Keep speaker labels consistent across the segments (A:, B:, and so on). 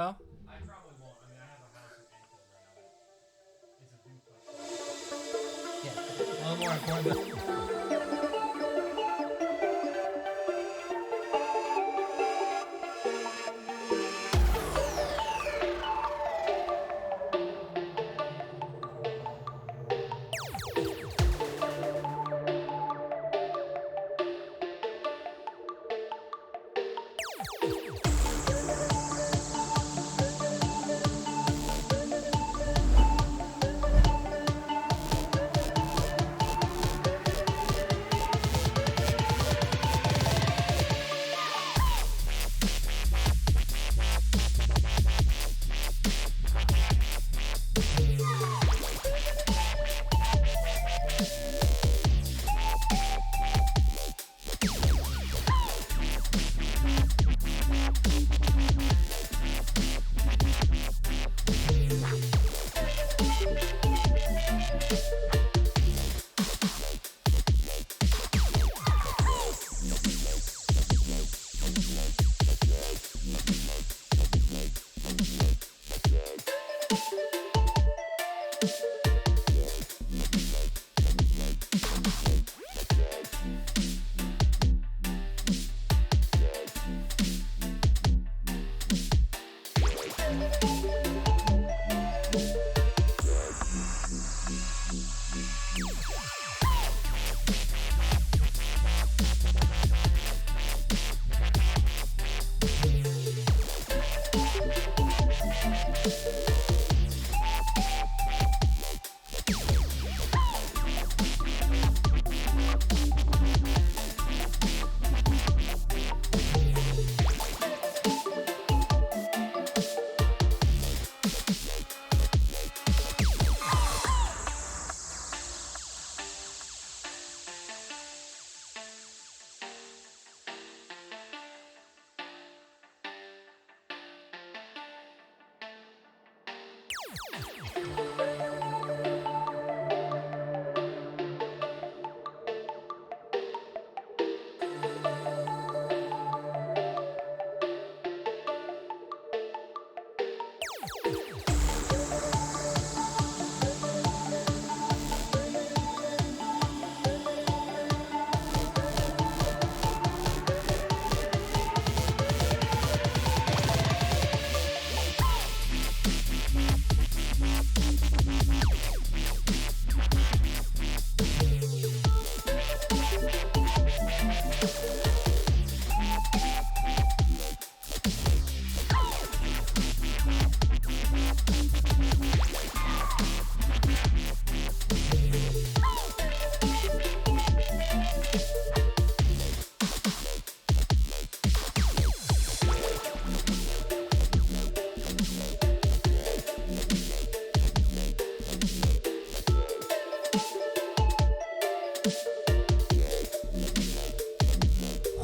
A: Well,
B: I probably won't. I mean, I have a house in Anfield right now. It's a duplex.
A: yeah, a little more important.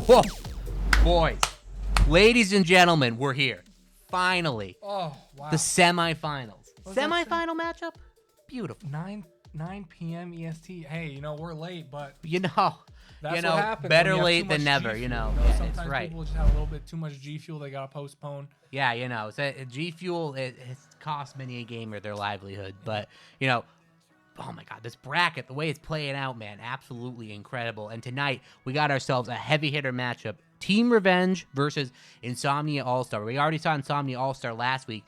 C: Whoa, boys, ladies and gentlemen, we're here. Finally,
A: Oh, wow.
C: the semifinals.
A: What was that
C: Semifinal matchup? Beautiful.
A: 9 p.m. EST. Hey,
C: You
A: we're late, but
C: know,
A: that's
C: you know,
A: what happens.
C: better
A: when you have
C: late
A: too
C: than
A: much
C: never,
A: G
C: you
A: Fuel,
C: know. Yeah, it's
A: sometimes
C: right.
A: people just have a little bit too much G Fuel. They got to postpone.
C: Yeah, you know, so G Fuel, it's cost many a gamer their livelihood. But, you know, oh my God, this bracket, the way it's playing out, man, absolutely incredible. And tonight, we got ourselves a heavy hitter matchup. Team Revenge versus Insomnia All-Star. We already saw Insomnia All-Star last week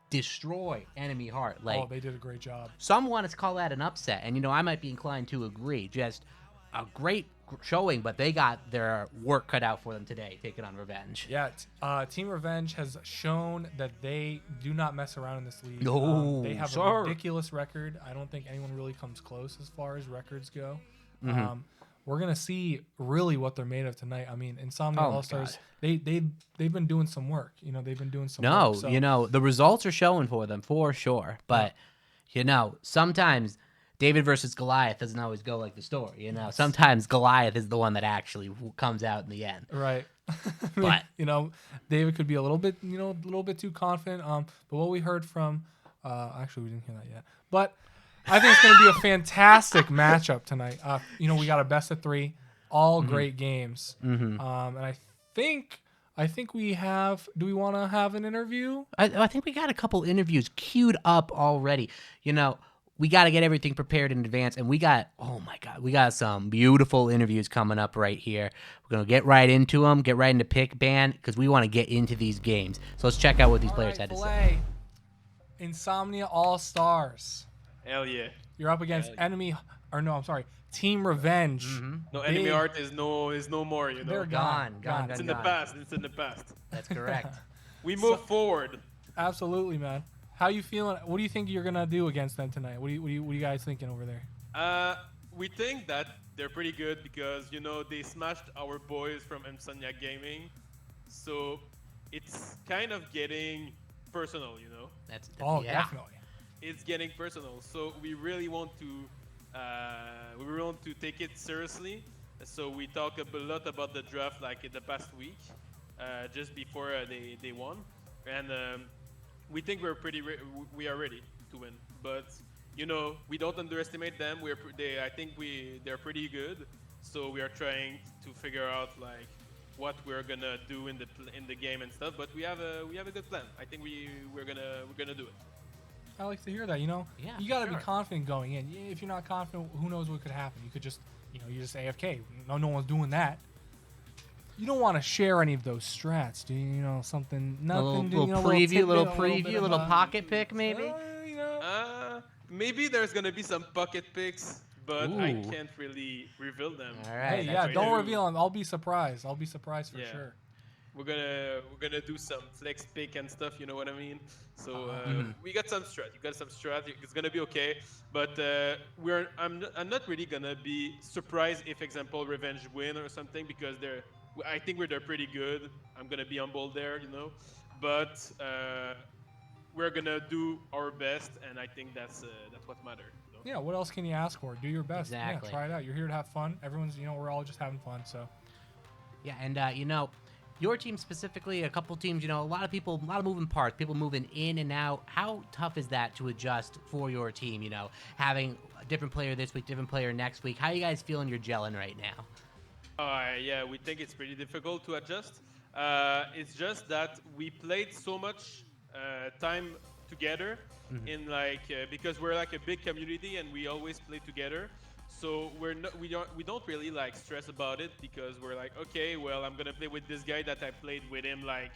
C: destroy Enemy Heart. Like,
A: Oh, they did a great job.
C: some want to call that an upset, and, you know, I might be inclined to agree. Just a great showing, but they got their work cut out for them today, taking on Revenge.
A: Yeah, Team Revenge has shown that they do not mess around in this league.
C: No,
A: they have
C: sir.
A: a ridiculous record. I don't think anyone really comes close as far as records go.
C: Mm-hmm.
A: We're gonna see really what they're made of tonight. I mean, Insomnia
C: Oh my
A: All Stars,
C: God.
A: they've been doing some work. You know, they've been doing some
C: No,
A: work. So,
C: you know, the results are showing for them for sure. But, you know, sometimes David versus Goliath doesn't always go like the story. You know, sometimes Goliath is the one that actually comes out in the end.
A: right. I mean,
C: But-
A: you know, David could be a little bit too confident. But what we heard from, actually, we didn't hear that yet. But I think it's going to be a fantastic matchup tonight. You know, we got a best of three, all great games.
C: Mm-hmm.
A: And I think I think we have. Do we want to have an interview?
C: I think we got a couple interviews queued up already. You know, we got to get everything prepared in advance, and we got, oh my God, we got some beautiful interviews coming up right here. We're going to get right into them, get right into pick ban, because we want to get into these games. So let's check out what these players had to say.
A: Filet. Insomnia All Stars.
B: Hell yeah.
A: You're up against Team Revenge.
B: No enemy art is no more, you know.
A: They're
C: Gone.
B: It's in the past. It's in the past.
C: That's correct.
B: We move forward.
A: Absolutely, man. How you feeling? What do you think you're gonna do against them tonight? What are you guys thinking over there?
B: We think that they're pretty good because, you know, they smashed our boys from Insomnia Gaming. So it's kind of getting personal, you know.
A: Definitely.
B: It's getting personal. So we really want to take it seriously. So we talk a lot about the draft like in the past week, just before they won, and we think we are ready to win. But you know, we don't underestimate them. I think they're pretty good. So we are trying to figure out like what we're gonna do in the game and stuff. But we have a good plan. I think we're gonna do it.
A: I like to hear that. You know,
C: Yeah,
A: you got to
C: sure.
A: be confident going in. If you're not confident, who knows what could happen? You could just, you just AFK. No one's doing that. You don't want to share any of those strats, do you? You know, something, nothing.
C: Little preview, little pocket pick, maybe.
A: You know.
B: Maybe there's gonna be some pocket picks, but I
C: Ooh.
B: can't really reveal them.
C: All right.
A: Hey,
C: that's
A: yeah,
C: what
A: don't
C: you-
A: reveal them. I'll be surprised. I'll be surprised for
B: Yeah.
A: sure.
B: We're gonna do some flex pick and stuff. You know what I mean? So we got some strat. You got some strat. It's gonna be okay. But I'm not really gonna be surprised if, example, Revenge win or something because I think they're pretty good. I'm gonna be humble there, you know. But we're gonna do our best, and I think that's what matters. You know?
A: Yeah, what else can you ask for? Do your best.
C: Exactly.
A: Yeah, try it out. You're here to have fun. Everyone's, we're all just having fun. So,
C: Yeah, and you know, your team specifically, a couple teams, you know, a lot of moving parts, people moving in and out. How tough is that to adjust for your team? You know, having a different player this week, different player next week. How you guys feeling you're gelling right now?
B: Yeah, we think it's pretty difficult to adjust. It's just that we played so much time together in because we're like a big community and we always play together. So we don't really like stress about it because we're like, okay, well, I'm gonna play with this guy that I played with him like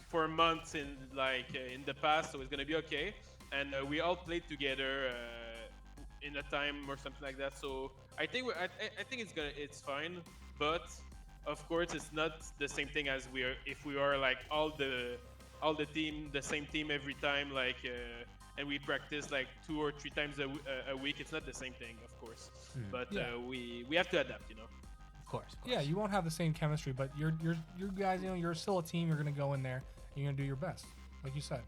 B: for months in the past, so it's gonna be okay. And we all played together in a time or something like that. So I think I think it's fine, but of course it's not the same thing as if we are like all the team, the same team every time, and we practice like 2 or 3 times a week. It's not the same thing, of course. But
A: Yeah.
B: we have to adapt, you know.
C: Of course.
A: yeah, you won't have the same chemistry, but you guys, you're still a team. You're gonna go in there. And you're gonna do your best, like you said.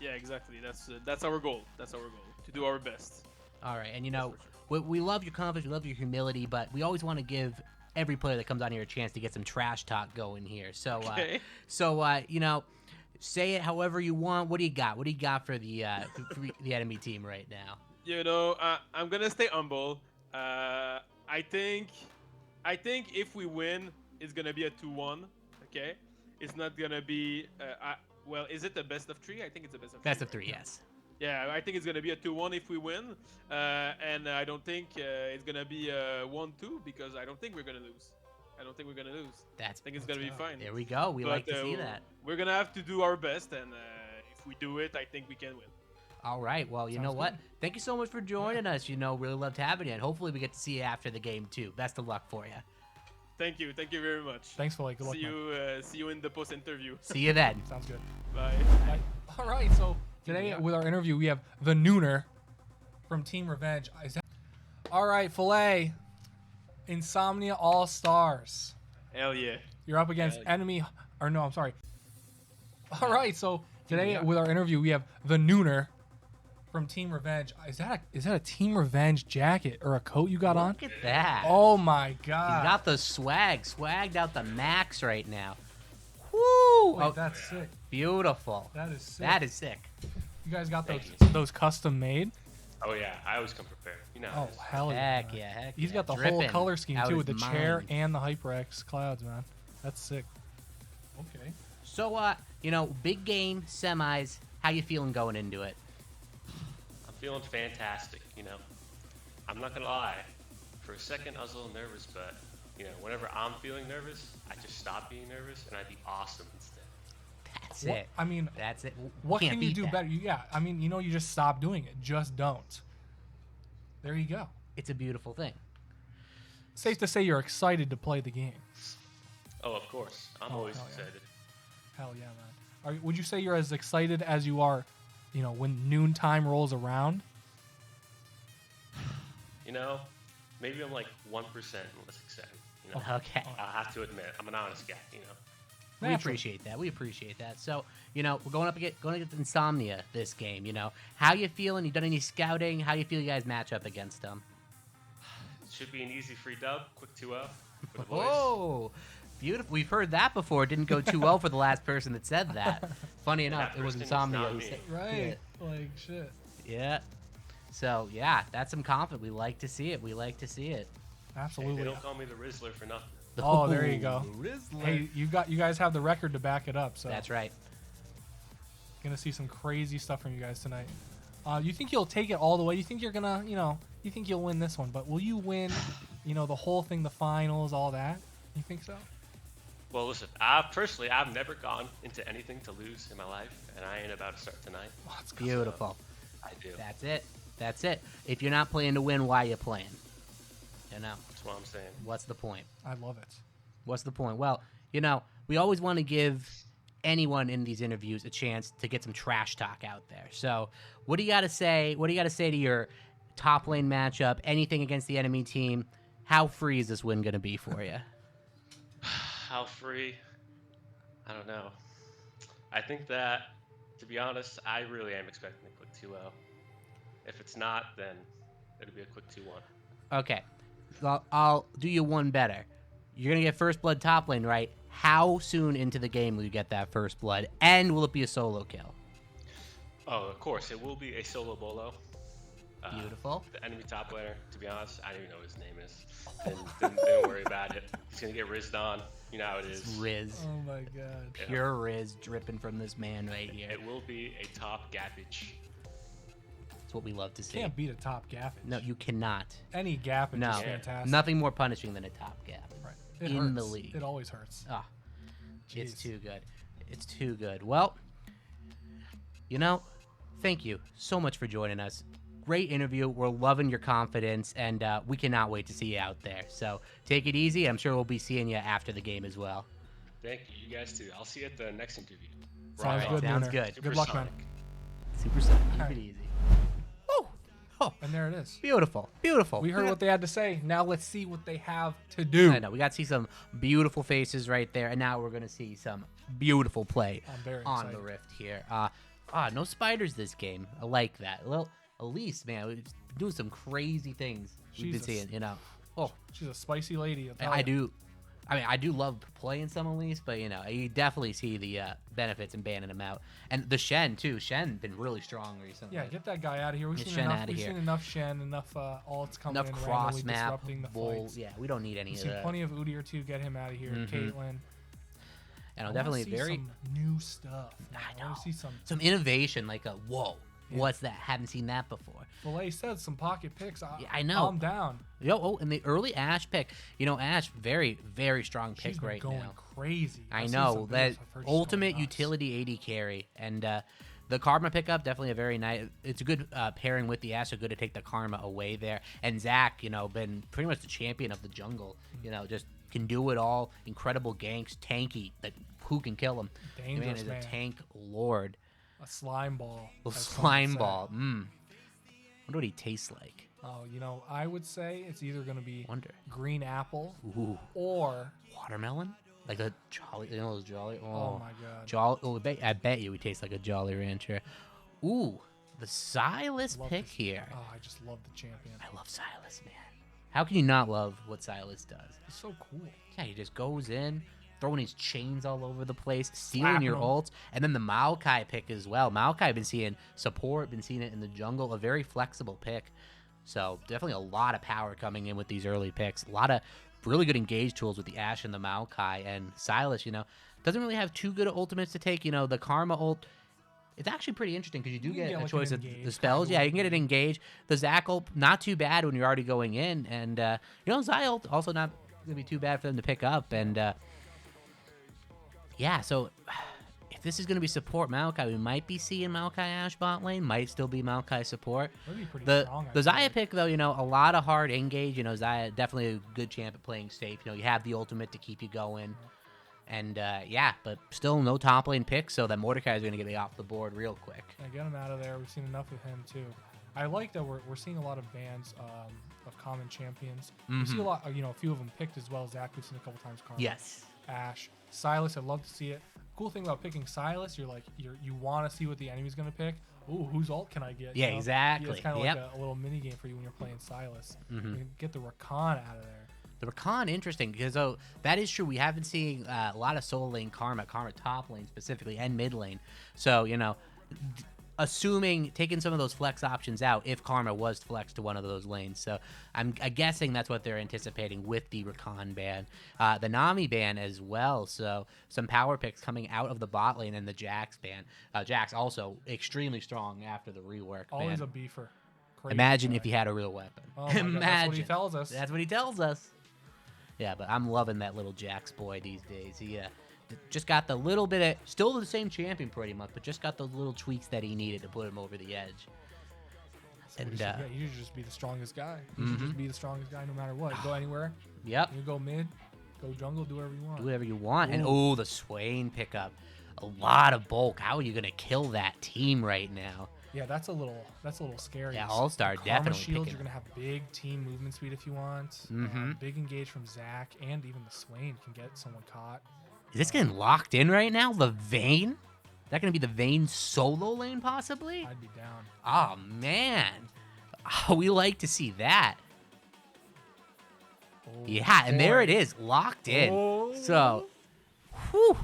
B: Yeah, exactly. That's our goal. That's our goal, to do our best.
C: All right, and you know, we love your confidence, we love your humility, but we always want to give every player that comes on here a chance to get some trash talk going here. So,
B: Okay.
C: You know, say it however you want. What do you got? What do you got for the enemy team right now?
B: You know, I'm gonna stay humble. I think if we win, it's gonna be a 2-1. Okay, it's not gonna be. Well, is it a best of 3? I think it's a best of 3.
C: Best of 3, yes.
B: Yeah, I think it's gonna be a 2-1 if we win, and I don't think it's gonna be a 1-2 because I don't think we're gonna lose. I think it's gonna be fine.
C: There we go. We like to see that.
B: We're gonna have to do our best, and if we do it, I think we can win.
C: All right. Well, you know
A: Sounds
C: what?
A: good.
C: Thank you so much for joining us. You know, really loved having you, and hopefully we get to see you after the game too. Best of luck for you.
B: Thank you very much.
A: Thanks for good luck.
B: See
A: man.
B: you in the post interview.
C: See you then.
A: Sounds good.
B: Bye.
A: All right, so today with our interview, we have the Nooner from Team Revenge. All right, Filet, Insomnia All Stars.
B: Hell yeah.
A: You're up against All right, so today with our interview, we have the Nooner from Team Revenge. Is that a Team Revenge jacket or a coat you got on?
C: Look at that.
A: Oh my
C: He's
A: God!
C: got the swagged out the max right now. Woo!
A: Wait, that's sick.
C: Beautiful.
A: That is sick.
C: That is sick.
A: You guys got
D: Thank
A: those custom made?
D: Oh yeah, I always come prepared. You know.
A: Oh hell yeah!
C: Heck
A: man.
C: yeah, heck
A: He's
C: yeah.
A: got the whole
C: Dripping
A: color scheme
C: out
A: too,
C: his
A: with the chair
C: mind.
A: and the HyperX clouds, man. That's sick. Okay.
C: So, big game, semis. How you feeling going into it?
D: I'm feeling fantastic. I'm not gonna lie. For a second, I was a little nervous, but whenever I'm feeling nervous, I just stop being nervous, and I'd be awesome instead.
C: That's
A: What-
C: it.
A: I mean,
C: That's it.
A: What
C: Can't
A: can you
C: beat
A: do
C: that.
A: better? Yeah, I mean, you just stop doing it. Just don't. There you go.
C: It's a beautiful thing.
A: Safe to say you're excited to play the game.
D: Oh, of course. I'm
A: Oh,
D: always
A: hell yeah.
D: excited.
A: Hell yeah, man. Would you say you're as excited as you are, when noontime rolls around?
D: Maybe I'm like 1% less excited.
C: Okay.
D: I have to admit, I'm an honest guy.
C: We
A: Naturally.
C: appreciate that. We appreciate that. So, we're going against Insomnia this game. How you feeling? You done any scouting? How you feel you guys match up against them?
D: Should be an easy free dub, quick 2-0 for the boys.
C: Oh, beautiful. We've heard that before. It didn't go too well for the last person that said that. Funny enough,
D: that
C: it was
D: person is
C: Insomnia.
D: not
C: who
D: me.
C: said-
A: Right. Like shit.
C: Yeah. So, yeah, that's some confidence. We like to see it. We like to see it.
D: Hey,
A: Absolutely.
D: they don't call me the Rizzler for nothing.
A: Oh, there you go.
C: Rizzler.
A: Hey, you guys have the record to back it up. So
C: That's right.
A: gonna see some crazy stuff from you guys tonight. You think you'll take it all the way? You think you're gonna, you think you'll win this one? But will you win, the whole thing, the finals, all that? You think so?
D: Well, listen, personally, I've never gone into anything to lose in my life, and I ain't about to start tonight.
A: Let's go.
C: Beautiful.
D: I do.
C: That's it. That's it. If you're not playing to win, why you playing?
D: That's what I'm saying.
C: What's the point?
A: I love it.
C: What's the point? Well, we always want to give anyone in these interviews a chance to get some trash talk out there. So, what do you got to say? What do you got to say to your top lane matchup? Anything against the enemy team? How free is this win going to be for you?
D: How free? I don't know. I think that, to be honest, I really am expecting a quick 2-0. If it's not, then it'll be a quick 2-1.
C: Okay. I'll do you one better. You're going to get first blood top lane, right? How soon into the game will you get that first blood? And will it be a solo kill?
D: Oh, of course, it will be a solo bolo.
C: Beautiful.
D: The enemy top laner, to be honest, I don't even know what his name is. Didn't worry about it. He's going to get rizzed on. You know how it is.
C: Riz.
A: Oh my god.
C: Pure Riz dripping from this man right here.
D: It will be a top gappage.
C: That's what we love to see.
A: Can't beat a top gappage.
C: No, you cannot.
A: Any gappage
C: No,
A: is fantastic.
C: nothing more punishing than a top gap.
A: Right. It
C: in the
A: hurts.
C: league.
A: It always hurts.
C: Ah, it's
A: Jeez.
C: too good. It's too good. Well, thank you so much for joining us. Great interview. We're loving your confidence, and we cannot wait to see you out there. So take it easy. I'm sure we'll be seeing you after the game as well.
D: Thank you. You guys too. I'll see you at the next interview.
A: Sounds
D: Rock
A: good,
D: on.
C: Sounds
A: Nooner.
C: good.
A: Good luck, man.
D: Supersonic.
C: Super simple. Keep
A: Alright.
C: it easy. Oh,
A: And there it is.
C: beautiful. Beautiful.
A: We heard what they had to say. Now let's see what they have to do.
C: I know. We got to see some beautiful faces right there, and now we're going to see some beautiful play
A: I'm very
C: on
A: excited.
C: the Rift here. No spiders this game. I like that. Well, Elise, man, we've been doing some crazy things we've been
A: Jesus.
C: seeing, Oh,
A: She's a spicy lady. I'll tell
C: I
A: ya.
C: do. I mean, I do love playing some Elise, but you definitely see the benefits in banning them out. And the Shen too. Shen been really strong recently.
A: Yeah, get that guy out of here. We've
C: Get
A: seen
C: Shen
A: enough.
C: outta
A: We've
C: here.
A: seen enough Shen, enough alts coming
C: enough
A: in
C: cross
A: randomly
C: map,
A: disrupting the
C: bull.
A: fights.
C: Yeah, we don't need any
A: We've
C: of
A: seen
C: that.
A: plenty of Udyr too. Get him out of here.
C: Mhm.
A: Caitlyn.
C: And
A: I
C: I'm
A: wanna
C: definitely
A: see
C: very
A: some new stuff. man.
C: I
A: I want
C: know.
A: to see some.
C: some innovation, like a whoa.
A: Yeah.
C: What's that? Haven't seen that before.
A: Filet said some pocket picks.
C: Yeah, I know.
A: I'm down.
C: And the early Ashe pick, Ashe, very, very strong pick
A: She's been
C: right
A: going
C: now.
A: crazy.
C: I
A: I've seen
C: know
A: some videos.
C: that
A: I've heard she's going
C: ultimate
A: nuts.
C: utility AD carry, and the Karma pickup definitely a very nice. It's a good pairing with the Ashe. So good to take the Karma away there. And Zach, been pretty much the champion of the jungle. Just can do it all. Incredible ganks, tanky. That who can kill him? The man
A: Dangerous
C: is
A: man.
C: a tank lord.
A: A slime ball.
C: A
A: as some
C: slime
A: say.
C: ball. Wonder what he tastes like.
A: Oh, I would say it's either going to be
C: Wonder.
A: green apple
C: Ooh,
A: or
C: watermelon. Like a jolly, those jolly.
A: oh my god,
C: Jolly. Oh, I bet you he tastes like a Jolly Rancher. Ooh, the Silas
A: Love
C: pick
A: this-
C: here.
A: Oh, I just love the champion.
C: I love Silas, man. How can you not love what Silas does?
A: It's so cool.
C: Yeah, he just goes in, throwing his chains all over the place, stealing
A: Slapping
C: your
A: 'em.
C: ults, and then the Maokai pick as well. Maokai been seeing support, been seeing it in the jungle, a very flexible pick. So definitely a lot of power coming in with these early picks. A lot of really good engage tools with the Ashe and the Maokai, and Silas, doesn't really have too good ultimates to take. The Karma ult, it's actually pretty interesting because you do
A: You can
C: get
A: get,
C: a
A: like,
C: choice
A: an
C: of the
A: engage,
C: spells.
A: kinda
C: Yeah, you
A: with
C: can get it
A: the-
C: engage. The Zac ult, not too bad when you're already going in, and Zai ult also not gonna be too bad for them to pick up. And yeah, so if this is gonna be support Maokai, we might be seeing Maokai Ashe bot lane. Might still be Maokai support.
A: That'd be pretty
C: The
A: strong. I
C: the
A: feel
C: Xayah
A: like.
C: pick though, a lot of hard engage. Xayah definitely a good champ at playing safe. You have the ultimate to keep you going. And yeah, but still no top lane pick, so that Mordecai is going to get me off the board real quick.
A: Yeah, get him out of there. We've seen enough of him too. I like that we're seeing a lot of bans of common champions. We see a lot, a few of them picked as well. Zach, we've seen a couple times. Karma,
C: Yes.
A: Ashe, Silas. I'd love to see it. Cool thing about picking Silas, you want to see what the enemy's going to pick. Ooh, whose ult can I get?
C: Yeah, exactly.
A: It's kind of
C: Yep.
A: like a little mini game for you when you're playing Silas.
C: Mhm.
A: You can get the Rakan out of there.
C: The Rakan, interesting, because that is true. We have been seeing a lot of solo lane Karma top lane specifically, and mid lane. So, assuming taking some of those flex options out if Karma was flexed to one of those lanes. So I'm guessing that's what they're anticipating with the Rakan ban. The Nami ban as well. So some power picks coming out of the bot lane and the Jax ban. Jax also extremely strong after the rework
A: Always
C: ban.
A: a beefer. Crazy
C: Imagine
A: guy.
C: if he had a real weapon.
A: Oh my God,
C: Imagine.
A: that's what he tells us.
C: That's what he tells us. Yeah, but I'm loving that little Jax boy these days. He just got the little bit of, still the same champion pretty much, but just got those little tweaks that he needed to put him over the edge. And
A: You should just be the strongest guy. You should just be the strongest guy no matter what. Go anywhere.
C: yep,
A: You go mid, go jungle, do whatever you want.
C: do whatever you want. And
A: Ooh.
C: the Swain pickup, a lot of bulk. How are you gonna kill that team right now?
A: Yeah, that's a little scary.
C: Yeah, All-Star
A: Karma
C: definitely
A: shields.
C: picking
A: You're gonna have big team movement speed if you want.
C: Mhm.
A: Big engage from Zach, and even the Swain can get someone caught.
C: Is this getting locked in right now? The Vayne? Is that gonna be the Vayne solo lane possibly?
A: I'd be down.
C: Oh man, we like to see that.
A: Oh,
C: Yeah, and there
A: boy.
C: it is, locked in.
A: Oh.
C: So, whew.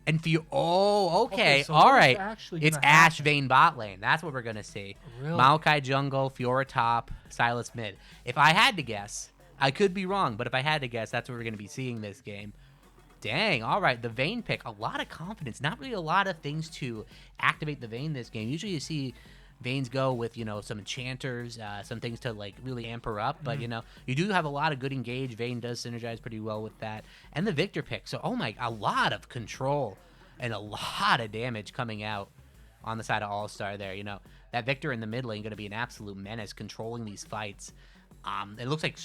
C: And for you, okay,
A: so
C: all
A: what is
C: right.
A: actually
C: It's
A: gonna
C: Ashe
A: happen?
C: Vayne bot lane. That's what we're gonna see.
A: Really?
C: Maokai jungle, Fiora top, Silas mid. If I had to guess, I could be wrong, but if I had to guess, that's what we're gonna be seeing this game. Dang, all right, the Vayne pick, a lot of confidence. Not really a lot of things to activate the Vayne this game. Usually you see Vaynes go with, some enchanters, some things to like really amp her up, but you do have a lot of good engage. Vayne does synergize pretty well with that. And the Victor pick. So, a lot of control and a lot of damage coming out on the side of All-Star there. That Victor in the mid lane going to be an absolute menace controlling these fights. It looks like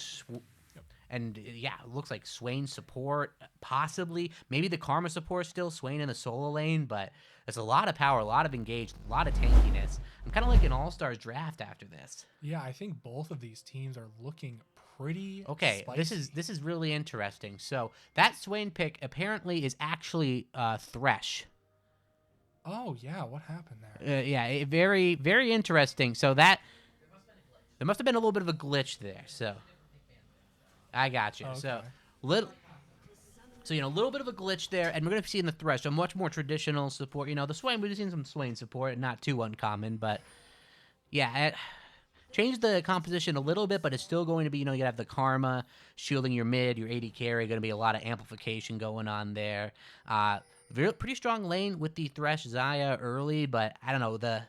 C: it looks like Swain support, possibly. Maybe the Karma support still, Swain in the solo lane, but there's a lot of power, a lot of engage, a lot of tankiness. I'm kind of like an All-Stars draft after this.
A: Yeah, I think both of these teams are looking pretty.
C: Okay,
A: spicy.
C: this is really interesting. So that Swain pick apparently is actually Thresh.
A: Oh yeah, what happened there?
C: Very, very interesting. So there must have been a little bit of a glitch there. So I got you.
A: Okay.
C: So a little bit of a glitch there, and we're gonna see in the Thresh a much more traditional support. The Swain, we've seen some Swain support, not too uncommon, but yeah, changed the composition a little bit, but it's still going to be, you have the Karma shielding your mid, your AD carry, going to be a lot of amplification going on there. Pretty strong lane with the Thresh Xayah early, but I don't know, the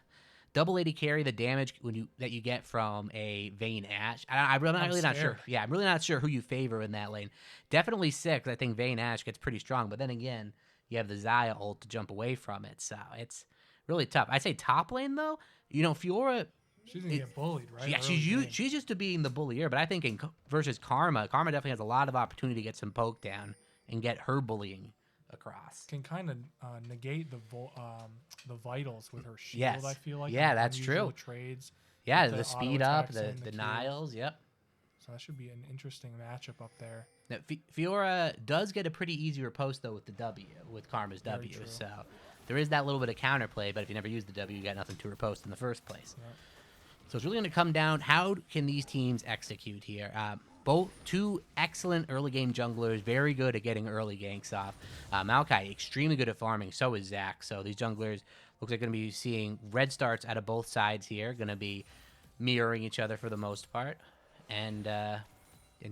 C: double AD carry, the damage that you get from a Vayne Ashe. I'm really not sure.
A: scared.
C: Yeah, I'm really not sure who you favor in that lane. Definitely 6. I think Vayne Ashe gets pretty strong, but then again, you have the Xayah ult to jump away from it, so it's really tough. I say top lane though, Fiora.
A: She's gonna get bullied, right?
C: Yeah,
A: Early game.
C: she's used to being the bullier, but I think versus Karma definitely has a lot of opportunity to get some poke down and get her bullying across.
A: Can kind of negate the vitals with her shield.
C: Yes.
A: I feel like.
C: Yeah,
A: and
C: that's
A: unusual
C: true.
A: Trades.
C: Yeah,
A: with
C: the
A: auto
C: speed up,
A: attacks
C: the
A: and Q.
C: denials, yep.
A: So that should be an interesting matchup up there.
C: Now, Fiora does get a pretty easy riposte though with the W, with Karma's
A: Very
C: W.
A: true.
C: So there is that little bit of counterplay, but if you never use the W, you got nothing to riposte in the first place.
A: Yeah.
C: So it's really going to come down, how can these teams execute here? Both two excellent early game junglers, very good at getting early ganks off. Maokai, extremely good at farming, so is Zach. So these junglers looks like going to be seeing red starts out of both sides here, going to be mirroring each other for the most part. And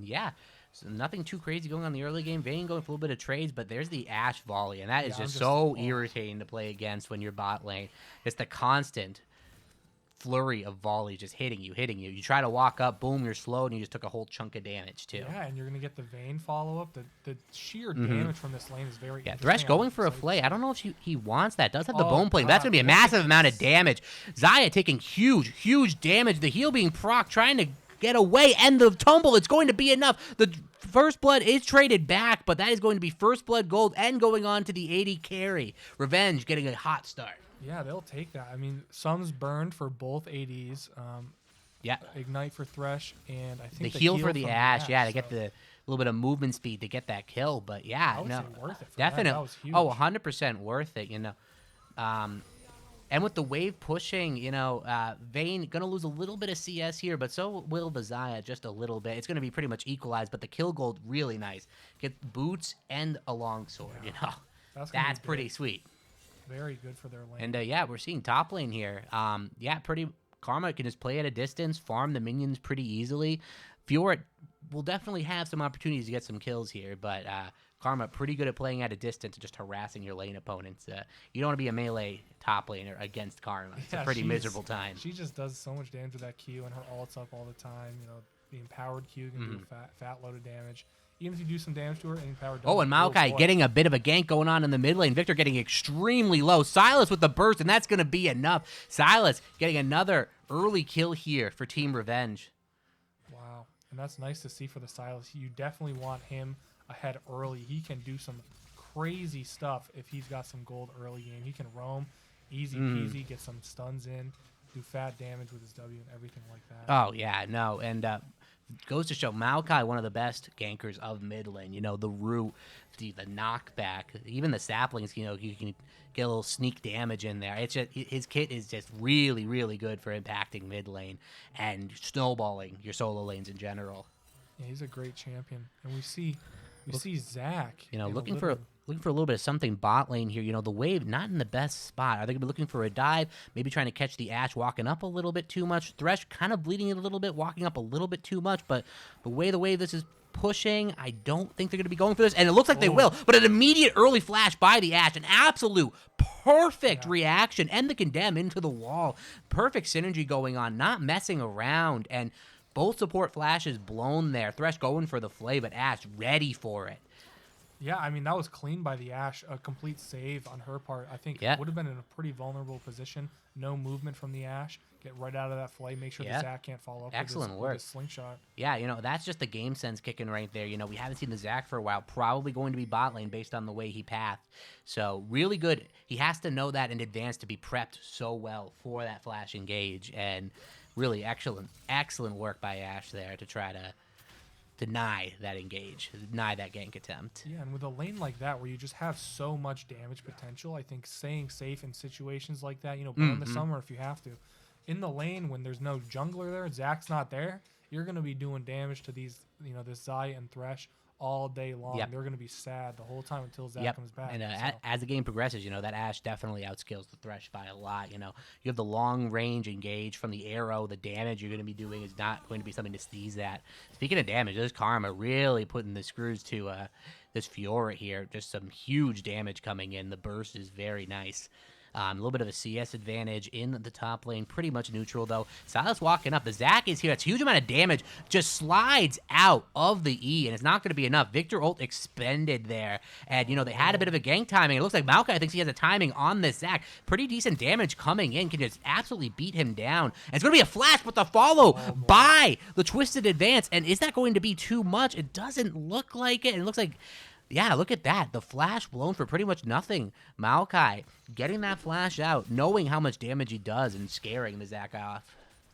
C: yeah, So nothing too crazy going on in the early game. Vayne going for a little bit of trades, but there's the Ashe volley, and that is
A: Yeah,
C: just
A: I'm
C: so
A: just- oh.
C: irritating to play against when you're bot lane. It's the constant flurry of volleys just hitting you. You try to walk up, boom, you're slow, and you just took a whole chunk of damage too.
A: Yeah, and you're gonna get the Vayne follow up. The sheer damage from this lane is very
C: Yeah,
A: interesting.
C: Thresh
A: I'm
C: going for a
A: excited to
C: flay.
A: see.
C: I don't know if he wants that. Does have the
A: Oh,
C: bone plate. That's
A: God,
C: going to be a
A: yeah.
C: massive amount of damage. Xayah taking huge damage. The heal being proc, trying to get away, and the tumble. It's going to be enough. The first blood is traded back, but that is going to be first blood gold and going on to the 80 carry. Revenge getting a hot start.
A: Yeah, they'll take that. I mean, Sum's burned for both ADs.
C: Yeah.
A: Ignite for Thresh, and I think
C: The heal for the
A: from
C: Ashe, yeah, to get
A: so
C: the little bit of movement speed to get that kill. But yeah,
A: I would
C: no,
A: say worth it for that.
C: definitely.
A: That was huge.
C: Oh, 100% worth it. And with the wave pushing, Vayne gonna lose a little bit of CS here, but so will the Xayah just a little bit. It's gonna be pretty much equalized, but the kill gold really nice. Get boots and a longsword.
A: That's gonna be
C: That's
A: big.
C: pretty sweet.
A: Very good for their lane.
C: And yeah, we're seeing top lane here. Pretty Karma can just play at a distance, farm the minions pretty easily. Fiora will definitely have some opportunities to get some kills here, but Karma pretty good at playing at a distance and just harassing your lane opponents. You don't want to be a melee top laner against Karma. It's
A: Yeah,
C: a pretty
A: she's-
C: miserable time.
A: She just does so much damage with that Q, and her ult's up all the time. The empowered Q can do a fat load of damage. Even if you do some damage to her, and empowered.
C: Oh, and
A: doesn't.
C: Maokai
A: boy.
C: getting a bit of a gank going on in the mid lane. Victor getting extremely low. Silas with the burst, and that's going to be enough. Silas getting another early kill here for Team Revenge.
A: Wow, and that's nice to see for the Silas. You definitely want him ahead early. He can do some crazy stuff if he's got some gold early game. He can roam, easy peasy, get some stuns in, do fat damage with his W and everything like that.
C: Oh, yeah, no. And goes to show Maokai, one of the best gankers of mid lane. The root, the knockback, even the saplings, you can get a little sneak damage in there. It's just, his kit is just really, really good for impacting mid lane and snowballing your solo lanes in general.
A: Yeah, he's a great champion, and we see Zach.
C: Looking for a little bit of something bot lane here. The wave not in the best spot. Are they gonna be looking for a dive? Maybe trying to catch the Ashe walking up a little bit too much. Thresh kind of bleeding it a little bit, walking up a little bit too much. But the way this is pushing, I don't think they're gonna be going for this. And it looks like they will. But an immediate early flash by the Ashe, an absolute perfect reaction, and the condemn into the wall. Perfect synergy going on, not messing around, and both support flashes blown there. Thresh going for the flay, but Ashe ready for it.
A: Yeah, I mean, that was clean by the Ashe. A complete save on her part. I think
C: Yeah.
A: would have been in a pretty vulnerable position. No movement from the Ashe. Get right out of that flay. Make sure
C: Yeah.
A: the Zach can't follow up
C: Excellent
A: with
C: work.
A: his slingshot.
C: Yeah, that's just the game sense kicking right there. We haven't seen the Zac for a while. Probably going to be bot lane based on the way he pathed. So really good. He has to know that in advance to be prepped so well for that flash engage. And really excellent work by Ashe there to try to deny that engage, deny that gank attempt.
A: Yeah, and with a lane like that where you just have so much damage potential, I think staying safe in situations like that, burn the summer if you have to. In the lane when there's no jungler there, Zach's not there, you're going to be doing damage to these, this Xayah and Thresh all day long.
C: Yep.
A: They're going to be sad the whole time until Zach comes back.
C: And
A: so.
C: as the game progresses, that Ashe definitely outskills the Thresh by a lot. You have the long range engage from the arrow. The damage you're going to be doing is not going to be something to sneeze at. Speaking of damage, this Karma really putting the screws to this Fiora here. Just some huge damage coming in. The burst is very nice. A little bit of a CS advantage in the top lane. Pretty much neutral, though. Silas walking up. The Zac is here. It's a huge amount of damage. Just slides out of the E, and it's not going to be enough. Victor ult expended there. And, they had a bit of a gank timing. It looks like Maokai thinks he has a timing on this Zac. Pretty decent damage coming in. Can just absolutely beat him down. And it's going to be a flash, but the follow by the Twisted Advance. And is that going to be too much? It doesn't look like it. It looks like... Yeah, look at that. The flash blown for pretty much nothing. Maokai getting that flash out, knowing how much damage he does and scaring the Zac off.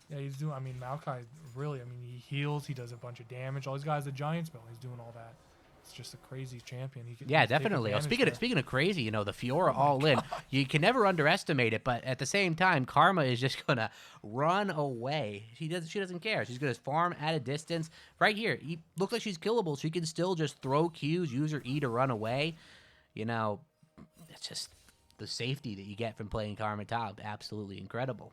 A: Yeah, he's doing. I mean, Maokai really. I mean, he heals. He does a bunch of damage. All he's got is a giant spell. He's doing all that. It's just a crazy champion. He's
C: Definitely. Speaking of crazy, the Fiora all in. You can never underestimate it, but at the same time, Karma is just gonna run away. She doesn't care. She's gonna farm at a distance. Right here, he looks like she's killable. She can still just throw Qs, use her E to run away. It's just the safety that you get from playing Karma top. Absolutely incredible.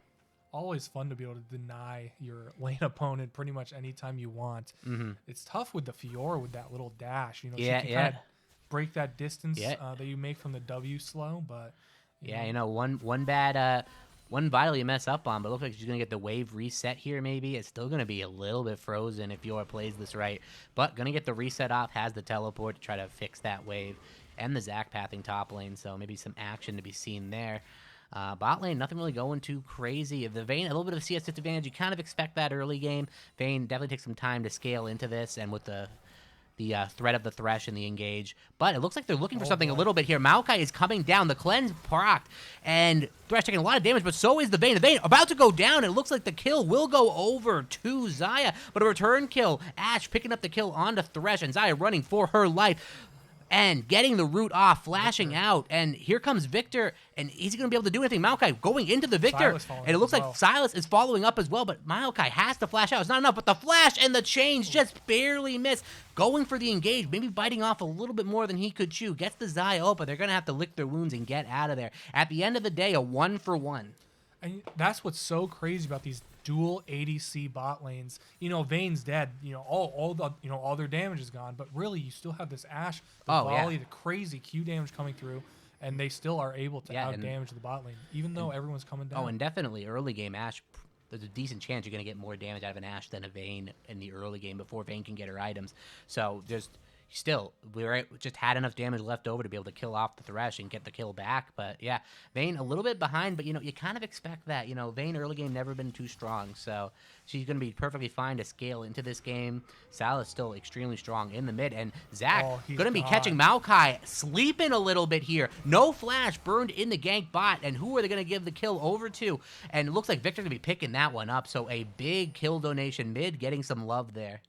A: always fun to be able to deny your lane opponent pretty much anytime you want. It's tough with the Fiora with that little dash. You know, she can kind of break that distance that you make from the W slow, but
C: one vital you mess up on, but it looks like she's going to get the wave reset here maybe. It's still going to be a little bit frozen if Fiora plays this right, but going to get the reset off, has the teleport to try to fix that wave, and the Zac pathing top lane, so maybe some action to be seen there. Bot lane, nothing really going too crazy. The Vayne, a little bit of a CS disadvantage. You kind of expect that early game. Vayne definitely takes some time to scale into this, and with the threat of the Thresh and the engage. But it looks like they're looking for something a little bit here. Maokai is coming down. The cleanse procced. And Thresh taking a lot of damage, but so is the Vayne. The Vayne about to go down. It looks like the kill will go over to Xayah. But a return kill. Ashe picking up the kill onto Thresh. And Xayah running for her life. And getting the root off, flashing out, and here comes Victor, and is he going to be able to do anything? Maokai going into the Victor, and it looks like Sylas is following up as well, but Maokai has to flash out. It's not enough, but the flash and the chains just barely miss. Going for the engage, maybe biting off a little bit more than he could chew. Gets the Xayah up, but they're going to have to lick their wounds and get out of there. At the end of the day, a 1-for-1.
A: And that's what's so crazy about these dual ADC bot lanes. You know, Vayne's dead. You know, all their damage is gone. But really, you still have this Ashe, the volley, the crazy Q damage coming through, and they still are able to out damage the bot lane, even though everyone's coming down.
C: Oh, and definitely early game Ashe. There's a decent chance you're going to get more damage out of an Ashe than a Vayne in the early game before Vayne can get her items. So there's still, we just had enough damage left over to be able to kill off the Thresh and get the kill back. But yeah, Vayne a little bit behind, but you know, you kind of expect that. You know, Vayne early game never been too strong, so she's going to be perfectly fine to scale into this game. Sylas still extremely strong in the mid, and Zac going to be catching Maokai, sleeping a little bit here. No flash burned in the gank bot, and who are they going to give the kill over to? And it looks like Victor's going to be picking that one up, so a big kill donation mid, getting some love there.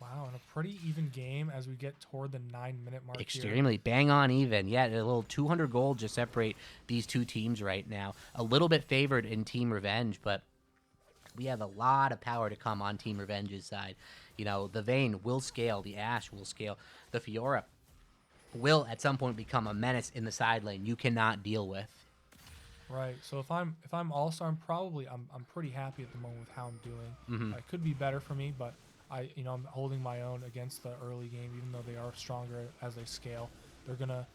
A: Wow, and a pretty even game as we get toward the 9-minute mark.
C: Extremely bang on even. Yeah, a little 200 gold just separate these two teams right now. A little bit favored in Team Revenge, but we have a lot of power to come on Team Revenge's side. You know, the Vayne will scale, the Ashe will scale, the Fiora will at some point become a menace in the side lane you cannot deal with.
A: Right. So if I'm All-Star, I'm pretty happy at the moment with how I'm doing. It could be better for me, but I'm holding my own against the early game, even though they are stronger as they scale. They're gonna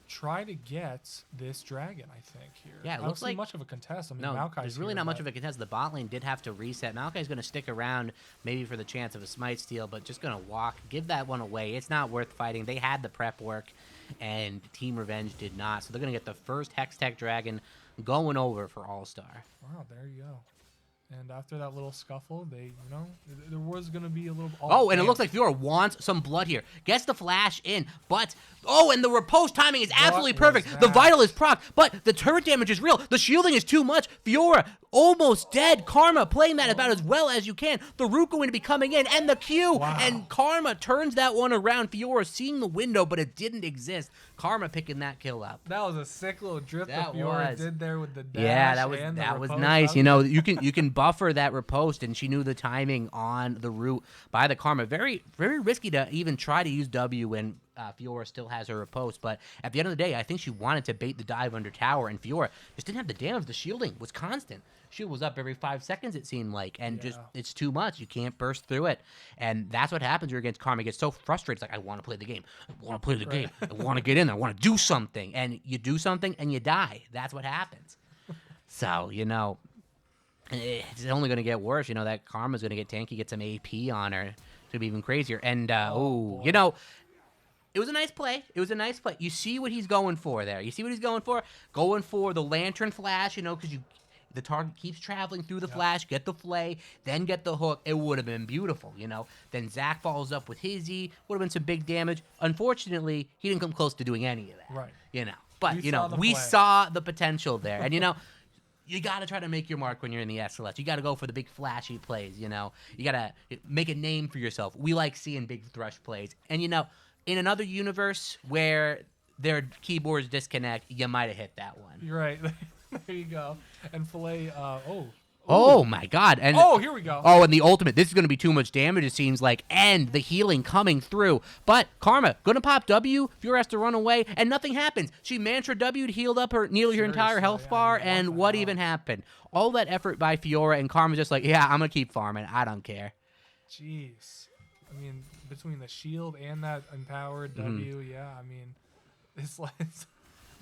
A: try to get this dragon, I think, here.
C: Yeah, it
A: I
C: looks
A: don't see
C: like
A: much of a contest. I mean,
C: no,
A: Maokai's
C: there's really
A: here,
C: not much of a contest. The bot lane did have to reset. Maokai's going to stick around maybe for the chance of a smite steal, but just going to walk, give that one away. It's not worth fighting. They had the prep work, and Team Revenge did not. So they're going to get the first Hextech dragon going over for All-Star.
A: Wow, there you go. And after that little scuffle, there was going to be a little...
C: Oh, and it looks like Fiora wants some blood here. Gets the flash in, but... Oh, and the riposte timing is absolutely perfect. The Vital is proc, but the turret damage is real. The shielding is too much. Fiora almost dead. Karma playing that about as well as you can. The root going to be coming in, and the Q.
A: Wow.
C: And Karma turns that one around. Fiora seeing the window, but it didn't exist. Karma picking that kill up.
A: That was a sick little drip that Fiora did there with the dash.
C: Yeah, that was nice. You know, you can buffer that riposte, and she knew the timing on the root by the Karma. Very, very risky to even try to use W when Fiora still has her riposte, but at the end of the day, I think she wanted to bait the dive under tower, and Fiora just didn't have the damage. The shielding was constant. Shield was up every 5 seconds, it seemed like, and just it's too much. You can't burst through it, and that's what happens. You're against Karma. He gets so frustrated. It's like, I want to play the game. I want to play the game. I want to get in there. I want to do something, and you do something, and you die. That's what happens. So, you know, it's only going to get worse. You know, that Karma's going to get tanky, get some AP on her. It's going to be even crazier. And, you know, it was a nice play. It was a nice play. You see what he's going for there. You see what he's going for? Going for the lantern flash, you know, because the target keeps traveling through the flash, get the flay, then get the hook. It would have been beautiful, you know. Then Zac follows up with his E. Would have been some big damage. Unfortunately, he didn't come close to doing any of that.
A: Right.
C: You know. But, we saw the potential there. And, you know, you got to try to make your mark when you're in the SLS. You got to go for the big flashy plays, you know. You got to make a name for yourself. We like seeing big Thresh plays. And, you know, in another universe where their keyboards disconnect, you might have hit that one.
A: You're right. There you go. And Filet,
C: Oh my God! And
A: Oh, here we go.
C: oh, and the ultimate. This is going to be too much damage, it seems like, and the healing coming through. But Karma gonna pop W. Fiora has to run away, and nothing happens. She mantra W'd, healed up nearly her entire
A: Seriously,
C: health
A: I
C: bar,
A: mean,
C: and
A: what the
C: what
A: hell?
C: even happened? All that effort by Fiora, and Karma's just like, yeah, I'm gonna keep farming. I don't care.
A: Jeez. I mean, between the shield and that empowered
C: Mm-hmm.
A: W, yeah, I mean, it's like it's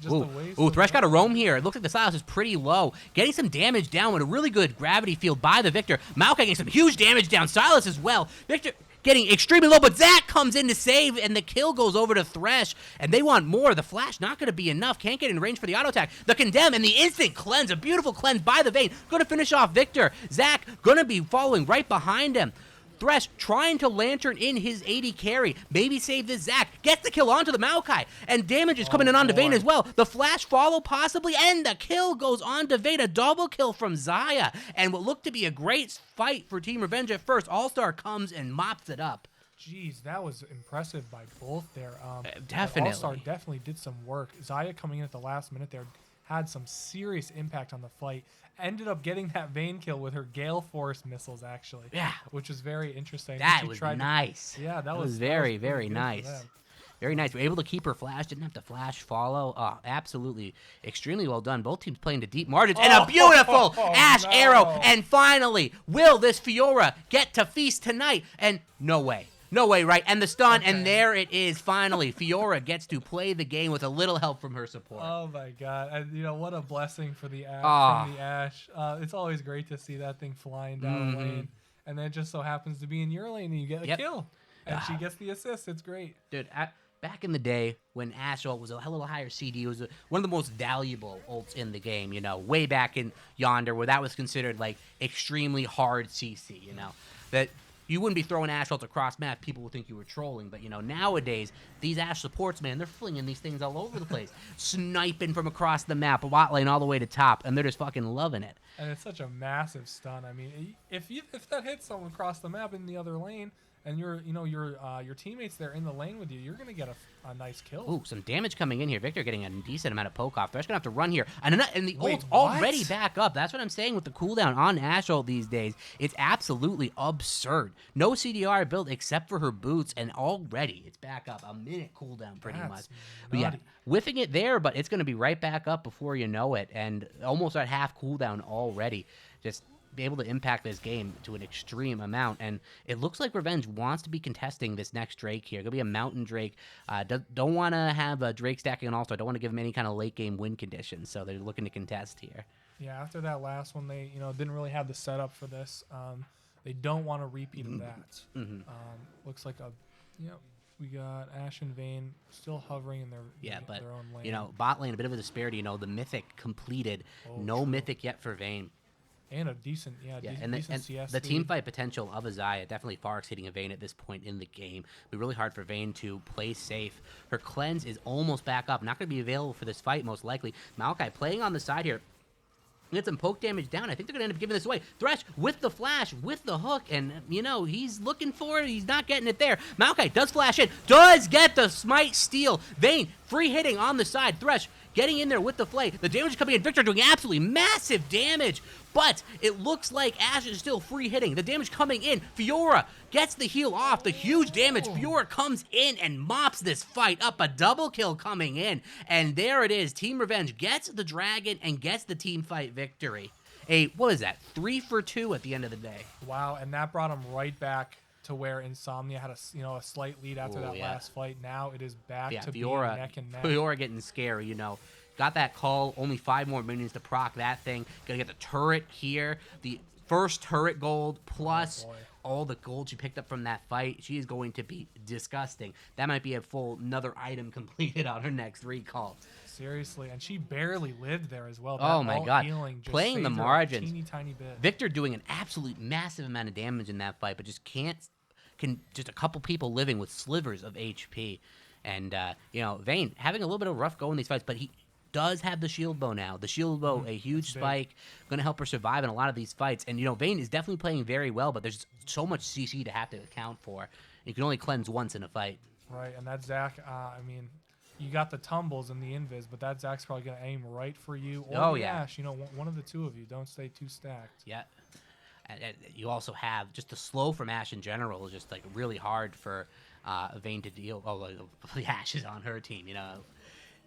A: just
C: Ooh,
A: a waste.
C: ooh,
A: of
C: Thresh got a
A: mana.
C: roam here. It looks like the Silas is pretty low. Getting some damage down with a really good gravity field by the Victor. Maokai getting some huge damage down. Silas as well. Victor getting extremely low, but Zach comes in to save, and the kill goes over to Thresh, and they want more. The flash not going to be enough. Can't get in range for the auto attack. The condemn and the instant cleanse, a beautiful cleanse by the Vayne. Going to finish off Victor. Zach going to be following right behind him. Thresh trying to lantern in his 80 carry. Maybe save this Zac. Gets the kill onto the Maokai. And damage is coming in onto Vayne as well. The flash follow possibly. And the kill goes on to Vayne. A double kill from Xayah. And what looked to be a great fight for Team Revenge at first. All-Star comes and mops it up.
A: Jeez, that was impressive by both there.
C: Definitely.
A: All-Star definitely did some work. Xayah coming in at the last minute there had some serious impact on the fight. Ended up getting that Vayne kill with her Gale Force missiles, actually.
C: Yeah.
A: Which was very interesting.
C: That
A: She
C: was
A: tried to-
C: nice.
A: Yeah, that was
C: very,
A: pretty
C: very
A: good for
C: nice.
A: them.
C: Very nice. We're able to keep her flash. Didn't have to flash follow. Oh, absolutely. Extremely well done. Both teams playing to deep margins. And a beautiful Ash
A: no.
C: arrow. And finally, will this Fiora get to feast tonight? And no way. No way, right? And the stun, and there it is. Finally, Fiora gets to play the game with a little help from her support.
A: Oh my god! And, you know what a blessing for the Ash.
C: Ah.
A: From the Ash. It's always great to see that thing flying down the lane, and then it just so happens to be in your lane, and you get a
C: Yep.
A: kill, and she gets the assist. It's great.
C: Dude, back in the day when Ash ult was a little higher CD, it was one of the most valuable ults in the game, you know, way back in Yonder, where that was considered, like, extremely hard CC, you know, that you wouldn't be throwing Ash ults across map, people would think you were trolling, but, you know, nowadays, these Ash supports, man, they're flinging these things all over the place, sniping from across the map, bot lane all the way to top, and they're just fucking loving it.
A: And it's such a massive stun. I mean, if that hits someone across the map in the other lane, and your teammates there in the lane with you, you're gonna get a nice kill.
C: Ooh, some damage coming in here. Victor getting a decent amount of poke off. Thresh gonna have to run here. And the
A: Wait,
C: ult's
A: what?
C: already back up. That's what I'm saying with the cooldown on Ash ult these days. It's absolutely absurd. No CDR build except for her boots, and already it's back up. A minute cooldown pretty
A: That's
C: much. But yeah,
A: nutty.
C: whiffing it there, but it's gonna be right back up before you know it, and almost at half cooldown already. Just be able to impact this game to an extreme amount, and it looks like Revenge wants to be contesting this next Drake here. Gonna be a Mountain Drake. Don't want to have a Drake stacking an All-Star. Don't want to give him any kind of late game win conditions, so they're looking to contest here.
A: Yeah, after that last one, they didn't really have the setup for this. They don't want a repeat of that. Looks like we got Ash and Vayne still hovering in their
C: But
A: their own lane.
C: you know, bot lane a bit of a disparity. You know, the Mythic completed, no
A: true.
C: Mythic yet for Vayne.
A: And a decent,
C: And
A: decent CS
C: the team
A: lead.
C: fight potential of Xayah definitely far exceeding a Vayne at this point in the game. It'll be really hard for Vayne to play safe. Her cleanse is almost back up. Not going to be available for this fight, most likely. Maokai playing on the side here. Get some poke damage down. I think they're going to end up giving this away. Thresh with the flash, with the hook, and, you know, he's looking for it. He's not getting it there. Maokai does flash in, does get the smite steal. Vayne free hitting on the side. Thresh getting in there with the flay. The damage is coming in. Victor doing absolutely massive damage, but it looks like Ash is still free hitting. The damage coming in. Fiora gets the heal off. The huge damage. Fiora comes in and mops this fight up. A double kill coming in. And there it is. Team Revenge gets the dragon and gets the team fight victory. What is that? 3 for 2 at the end of the day.
A: Wow, and that brought them right back to where Insomnia had a slight lead after that last fight. Now it is back to being neck and neck.
C: Fiora getting scary, you know. Got that call, only 5 more minions to proc that thing. Gonna get the turret here. The first turret gold plus all the gold she picked up from that fight. She is going to be disgusting. That might be a full another item completed on her next recall.
A: Seriously, and she barely lived there as well.
C: Oh
A: That
C: my
A: alt
C: God.
A: healing just
C: Playing the
A: saved her a
C: margins.
A: teeny tiny bit.
C: Victor doing an absolute massive amount of damage in that fight, but just can just a couple people living with slivers of HP. And, you know, Vayne having a little bit of a rough go in these fights, but he does have the shield bow now. The shield bow, a huge spike, going to help her survive in a lot of these fights. And, you know, Vayne is definitely playing very well, but there's so much CC to have to account for. You can only cleanse once in a fight.
A: Right, and that Zac, I mean, you got the tumbles and the invis, but that Zach's probably gonna aim right for you or
C: Oh,
A: the
C: yeah.
A: Ash. You know, one of the two of you. Don't stay too stacked.
C: Yeah. And you also have just the slow from Ash in general is just like really hard for Vayne to deal. Oh, like, Ash is on her team, you know,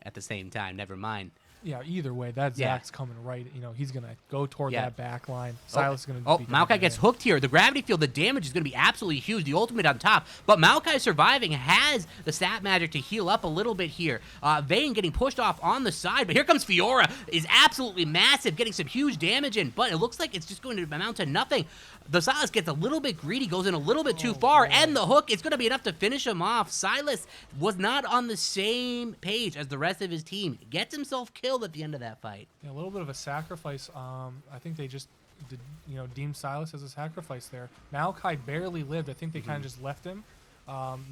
C: at the same time. Never mind.
A: Yeah, either way, that
C: Yeah.
A: Zach's coming right. You know, he's gonna go toward
C: Yeah.
A: that back line. Silas is gonna.
C: Oh,
A: be
C: Maokai
A: diving
C: gets
A: in.
C: hooked here. The gravity field, the damage is going to be absolutely huge. The ultimate on top. But Maokai surviving has the stat magic to heal up a little bit here. Vayne getting pushed off on the side. But here comes Fiora. Is absolutely massive, getting some huge damage in. But it looks like it's just going to amount to nothing. The Silas gets a little bit greedy, goes in a little bit too far.
A: boy.
C: And the hook is going to be enough to finish him off. Silas was not on the same page as the rest of his team. Gets himself killed at the end of that fight.
A: Yeah, a little bit of a sacrifice. I think they just did, deemed Silas as a sacrifice there. Maokai barely lived. I think they kind of just left him.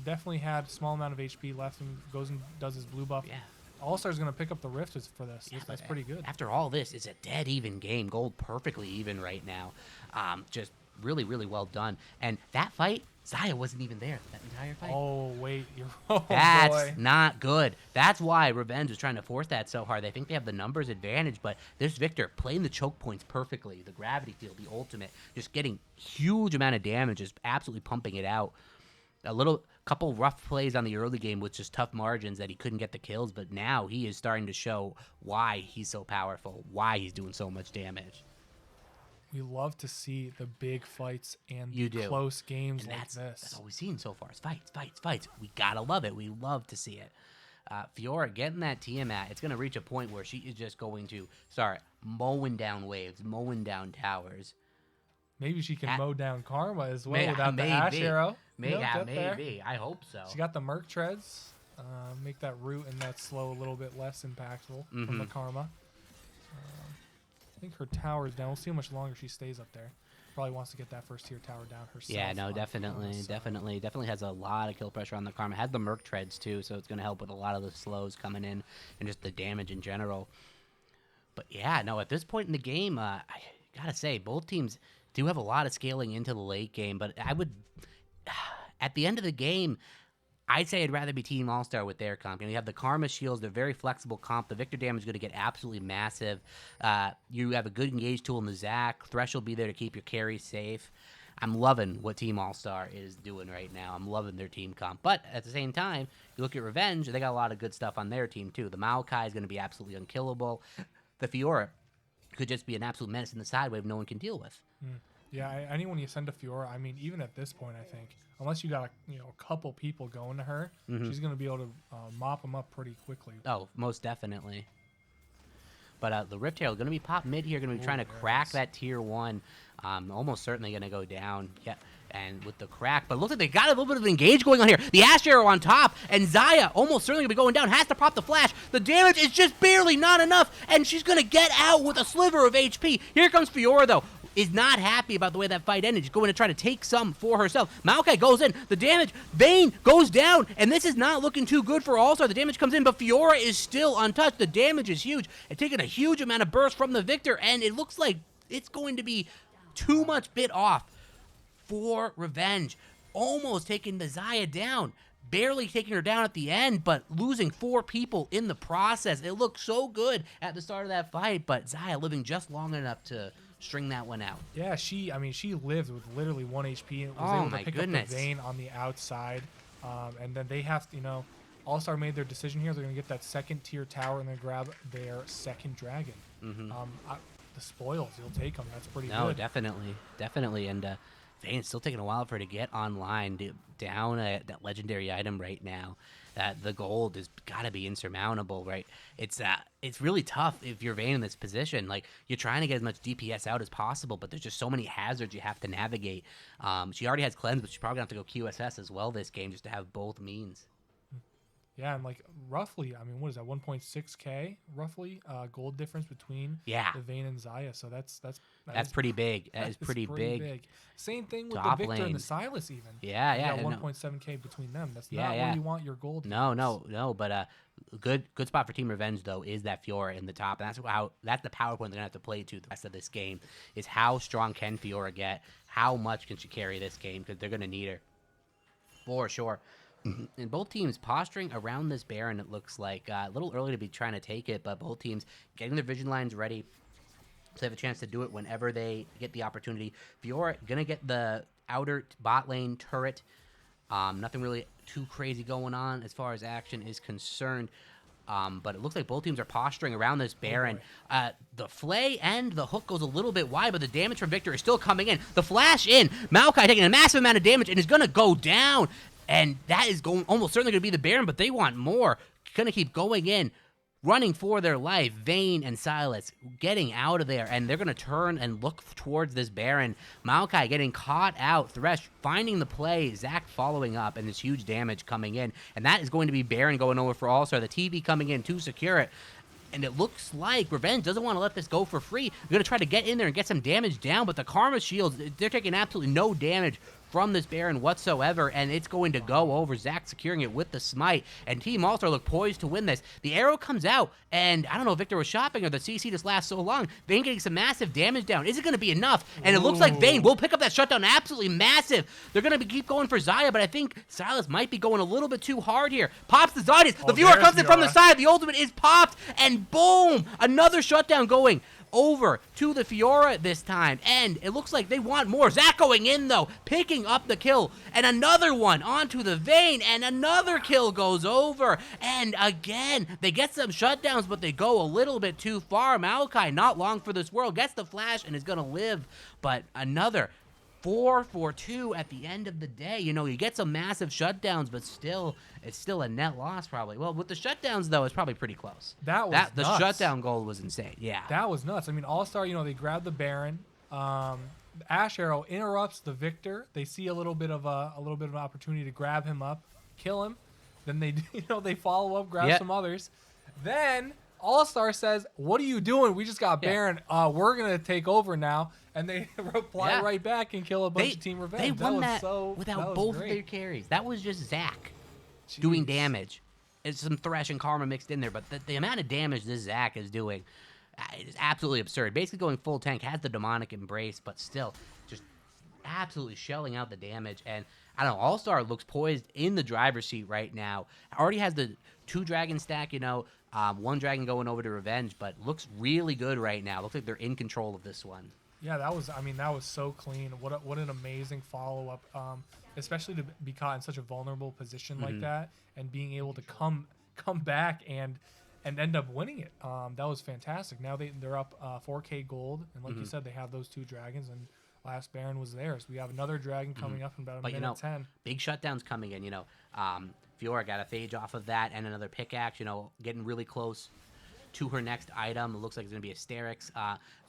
A: Definitely had a small amount of HP left and goes and does his blue buff.
C: Yeah.
A: All-Star's going to pick up the rift for this.
C: Yeah,
A: That's
C: but
A: pretty good.
C: After all this, it's a dead even game. Gold perfectly even right now. Just really, really well done. And that fight, Zaya wasn't even there that entire fight.
A: Oh, wait. Oh,
C: That's
A: boy.
C: not good. That's why Revenge is trying to force that so hard. They think they have the numbers advantage, but this Victor playing the choke points perfectly. The gravity field, the ultimate, just getting huge amount of damage, just absolutely pumping it out. Couple rough plays on the early game with just tough margins that he couldn't get the kills, but now he is starting to show why he's so powerful, why he's doing so much damage.
A: We love to see the big fights and
C: You
A: the
C: do.
A: close games
C: And
A: like
C: that's
A: this.
C: all we've seen so far is fights. We gotta love it. We love to see it. Fiora getting that Tiamat, it's gonna reach a point where she is just going to start mowing down waves, mowing down towers.
A: Maybe she can
C: At-
A: mow down Karma as well
C: May-
A: without the Ash
C: maybe.
A: arrow.
C: Maybe,
A: Yep, get there.
C: maybe. I hope so.
A: She got the Merc treads. Make that root and that slow a little bit less impactful from the Karma. I think her tower is down. We'll see how much longer she stays up there. Probably wants to get that first tier tower down herself.
C: Yeah, no,
A: on
C: definitely
A: the side.
C: definitely has a lot of kill pressure on the Karma. Has the Merc treads too, so it's gonna help with a lot of the slows coming in and just the damage in general. But yeah, no, at this point in the game, I gotta say both teams do have a lot of scaling into the late game. But I would, at the end of the game, I'd say I'd rather be Team All-Star with their comp. You have the Karma Shields, they're very flexible comp. The Victor damage is going to get absolutely massive. You have a good engage tool in the Zac. Thresh will be there to keep your carries safe. I'm loving what Team All-Star is doing right now. I'm loving their team comp. But at the same time, you look at Revenge, they got a lot of good stuff on their team too. The Maokai is going to be absolutely unkillable. The Fiora could just be an absolute menace in the side wave no one can deal with.
A: Yeah, anyone you send to Fiora, I mean, even at this point, I think, unless you got a couple people going to her, she's going to be able to mop them up pretty quickly.
C: Oh, most definitely. But the Rift Herald going to be pop mid here, going to be trying to
A: there
C: crack
A: it is.
C: that tier 1. Almost certainly going to go down. Yeah, and with the crack. But it looks like they got a little bit of engage going on here. The Ash Arrow on top, and Zaya almost certainly going to be going down. Has to pop the flash. The damage is just barely not enough, and she's going to get out with a sliver of HP. Here comes Fiora, though. Is not happy about the way that fight ended. She's going to try to take some for herself. Maokai goes in. The damage. Vayne goes down. And this is not looking too good for All-Star. The damage comes in, but Fiora is still untouched. The damage is huge. And taking a huge amount of burst from the Victor. And it looks like it's going to be too much bit off for Revenge. Almost taking the Zaya down. Barely taking her down at the end, but losing 4 people in the process. It looked so good at the start of that fight, but Zaya living just long enough to string that one out.
A: Yeah, she lived with literally 1 HP and was
C: Oh
A: able
C: my
A: to pick
C: goodness.
A: up the Vayne on the outside. And then they have to, All-Star made their decision here. They're going to get that second tier tower and then grab their second dragon. The spoils, you'll take them. That's pretty
C: No,
A: good.
C: definitely. And Vayne's still taking a while for her to get online, down that legendary item right now. That the gold has got to be insurmountable, right? It's really tough if you're Vayne in this position. Like, you're trying to get as much DPS out as possible, but there's just so many hazards you have to navigate. She already has cleanse, but she's probably going to have to go QSS as well this game just to have both means.
A: Yeah, and roughly, what is that? 1.6k roughly gold difference between
C: Yeah.
A: the Vayne and Zaya. So that's
C: Pretty big. That is pretty big.
A: Same thing with
C: Top
A: the Victor
C: lane.
A: and the Silas even.
C: Yeah,
A: You
C: yeah.
A: got
C: no.
A: 1.7k between them. That's
C: Yeah,
A: not
C: yeah.
A: where you want your gold.
C: No, but good spot for Team Revenge though is that Fiora in the top, and that's the power point they're gonna have to play to the rest of this game. Is how strong can Fiora get? How much can she carry this game? Because they're gonna need her for sure. And both teams posturing around this Baron, it looks like. A little early to be trying to take it, but both teams getting their vision lines ready so they have a chance to do it whenever they get the opportunity. Fiora going to get the outer bot lane turret. Nothing really too crazy going on as far as action is concerned. But it looks like both teams are posturing around this Baron. The Flay and the hook goes a little bit wide, but the damage from Victor is still coming in. The flash in. Maokai taking a massive amount of damage and is going to go down. And that is going almost certainly going to be the Baron, but they want more. Going to keep going in, running for their life. Vayne and Silas getting out of there, and they're going to turn and look towards this Baron. Maokai getting caught out. Thresh finding the play. Zac following up, and this huge damage coming in. And that is going to be Baron going over for All-Star. The TV coming in to secure it. And it looks like Revenge doesn't want to let this go for free. They're going to try to get in there and get some damage down, but the Karma Shields, they're taking absolutely no damage from this Baron whatsoever, and it's going to go over. Zac securing it with the smite, and Team All-Star look poised to win this. The arrow comes out, and I don't know if Victor was shopping or the CC just lasts so long. Vayne getting some massive damage down. Is it going to be enough? And it looks like Vayne will pick up that shutdown absolutely massive. They're going to keep going for Xayah, but I think Silas might be going a little bit too hard here. Pops the Zodius. The viewer comes in from the side. The ultimate is popped, and boom! Another shutdown going over to the Fiora this time, and it looks like they want more. Zac going in, though, picking up the kill, and another one onto the Vayne, and another kill goes over, and again, they get some shutdowns, but they go a little bit too far. Maokai, not long for this world, gets the flash and is going to live, but another 4-4-2 at the end of the day. You know, you get some massive shutdowns, but still, it's still a net loss probably. Well, with the shutdowns, though, it's probably pretty close.
A: That was
C: the
A: nuts.
C: shutdown goal was insane. Yeah.
A: That was nuts. I mean, All-Star, you know, they grab the Baron. The Ash Arrow interrupts the Victor. They see a little bit of an opportunity to grab him up, kill him. Then they, you know, they follow up, grab some others. Then All-Star says, "What are you doing? We just got Baron. We're gonna take over now." And they reply right back and kill a bunch of Team Revenge.
C: They won that
A: so,
C: without both of their carries. That was just Zac doing damage. It's some Thresh and Karma mixed in there, but the amount of damage this Zac is doing is absolutely absurd. Basically going full tank, has the demonic embrace, but still just absolutely shelling out the damage. And I don't know, All-Star looks poised in the driver's seat right now. Already has the 2 dragon stack, you know, 1 dragon going over to Revenge, but looks really good right now. Looks like they're in control of this one.
A: Yeah, that was so clean. What an amazing follow-up, especially to be caught in such a vulnerable position like that and being able to come back and end up winning it. That was fantastic. Now they're up 4K gold, and like you said, they have those 2 dragons, and last Baron was theirs. We have another dragon coming up in about a minute 10.
C: Big shutdowns coming in, you know. Fiora got a phage off of that and another pickaxe, you know, getting really close to her next item. It looks like it's going to be a Sterix.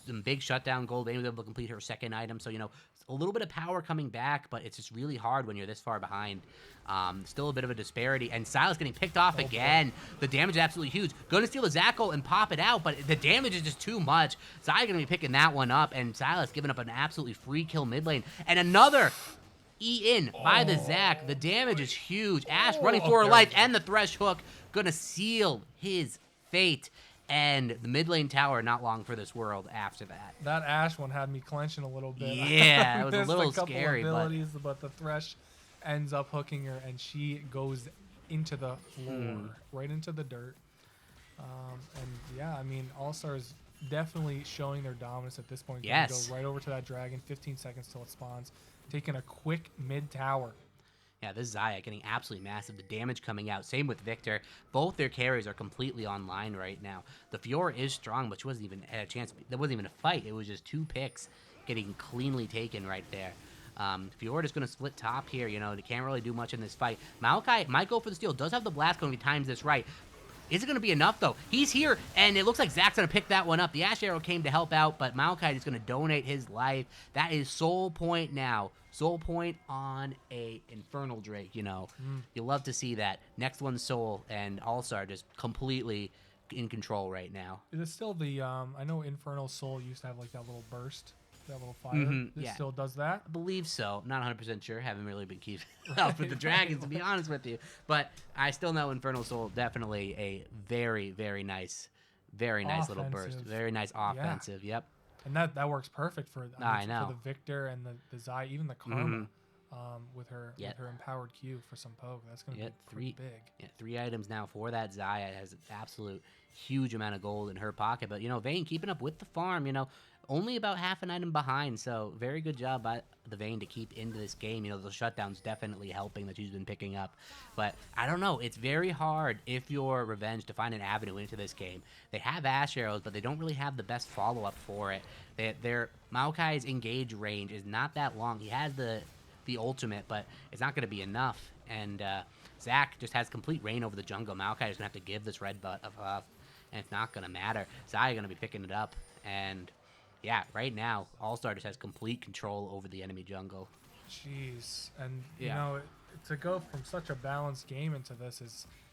C: Some big shutdown gold. They were able to complete her second item. So, you know, a little bit of power coming back, but it's just really hard when you're this far behind. Still a bit of a disparity. And Silas getting picked off again. The damage is absolutely huge. Going to steal the Zackle and pop it out, but the damage is just too much. Xayah going to be picking that one up, and Silas giving up an absolutely free kill mid lane. And another E-in by the Zac. The damage is huge. Ash running for her life, and the Thresh hook going to seal his fate. And the mid lane tower not long for this world after that.
A: That Ash one had me clenching a little bit.
C: Yeah, it was a little
A: couple
C: scary.
A: But the Thresh ends up hooking her, and she goes into the floor, right into the dirt. And yeah, I mean, All-Stars definitely showing their dominance at this point.
C: Yes.
A: Go right over to that dragon, 15 seconds till it spawns, taking a quick mid tower.
C: Yeah, this Xayah getting absolutely massive. The damage coming out. Same with Victor. Both their carries are completely online right now. The Fiora is strong, but she wasn't even had a chance. There wasn't even a fight. It was just 2 picks getting cleanly taken right there. Fiora is going to split top here. You know, they can't really do much in this fight. Maokai might go for the steal. Does have the blast going if he times this right. Is it going to be enough, though? He's here, and it looks like Zac's going to pick that one up. The Ash Arrow came to help out, but Maokai is going to donate his life. That is Soul Point now. Soul Point on a Infernal Drake, you know. You'll love to see that. Next one's Soul, and All-Star just completely in control right now.
A: Is it still the, I know Infernal Soul used to have like that little burst, that little fire. This still does that?
C: I believe so. Not 100% sure. Haven't really been keeping up with the dragons, to be honest with you. But I still know Infernal Soul, definitely a very, very nice little burst. Very nice offensive, yep.
A: And that works perfect for,
C: I know.
A: for the Victor and the Xayah, even the Karma. with her
C: Yep.
A: with her empowered Q for some poke. That's going to
C: Yep,
A: be pretty big.
C: Yeah, 3 items now for that Zaya. Has an absolute huge amount of gold in her pocket. But, Vayne keeping up with the farm, only about half an item behind. So very good job by the Vayne to keep into this game. The shutdown's definitely helping that she's been picking up. But I don't know. It's very hard if you're Revenge to find an avenue into this game. They have Ash arrows, but they don't really have the best follow-up for it. Their Maokai's engage range is not that long. He has the ultimate, but it's not going to be enough. And Zach just has complete reign over the jungle. Maokai is going to have to give this red butt up, and it's not going to matter. Zaya going to be picking it up, and yeah, right now, All-Star just has complete control over the enemy jungle.
A: Jeez, and
C: Yeah.
A: to go from such a balanced game into this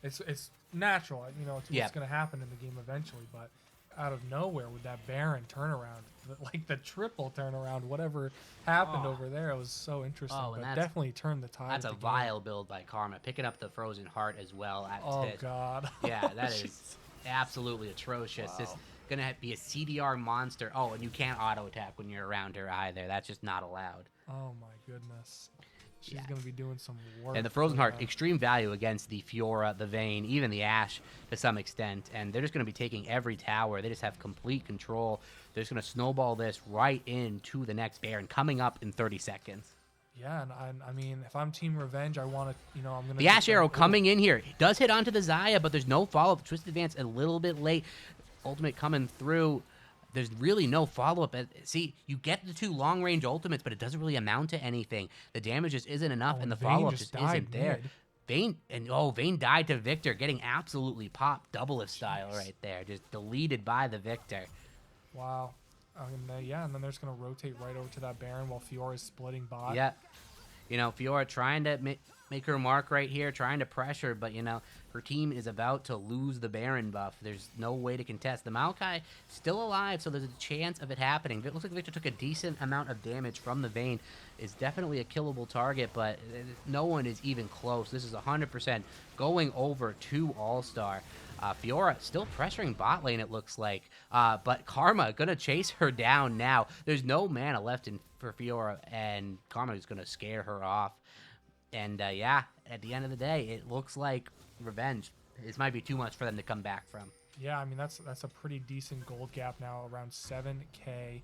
A: it's natural. It's what's going to happen in the game eventually, but out of nowhere with that Baron turnaround, like the triple turnaround, whatever happened over there, it was so interesting.
C: Oh, and
A: but definitely turned the tide.
C: That's
A: of
C: a
A: the
C: vile build by Karma, picking up the Frozen Heart as well.
A: Oh God.
C: Yeah, that is absolutely atrocious.
A: Wow.
C: This going to be a CDR monster. Oh, and you can't auto attack when you're around her either. That's just not allowed.
A: Oh my goodness. She's
C: Yeah.
A: going to be doing some work.
C: And the Frozen Heart,
A: for
C: extreme value against the Fiora, the Vayne, even the Ashe to some extent. And they're just going to be taking every tower. They just have complete control. They're just going to snowball this right into the next Baron coming up in 30 seconds.
A: Yeah, and I mean, if I'm Team Revenge, I want to, I'm going to...
C: The Ashe arrow coming in here. It does hit onto the Zaya, but there's no follow-up. Twisted Advance a little bit late. Ultimate coming through. There's really no follow-up. See, you get the 2 long-range ultimates, but it doesn't really amount to anything. The damage just isn't enough, and the
A: Vayne
C: follow-up
A: just
C: just isn't
A: died
C: there.
A: mid.
C: Vayne died to Victor, getting absolutely popped, double-if style right there. Just deleted by the Victor.
A: Wow. And then they're just going to rotate right over to that Baron while Fiora's splitting bot.
C: Yeah. Fiora trying to make her mark right here, trying to pressure, but, her team is about to lose the Baron buff. There's no way to contest. The Maokai still alive, so there's a chance of it happening. It looks like Victor took a decent amount of damage from the Vayne. It's definitely a killable target, but no one is even close. This is 100% going over to All-Star. Fiora still pressuring bot lane, it looks like. But Karma going to chase her down now. There's no mana left for Fiora, and Karma is going to scare her off. And, at the end of the day, it looks like Revenge. This might be too much for them to come back from.
A: Yeah, I mean, that's a pretty decent gold gap now, around 7K.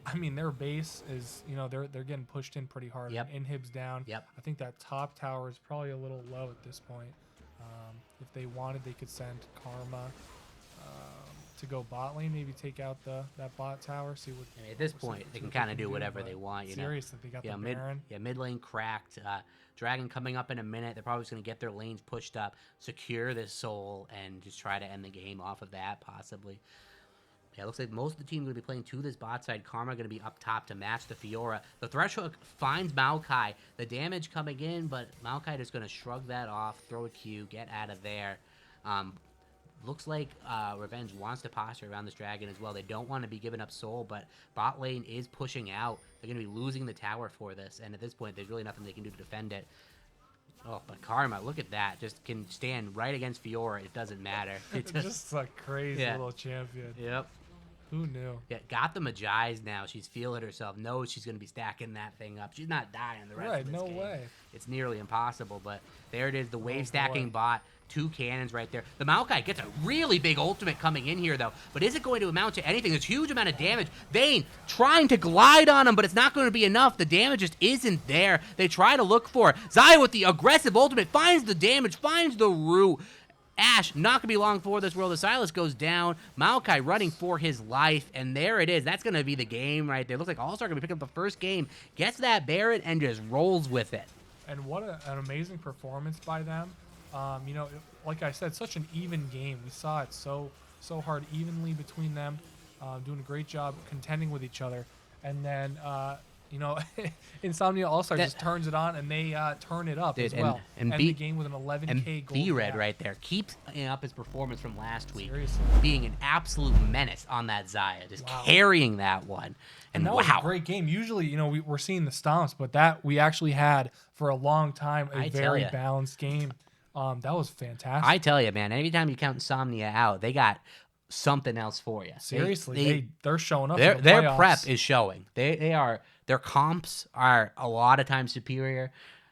A: I mean, their base is, they're getting pushed in pretty hard.
C: Yep.
A: Inhib's down.
C: Yep.
A: I think that top tower is probably a little low at this point. If they wanted, they could send Karma to go bot lane, maybe take out that bot tower. See what.
C: And at this point, they can kind of do whatever
A: but
C: they want.
A: Seriously, they got the Baron.
C: Mid lane cracked. Dragon coming up in a minute. They're probably just going to get their lanes pushed up, secure this soul, and just try to end the game off of that, possibly. Yeah, it looks like most of the team going to be playing to this bot side. Karma going to be up top to match the Fiora. The Thresh Hook finds Maokai. The damage coming in, but Maokai just going to shrug that off, throw a Q, get out of there. Looks like Revenge wants to posture around this dragon as well. They don't want to be giving up soul, but bot lane is pushing out. They're going to be losing the tower for this, and at this point, there's really nothing they can do to defend it. Oh, but Karma, look at that. Just can stand right against Fiora. It doesn't matter. It
A: Just a crazy little champion.
C: Yep.
A: Who knew?
C: Yeah, got the Magi's now. She's feeling herself. Knows she's going to be stacking that thing up. She's not dying the rest of this game.
A: No way.
C: It's nearly impossible, but there it is. The wave stacking bot. 2 cannons right there. The Maokai gets a really big ultimate coming in here, though. But is it going to amount to anything? There's a huge amount of damage. Vayne trying to glide on him, but it's not going to be enough. The damage just isn't there. They try to look for it. Zaya with the aggressive ultimate finds the damage, finds the root. Ashe, not going to be long for this world. The Silas goes down. Maokai running for his life, and there it is. That's going to be the game right there. Looks like All-Star going to be picking up the first game. Gets that Baron and just rolls with it.
A: And what an amazing performance by them. Like I said, such an even game. We saw it so hard evenly between them, doing a great job contending with each other. And then, Insomnia All-Star just turns it on, and they turn it up as well. And the game with an 11K gold.
C: B-Red right there keeps up his performance from last week.
A: Seriously.
C: Being an absolute menace on that Zaya, just carrying that one. And
A: that was a great game. Usually, we're seeing the stomps, but that we actually had for a long time a very balanced game. That was fantastic.
C: I tell you, man, anytime you count Insomnia out, they got something else for you.
A: Seriously, they're showing up.
C: Their
A: for the playoffs.
C: prep is showing. Their comps are a lot of times superior.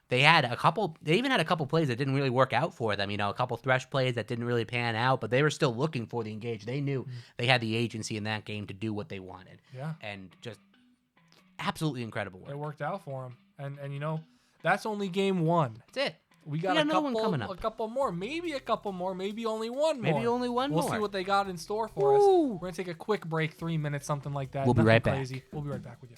C: They even had a couple plays that didn't really work out for them. A couple thresh plays that didn't really pan out, but they were still looking for the engage. They knew they had the agency in that game to do what they wanted.
A: Yeah.
C: And just absolutely incredible work.
A: It worked out for them. And that's only game 1.
C: That's it.
A: We got
C: another one coming up.
A: A couple more, maybe only one more.
C: Maybe only one
A: We'll
C: more.
A: see what they got in store for us.
C: Ooh.
A: We're gonna take a quick break, 3 minutes, something like that.
C: We'll be
A: Nothing
C: right back.
A: crazy. We'll be right back with you.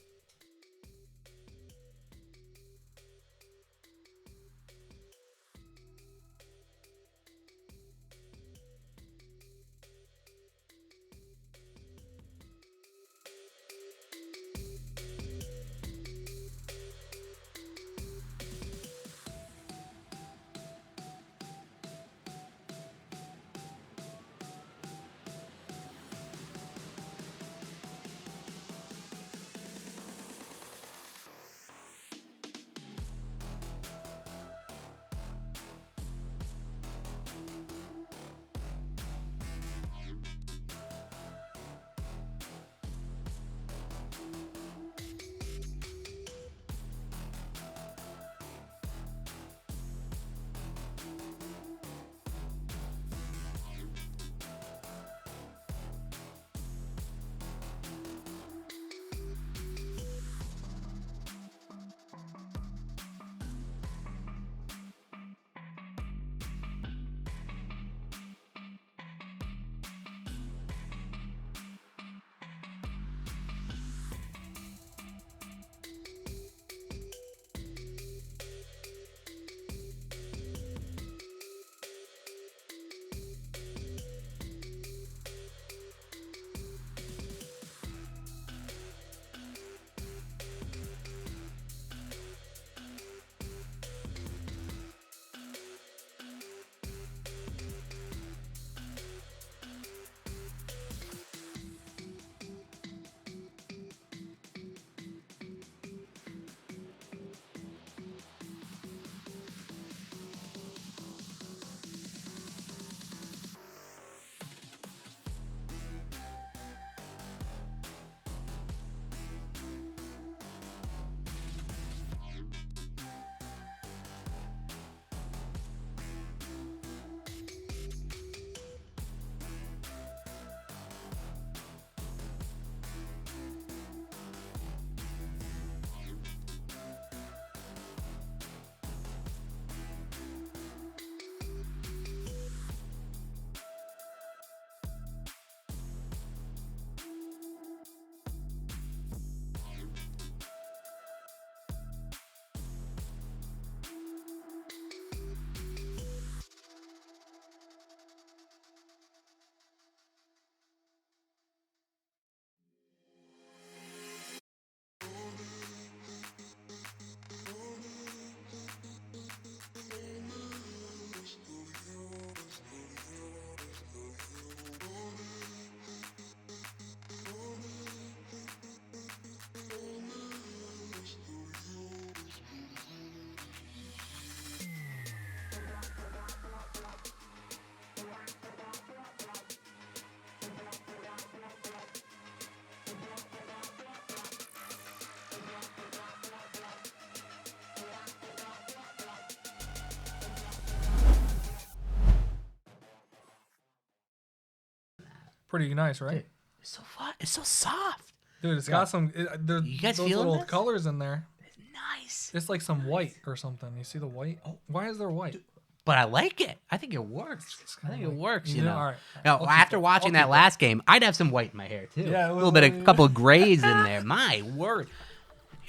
A: Pretty nice, right?
C: Dude, it's so fun. It's so soft.
A: Dude, it's got some.
C: You guys
A: those
C: feeling
A: little
C: this?
A: colors in there.
C: It's nice.
A: It's like some white or something. You see the white? Oh, why is there white?
C: But I like it. I think it works. I think it works. You know.
A: All right.
C: Now, after watching that last game, I'd have some white in my hair too.
A: Yeah,
C: a little bit, a couple of grays in there. My word.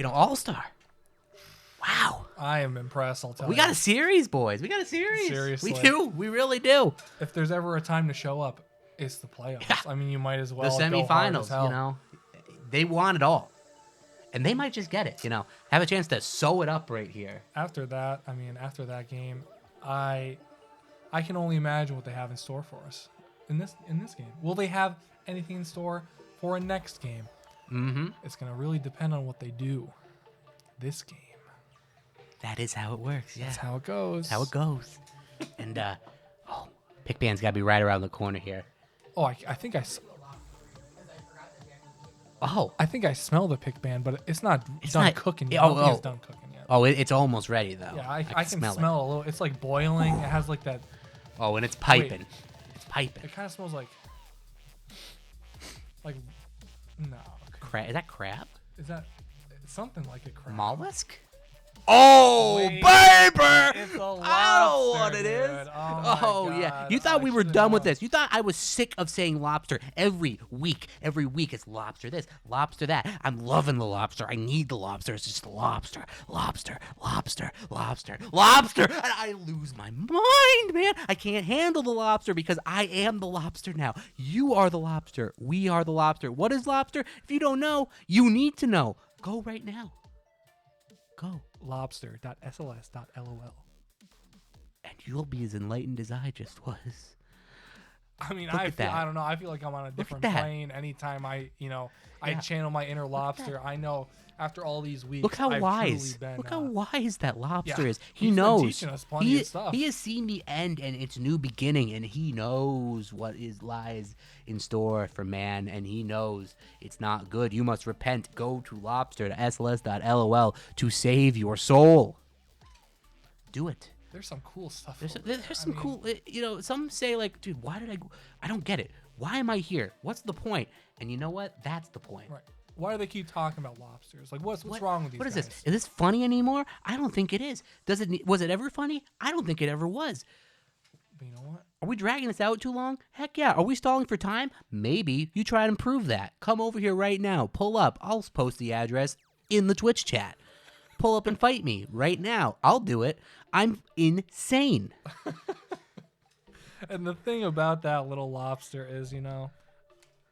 C: All-Star. Wow.
A: I am impressed. I'll tell you.
C: We got a series, boys. We got a series.
A: Seriously.
C: We do. We really do.
A: If there's ever a time to show up, it's the playoffs.
C: Yeah.
A: I mean, you might as well
C: The
A: go hard as
C: semifinals,
A: hell.
C: they want it all. And they might just get it, have a chance to sew it up right here.
A: After that game, I can only imagine what they have in store for us in this game. Will they have anything in store for a next game?
C: Mm-hmm.
A: It's going to really depend on what they do this game.
C: That is how it works, yeah.
A: That's how it goes.
C: That's how it goes. And, Pick Band's got to be right around the corner here.
A: Oh, I think
C: Oh,
A: I think I smell the pick ban, but it's not
C: It's
A: done
C: not-
A: cooking yet.
C: oh,
A: I don't think
C: oh.
A: it's done cooking yet.
C: oh, it's almost ready though.
A: Yeah, I can
C: smell
A: smell
C: it.
A: a little. It's like boiling. It has like that.
C: Oh, and it's piping. It's piping.
A: It kind of smells like no.
C: Is that crab?
A: Is that it's something like a crab?
C: Mollusk? Oh,
A: Wait,
C: baby!
A: it's a
C: I know what
A: lobster,
C: it is.
A: dude. Oh my
C: yeah.
A: God,
C: You thought
A: I
C: we were
A: should've
C: done with
A: known.
C: this. You thought I was sick of saying lobster every week. Every week it's lobster this, lobster that. I'm loving the lobster. I need the lobster. It's just lobster, lobster, lobster, lobster, lobster. And I lose my mind, man. I can't handle the lobster because I am the lobster now. You are the lobster. We are the lobster. What is lobster? If you don't know, you need to know. Go right now. Go.
A: Lobster.sls.lol.
C: And you'll be as enlightened as I just was.
A: I mean,
C: Look at that.
A: I don't know. I feel like I'm on a different
C: that.
A: plane anytime I
C: Yeah.
A: channel my inner lobster. I know after all these weeks,
C: Look how
A: I've
C: wise.
A: truly been,
C: Look how wise that lobster
A: yeah,
C: is. He
A: he's been
C: knows.
A: teaching us plenty of stuff.
C: He has seen the end and its new beginning, and he knows what lies in store for man, and he knows it's not good. You must repent. Go to lobster.sls.lol to save your soul. Do it.
A: There's some cool stuff.
C: There's
A: over there.
C: some
A: I mean,
C: cool, some say like, dude, why did I don't get it. Why am I here? What's the point? And you know what? That's the point.
A: Right. Why do they keep talking about lobsters? Like, what's
C: What-
A: wrong with these
C: What is
A: guys?
C: this? Is this funny anymore? I don't think it is. Was it ever funny? I don't think it ever was.
A: But you know what?
C: Are we dragging this out too long? Heck yeah. Are we stalling for time? Maybe. You try and improve that. Come over here right now. Pull up. I'll post the address in the Twitch chat. Pull up and fight me right now. I'll do it. I'm insane.
A: And the thing about that little lobster is,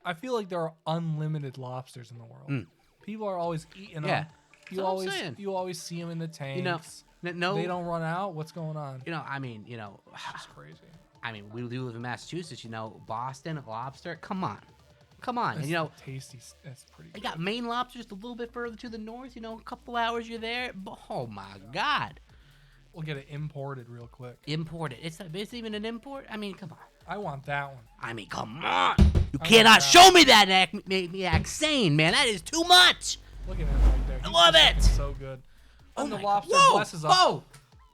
A: I feel like there are unlimited lobsters in the world. People are always eating
C: Yeah.
A: them.
C: That's what I'm saying.
A: You always see them in the tanks.
C: No.
A: They don't run out. What's going on? It's crazy.
C: We do live in Massachusetts, Boston, lobster. Come on. And,
A: It's tasty. It's pretty.
C: I
A: Good.
C: got Maine lobster just a little bit further to the north, a couple hours you're there. Oh my God.
A: We'll get it imported real quick.
C: Imported. It's even an import? Come on.
A: I want that one.
C: Come on. You
A: I
C: cannot
A: want that.
C: show me that and make me act sane, man. That is too much.
A: Look at him right there. He's
C: love
A: just
C: it.
A: looking So good.
C: Oh
A: And the
C: my
A: lobster
C: God. Whoa,
A: blesses us.
C: whoa.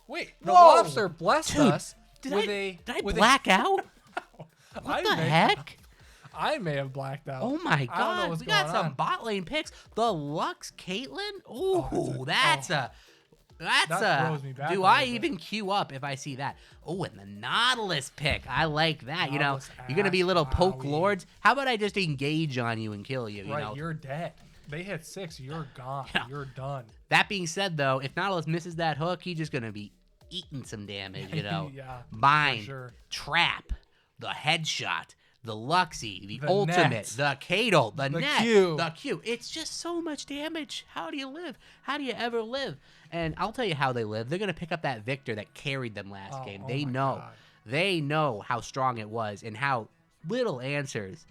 A: Wait, the
C: Whoa.
A: lobster blessed
C: Dude,
A: us
C: Did
A: with
C: I
A: with
C: black out?
A: I
C: What the
A: may-
C: heck?
A: I may have blacked out.
C: Oh my
A: I don't know
C: God.
A: what's
C: We got
A: going
C: some
A: on.
C: bot lane picks. The Lux Caitlyn? Ooh,
A: That throws me back
C: do
A: a
C: I
A: little bit.
C: even queue up if I see that? Oh, and the Nautilus pick. I like that.
A: Nautilus
C: You're going to be little
A: ass,
C: poke
A: wowie.
C: lords. How about I just engage on you and kill you?
A: Right, you're dead. They hit 6, you're gone.
C: Yeah.
A: You're done.
C: That being said, though, if Nautilus misses that hook, he's just going to be eating some damage,
A: Yeah, for
C: Bind,
A: sure.
C: trap, the headshot, the Luxie, the
A: The
C: ultimate,
A: net.
C: the Cadle, the net,
A: Q.
C: the Q. It's just so much damage. How do you live? How do you ever live? And I'll tell you how they live. They're going to pick up that Victor that carried them last game.
A: Oh
C: They
A: my
C: know.
A: God.
C: They know how strong it was and how little answers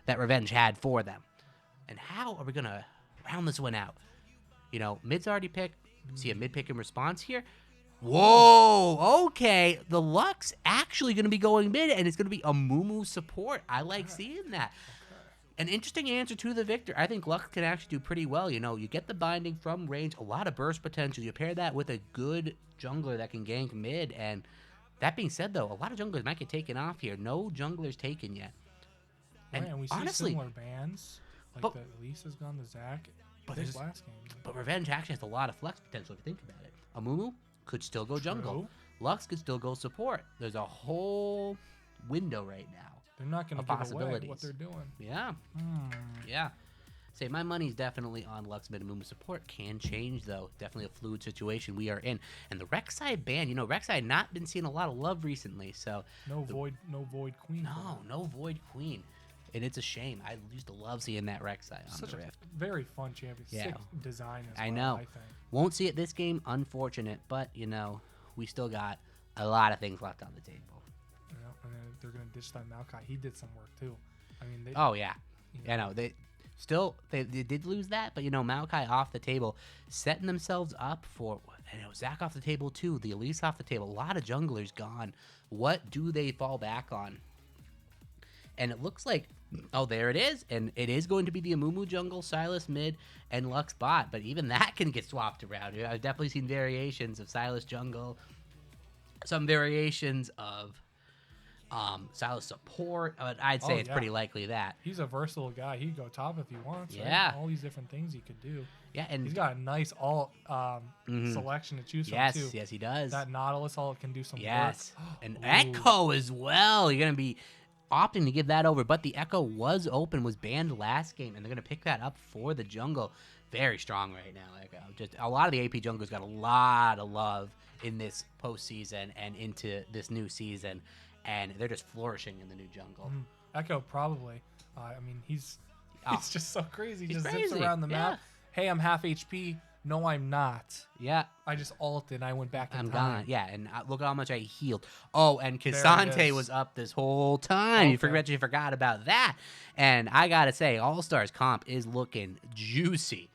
C: that Revenge had for them. And how are we going to round this one out? Mid's already picked. See a mid pick in response here. Whoa, okay. The Lux actually going to be going mid, and it's going to be a Mumu support. I like seeing that. An interesting answer to the Victor. I think Lux can actually do pretty well. You get the binding from range, a lot of burst potential. You pair that with a good jungler that can gank mid, and that being said, though, a lot of junglers might get taken off here. No junglers taken yet. And
A: Right, and we see
C: honestly,
A: similar bands. Like
C: but-
A: the Elise has gone to Zach.
C: But
A: Big
C: there's-
A: last game.
C: but Revenge actually has a lot of flex potential if you think about it. A Mumu could still go jungle.
A: True.
C: Lux could still go support. There's a whole window right now.
A: They're not going
C: of
A: to give away
C: possibilities.
A: what they're doing.
C: Yeah, yeah. Say my money's definitely on Lux mid and Mumu support. Can change though. Definitely a fluid situation we are in. And the Rek'Sai ban, Rek'Sai not been seeing a lot of love recently. So
A: No void queen. for them.
C: no Void Queen. And it's a shame. I used to love seeing that Rek'Sai on
A: Such
C: the
A: a
C: Rift.
A: very fun champion.
C: Yeah.
A: Sick design as
C: I
A: well,
C: know.
A: I think.
C: Won't see it this game, unfortunate, but we still got a lot of things left on the table.
A: And then they're going to ditch that Maokai. He did some work too. I mean, they,
C: Oh yeah,
A: you
C: I know they did lose that, but Maokai off the table, setting themselves up for Zach off the table too, the Elise off the table. A lot of junglers gone. What do they fall back on? and it looks like, oh, there it is. And it is going to be the Amumu jungle, Sylas mid, and Lux bot. But even that can get swapped around. I've definitely seen variations of Sylas jungle, some variations of Sylas support. I'd say it's pretty likely that.
A: He's a versatile guy. He can go top if he wants.
C: Yeah.
A: Right? All these different things he could do.
C: Yeah, and
A: He's got a nice alt selection to choose from, too.
C: Yes, he does.
A: That Nautilus alt can do some
C: Yes.
A: work.
C: And
A: Ooh.
C: Echo as well. You're going to be opting to give that over. But the Echo was open, was banned last game, and they're going to pick that up for the jungle. Very strong right now, Echo. Just a lot of the AP jungles got a lot of love in this postseason and into this new season, and they're just flourishing in the new jungle.
A: Echo probably. I mean, he's just so crazy. He
C: He's
A: just
C: crazy.
A: zips around the map. Hey, I'm half HP. No, I'm not.
C: Yeah.
A: I just ulted and I went back in
C: I'm
A: time.
C: gone. Yeah, and look at how much I healed. Oh, and
A: There it
C: Cassante
A: is.
C: was up this whole time. You forgot about that. And I got to say, All-Stars comp is looking juicy.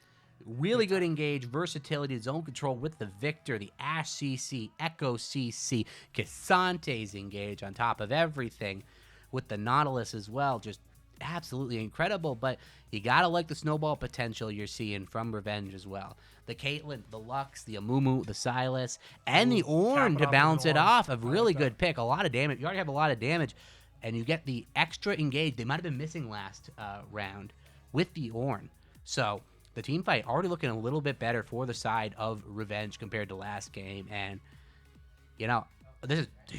C: Really good engage, versatility, zone control with the Victor, the Ash CC, Echo CC, Cassante's engage on top of everything with the Nautilus as well. Just absolutely incredible, but you gotta like the snowball potential you're seeing from Revenge as well. The Caitlyn, the Lux, the Amumu, the Sylas, and the Ornn to balance it off. A really good pick. A lot of damage. You already have a lot of damage, and you get the extra engage. They might have been missing last round with the Ornn. So the team fight already looking a little bit better for the side of Revenge compared to last game, and you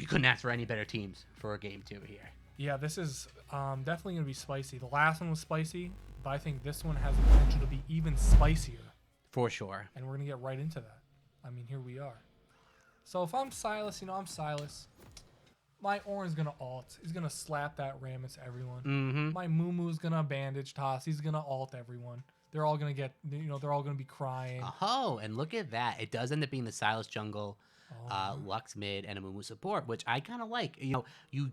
C: couldn't ask for any better teams for a game 2 here.
A: Yeah, this is definitely going to be spicy. The last one was spicy, but I think this one has the potential to be even spicier.
C: For sure.
A: And we're going to get right into that. I mean, here we are. So if I'm Sylas, I'm Sylas. My Ornn's going to ult. He's going to slap that Rammus everyone.
C: Mm-hmm.
A: My Mumu's going to bandage toss. He's going to ult everyone. They're all going to get, they're all going to be crying.
C: Oh, and look at that. It does end up being the Sylas jungle, Lux mid, and a Mumu support, which I kind of like. You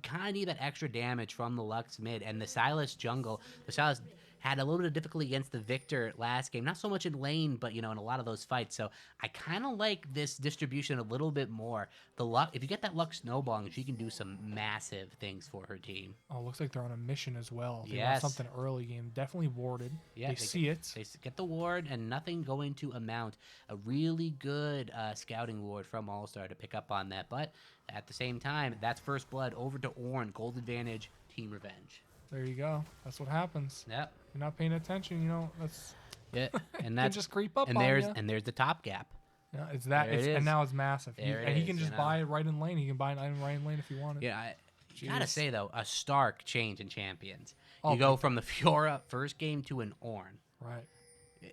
C: kind of need that extra damage from the Lux mid, and the Sylas jungle. The Sylas had a little bit of difficulty against the Victor last game. Not so much in lane, but, in a lot of those fights. So I kind of like this distribution a little bit more. If you get that Lux snowballing, she can do some massive things for her team.
A: Oh, looks like they're on a mission as well. They
C: Yes.
A: want something early game. Definitely warded.
C: Yeah,
A: they see it.
C: They get the ward, and nothing going to amount. A really good scouting ward from All-Star to pick up on that. But at the same time, that's first blood over to Ornn. Gold advantage, Team Revenge.
A: There you go. That's what happens.
C: Yep.
A: You're not paying attention, that's
C: Yeah, and
A: can
C: that's
A: just creep up
C: and
A: on
C: there's
A: ya.
C: and there's the top gap.
A: Yeah, it's that.
C: There it is.
A: And now it's massive.
C: There it
A: and he
C: is,
A: can just buy it right in lane. He can buy an item right in lane if he wanted.
C: Yeah, I gotta
A: Jeez.
C: say though, a stark change in champions.
A: Oh,
C: You go from the Fiora first game to an Ornn.
A: Right.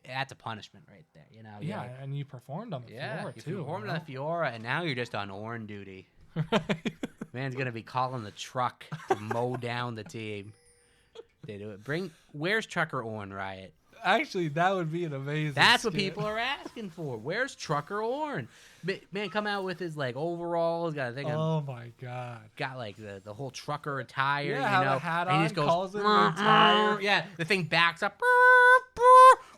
C: That's a punishment right there.
A: Yeah,
C: You're like,
A: and you performed on the
C: yeah,
A: floor
C: you
A: too.
C: performed on the Fiora, and now you're just on Ornn duty. Man's gonna be calling the truck to mow down the team. They do it. Where's Trucker Ornn, Riot?
A: Actually, that would be an amazing.
C: That's what
A: skit.
C: people are asking for. Where's Trucker Ornn? Man, come out with his overalls. Got a thing.
A: Oh my god.
C: Got the whole trucker attire.
A: Yeah, have a hat
C: and he
A: on,
C: just goes,
A: calls it an attire.
C: Yeah, the thing backs up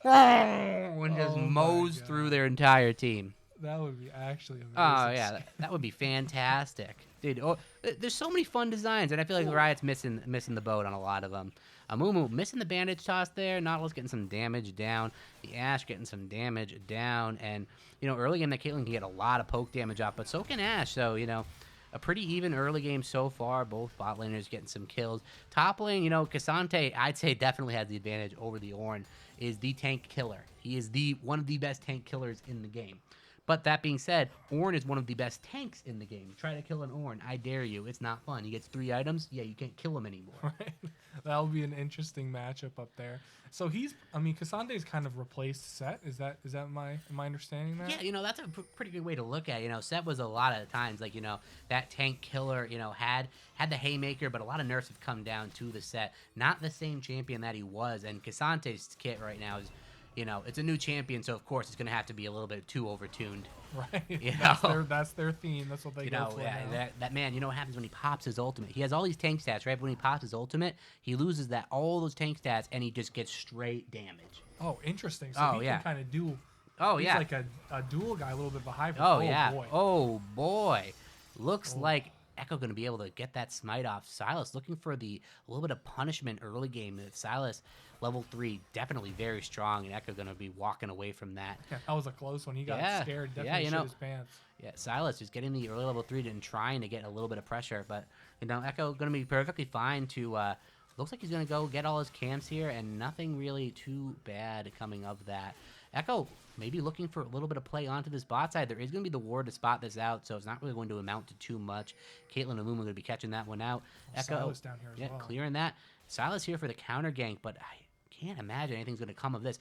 C: and just
A: Oh my
C: mows
A: God.
C: through their entire team.
A: That would be actually amazing.
C: Oh yeah, that would be fantastic, dude. Oh, there's so many fun designs, and I feel like Riot's missing the boat on a lot of them. Amumu missing the bandage toss there. Nautilus getting some damage down. The Ash getting some damage down, and early game that Caitlyn can get a lot of poke damage off, but so can Ash. So a pretty even early game so far. Both bot laners getting some kills. Top lane, Cassante, I'd say definitely has the advantage over the Ornn. Is the tank killer. He is one of the best tank killers in the game. But that being said, Ornn is one of the best tanks in the game. Try to kill an Ornn. I dare you. It's not fun. He gets 3 items. Yeah, you can't kill him anymore.
A: Right. That'll be an interesting matchup up there. So Cassante's kind of replaced Set. Am I understanding that?
C: Yeah, that's a pretty good way to look at it. Set was a lot of times that tank killer, had the haymaker, but a lot of nerfs have come down to the Set. Not the same champion that he was, and Cassante's kit right now is, it's a new champion, so of course it's going to have to be a little bit too overtuned.
A: Right. That's their theme. That's what they go for now.
C: That man, what happens when he pops his ultimate? He has all these tank stats, right? But when he pops his ultimate, he loses all those tank stats, and he just gets straight damage.
A: Oh, interesting. So he can kind of do.
C: Oh,
A: he's
C: yeah.
A: like a dual guy, a little bit behind.
C: Oh, yeah.
A: Boy.
C: Oh, boy. Looks like Echo going to be able to get that smite off? Silas looking for a little bit of punishment early game. Silas, level 3, definitely very strong, and Echo going to be walking away from that.
A: Yeah, that was a close one. He got scared. Definitely shit his pants.
C: Yeah, Silas just getting the early level 3 and trying to get a little bit of pressure, but Echo going to be perfectly fine to. Looks like he's going to go get all his camps here, and nothing really too bad coming of that. Echo maybe looking for a little bit of play onto this bot side. There is going to be the ward to spot this out, so it's not really going to amount to too much. Caitlyn and Mumu going to be catching that one out. Echo,
A: Silas down here as well.
C: Clearing that. Silas here for the counter gank, but I can't imagine anything's going to come of this.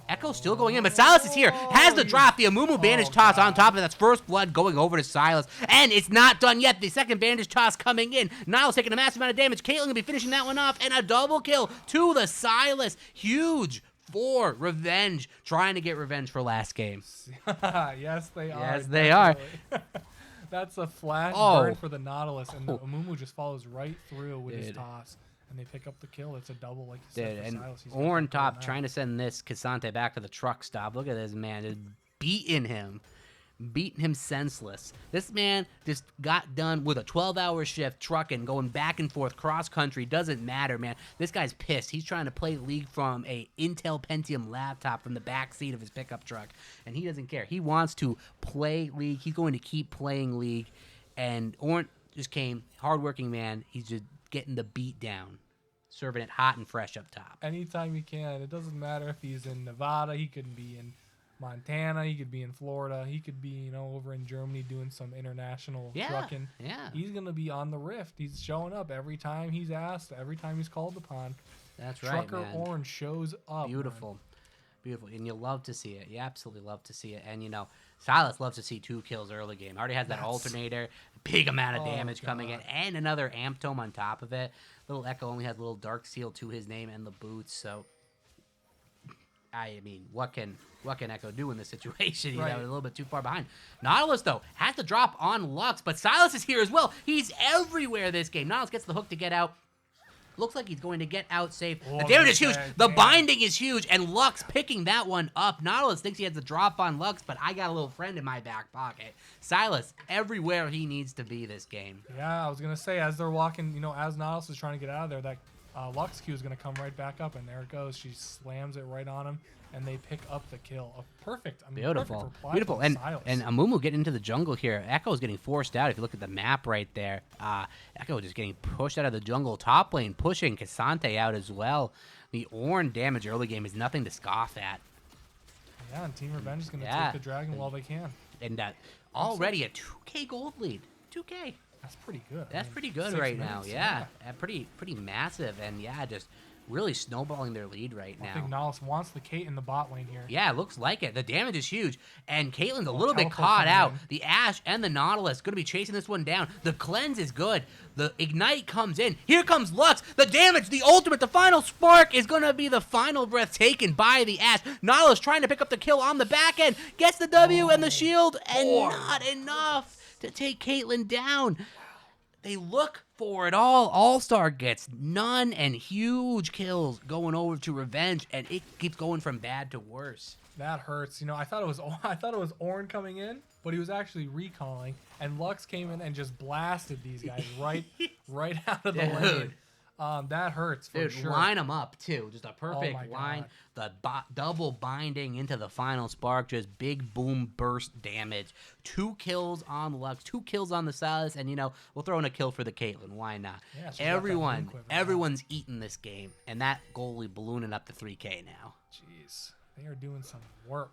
C: Echo still going in, but Silas is here. Has the drop. The Amumu bandage toss on top of it. That's first blood going over to Silas. And it's not done yet. The second bandage toss coming in. Niles taking a massive amount of damage. Caitlyn going to be finishing that one off. And a double kill to the Silas. Huge for revenge. Trying to get revenge for last game.
A: Yes, they are.
C: Yes, they are.
A: That's a flash burn for the Nautilus. And the Amumu just follows right through with his toss. And they pick up the kill. It's a double, like you said, for Silas.
C: Orn top trying to send this Cassante back to the truck stop. Look at this man, just beating him senseless. This man just got done with a 12-hour shift trucking, going back and forth cross country. Doesn't matter, man. This guy's pissed. He's trying to play League from a Intel Pentium laptop from the back seat of his pickup truck, and he doesn't care. He wants to play League. He's going to keep playing League, and Orn just came, hardworking man. He's just getting the beat down, serving it hot and fresh up top.
A: Anytime he can. It doesn't matter if he's in Nevada. He could be in Montana. He could be in Florida. He could be, over in Germany doing some international trucking.
C: Yeah.
A: He's going to be on the Rift. He's showing up every time he's asked, every time he's called upon.
C: That's right,
A: Trucker
C: man.
A: Orange shows up.
C: Beautiful.
A: Man.
C: Beautiful. And you love to see it. You absolutely love to see it. And, Silas loves to see 2 kills early game. Already has that alternator, big amount of damage coming in, and another amp tome on top of it. Little Echo only has a little dark seal to his name and the boots, so I mean, what can Echo do in this situation? He's a little bit too far behind. Nautilus, though, has to drop on Lux, but Silas is here as well. He's everywhere this game. Nautilus gets the hook to get out. Looks like he's going to get out safe. The damage is huge. The binding is huge, and Lux picking that one up. Nautilus thinks he has the drop on Lux, but I got a little friend in my back pocket. Silas, everywhere he needs to be this game.
A: Yeah, I was going to say, as they're walking, as Nautilus is trying to get out of there, that Lux Q is going to come right back up, and there it goes. She slams it right on him, and they pick up the kill. Perfect. I mean,
C: beautiful.
A: Perfect
C: Beautiful. And Amumu getting into the jungle here. Echo is getting forced out. If you look at the map right there, Echo just getting pushed out of the jungle. Top lane pushing Cassante out as well. The Ornn damage early game is nothing to scoff at.
A: Yeah, and Team Revenge is going to take the dragon while they can.
C: And already a 2K gold lead. 2K.
A: That's pretty good.
C: That's pretty good right now. Yeah. Pretty massive. And just really snowballing their lead right now.
A: I think Nautilus wants the Kate in the bot lane here.
C: Yeah, it looks like it. The damage is huge. And Caitlyn's a little bit caught out. The Ashe and the Nautilus going to be chasing this one down. The cleanse is good. The Ignite comes in. Here comes Lux. The damage, the ultimate, the final spark is going to be the final breath taken by the Ashe. Nautilus trying to pick up the kill on the back end. Gets the W and the shield. And not enough to take Caitlyn down. They look for it all. All-Star gets none, and huge kills going over to Revenge, and it keeps going from bad to worse.
A: That hurts. I thought it was Ornn coming in, but he was actually recalling, and Lux came in and just blasted these guys right out of the lane. That hurts for sure.
C: Line them up too. Just a perfect line. The double binding into the final spark. Just big boom burst damage. 2 kills on Lux. 2 kills on the Silas. And we'll throw in a kill for the Caitlyn. Why not?
A: Yeah,
C: everyone's eating this game. And that goalie ballooning up to 3K now.
A: Jeez. They are doing some work.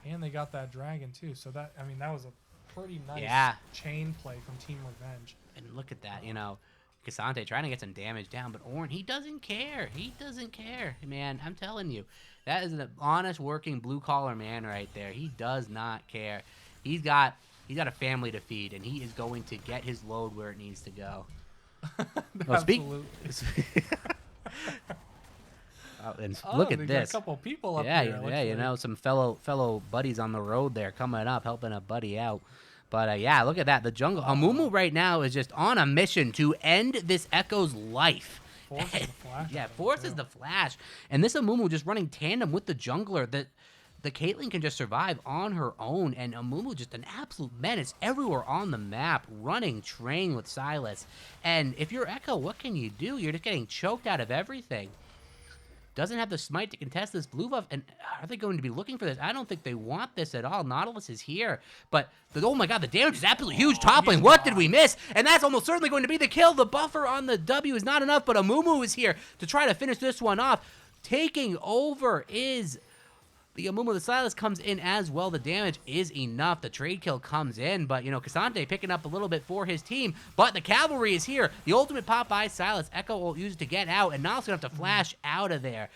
A: And they got that dragon too. So that was a pretty nice chain play from Team Revenge.
C: And look at that, Cassante trying to get some damage down, but Ornn, he doesn't care. He doesn't care, man. I'm telling you, that is an honest, working, blue-collar man right there. He does not care. He's got a family to feed, and he is going to get his load where it needs to go.
A: Absolutely.
C: Look at this.
A: Got a couple people up here.
C: Yeah, some fellow buddies on the road there coming up, helping a buddy out. But, look at that. The jungle. Amumu right now is just on a mission to end this Echo's life.
A: Forces the flash.
C: Forces the flash. And this Amumu just running tandem with the jungler. the Caitlyn can just survive on her own, and Amumu just an absolute menace everywhere on the map, running train with Silas. And if you're Echo, what can you do? You're just getting choked out of everything. Doesn't have the smite to contest this blue buff, and are they going to be looking for this? I don't think they want this at all. Nautilus is here, but oh my god, the damage is absolutely huge. Top lane, what did we miss? And that's almost certainly going to be the kill. The buffer on the W is not enough, but Amumu is here to try to finish this one off. Taking over is the Amumu. The Silas comes in as well. The damage is enough. The trade kill comes in, but, you know, Cassante picking up a little bit for his team, but the cavalry is here. The ultimate pop by Silas. Echo will use it to get out, and now it's going to have to flash out of there.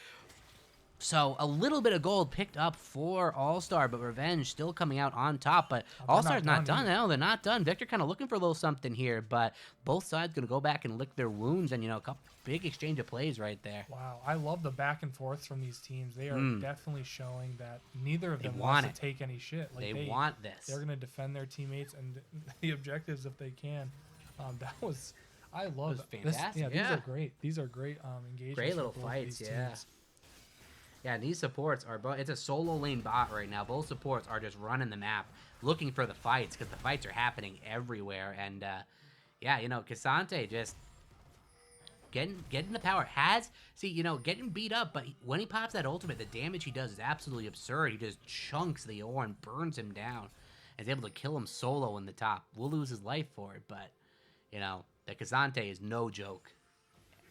C: So a little bit of gold picked up for All-Star, but Revenge still coming out on top. But All-Star's not done. No, they're not done. Victor kind of looking for a little something here, but both sides going to go back and lick their wounds, and, you know, a couple big exchange of plays right there.
A: Wow, I love the back and forths from these teams. They are definitely showing that neither of them wants to take any shit. Like
C: they want this.
A: They're going to defend their teammates and the objectives if they can. I love
C: it. Fantastic.
A: These are great. These are great engagements.
C: Great little fights, Teams. Yeah, and these supports are both. It's a solo lane bot right now. Both supports are just running the map, looking for the fights, because the fights are happening everywhere. And yeah, you know, Cassante just getting the power. Getting beat up, but when he pops that ultimate, the damage he does is absolutely absurd. He just chunks the ore and burns him down. And is able to kill him solo in the top. Will lose his life for it, but you know, the Cassante is no joke.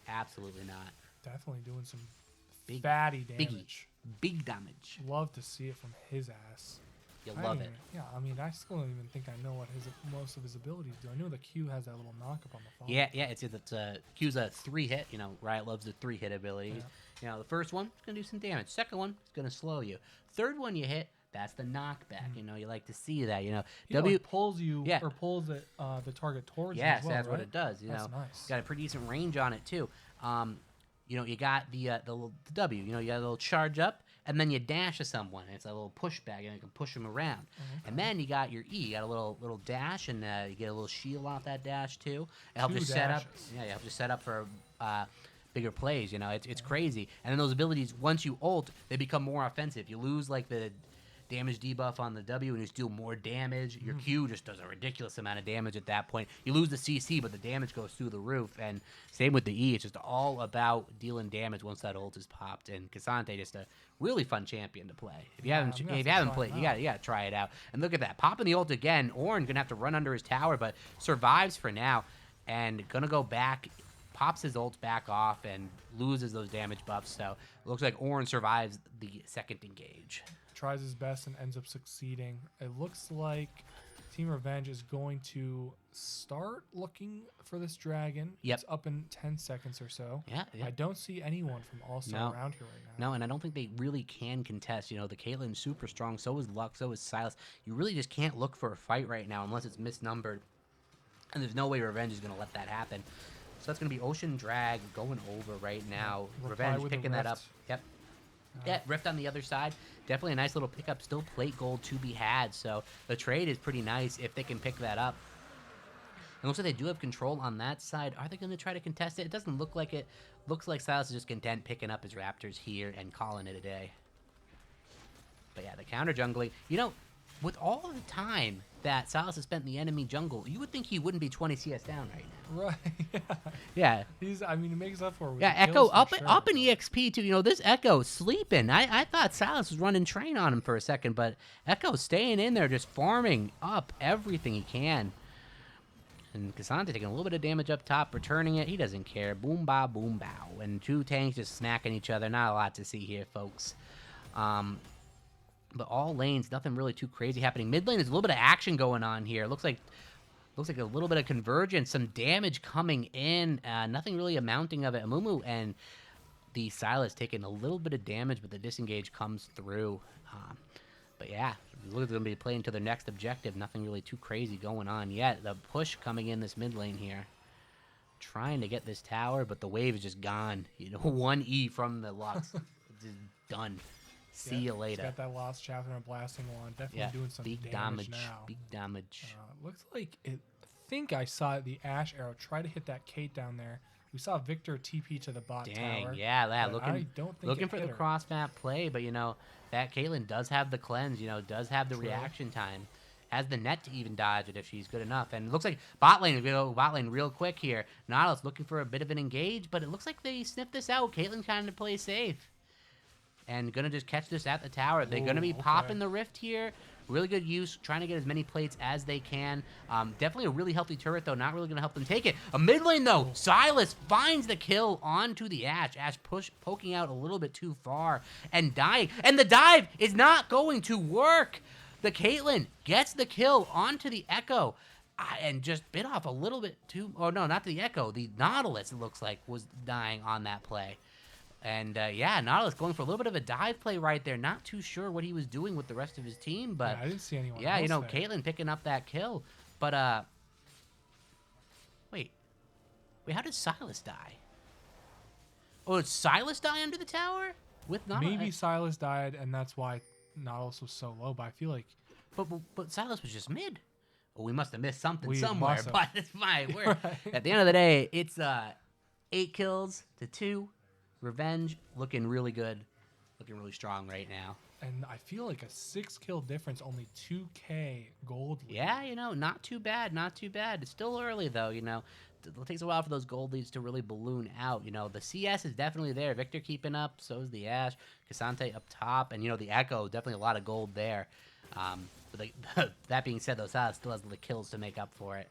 C: Absolutely not.
A: Definitely doing some fatty damage.
C: Big damage.
A: Love to see it from his ass.
C: You love it.
A: Yeah, I mean, I still don't even think I know what most of his abilities do. I know the Q has that little knock up on the phone.
C: Yeah, it's Q's a 3-hit. You know, Riot loves the 3-hit abilities. Yeah. You know, the first one is gonna do some damage. Second one is gonna slow you. Third one you hit, that's the knockback. You know, you like to see that. You know,
A: W pulls you or pulls the target towards you.
C: Yes,
A: as well,
C: that's
A: right?
C: what it does. You
A: that's
C: know,
A: nice.
C: Got a pretty decent range on it too. You know, you got the W. You know, you got a little charge up, and then you dash to someone. And it's a little pushback, and you can push them around.
A: Okay.
C: And then you got your E. You got a little dash, and you get a little shield off that dash too. It helps you set up. Yeah, you help you set up for bigger plays. You know, it's crazy. And then those abilities, once you ult, they become more offensive. You lose like the damage debuff on the W and you just deal more damage. Your Q just does a ridiculous amount of damage at that point. You lose the CC, but the damage goes through the roof. And same with the E. It's just all about dealing damage once that ult is popped. And Cassante just a really fun champion to play. If you haven't played, you gotta try it out. And look at that, popping the ult again. Ornn gonna have to run under his tower, but survives for now. And gonna go back, pops his ult back off, and loses those damage buffs. So it looks like Ornn survives the second engage.
A: Tries his best and ends up succeeding. It looks like Team Revenge is going to start looking for this dragon.
C: Yep.
A: It's up in 10 seconds or so.
C: Yeah.
A: I don't see anyone from All-Star around here right now.
C: No, and I don't think they really can contest. You know, the Caitlyn's super strong. So is Lux. So is Silas. You really just can't look for a fight right now unless it's misnumbered. And there's no way Revenge is going to let that happen. So that's going to be Ocean Drag going over right now. Revenge picking that up. Yep. Yeah, Rift on the other side. Definitely a nice little pickup. Still plate gold to be had. So the trade is pretty nice if they can pick that up. It looks like they do have control on that side. Are they going to try to contest it? It doesn't look like it. Looks like Silas is just content picking up his Raptors here and calling it a day. But yeah, the counter jungling. You know, with all the time that Silas has spent in the enemy jungle, you would think he wouldn't be 20 CS down right now.
A: Right.
C: Yeah.
A: He makes up for it.
C: Yeah, Echo up in EXP too. You know, this Echo sleeping. I thought Silas was running train on him for a second, but Echo's staying in there, just farming up everything he can. And Cassante taking a little bit of damage up top, returning it. He doesn't care. Boom, ba, boom, bow. And two tanks just smacking each other. Not a lot to see here, folks. But all lanes, nothing really too crazy happening. Mid lane is a little bit of action going on here. Looks like a little bit of convergence, some damage coming in. Nothing really amounting of it. Amumu and the Silas taking a little bit of damage, but the disengage comes through. But yeah, looks like they're going to be playing to their next objective. Nothing really too crazy going on yet. The push coming in this mid lane here. Trying to get this tower, but the wave is just gone. You know, 1E from the Lux. Just done. See you later.
A: Got that lost chapter and blasting wand. Definitely doing some
C: big
A: damage now.
C: Big damage.
A: Looks like I think I saw the Ash arrow try to hit that Kate down there. We saw Victor TP to the bot
C: Dang,
A: tower.
C: yeah, that
A: but
C: looking
A: I don't think
C: looking
A: it
C: for
A: hit
C: the
A: her.
C: cross map play, but that Caitlyn does have the cleanse, does have the
A: True.
C: reaction time, has the net to even dodge it if she's good enough. And it looks like bot lane, we go bot lane real quick here. Nautilus looking for a bit of an engage, but it looks like they sniffed this out. Caitlyn kind of plays safe. And gonna just catch this at the tower. They're gonna be popping the rift here. Really good use, trying to get as many plates as they can. Definitely a really healthy turret, though. Not really going to help them take it. A mid lane, though. Silas finds the kill onto the Ashe. Ashe poking out a little bit too far and dying. And the dive is not going to work. The Caitlyn gets the kill onto the Echo. And just bit off a little bit too... Oh, no, not the Echo. The Nautilus, it looks like, was dying on that play. And, yeah, Nautilus going for a little bit of a dive play right there. Not too sure what he was doing with the rest of his team, but...
A: Yeah, I didn't see anyone
C: Yeah,
A: else there.
C: Caitlyn picking up that kill. But, Wait, how did Silas die? Oh, did Silas die under the tower? With Nautilus?
A: Maybe Silas died, and that's why Nautilus was so low, but I feel like...
C: But Silas was just mid. Well, we must have missed something
A: We
C: somewhere,
A: must have.
C: but it's fine. We're,
A: Right.
C: At the end of the day, it's 8 kills to 2. Revenge looking really good. Looking really strong right now.
A: And I feel like a 6-kill difference, only 2K gold lead.
C: Yeah, not too bad, not too bad. It's still early, though, It takes a while for those gold leads to really balloon out. The CS is definitely there. Victor keeping up, so is the Ashe. Cassante up top, and, the Echo, definitely a lot of gold there. But that being said, though, Silas still has the kills to make up for it.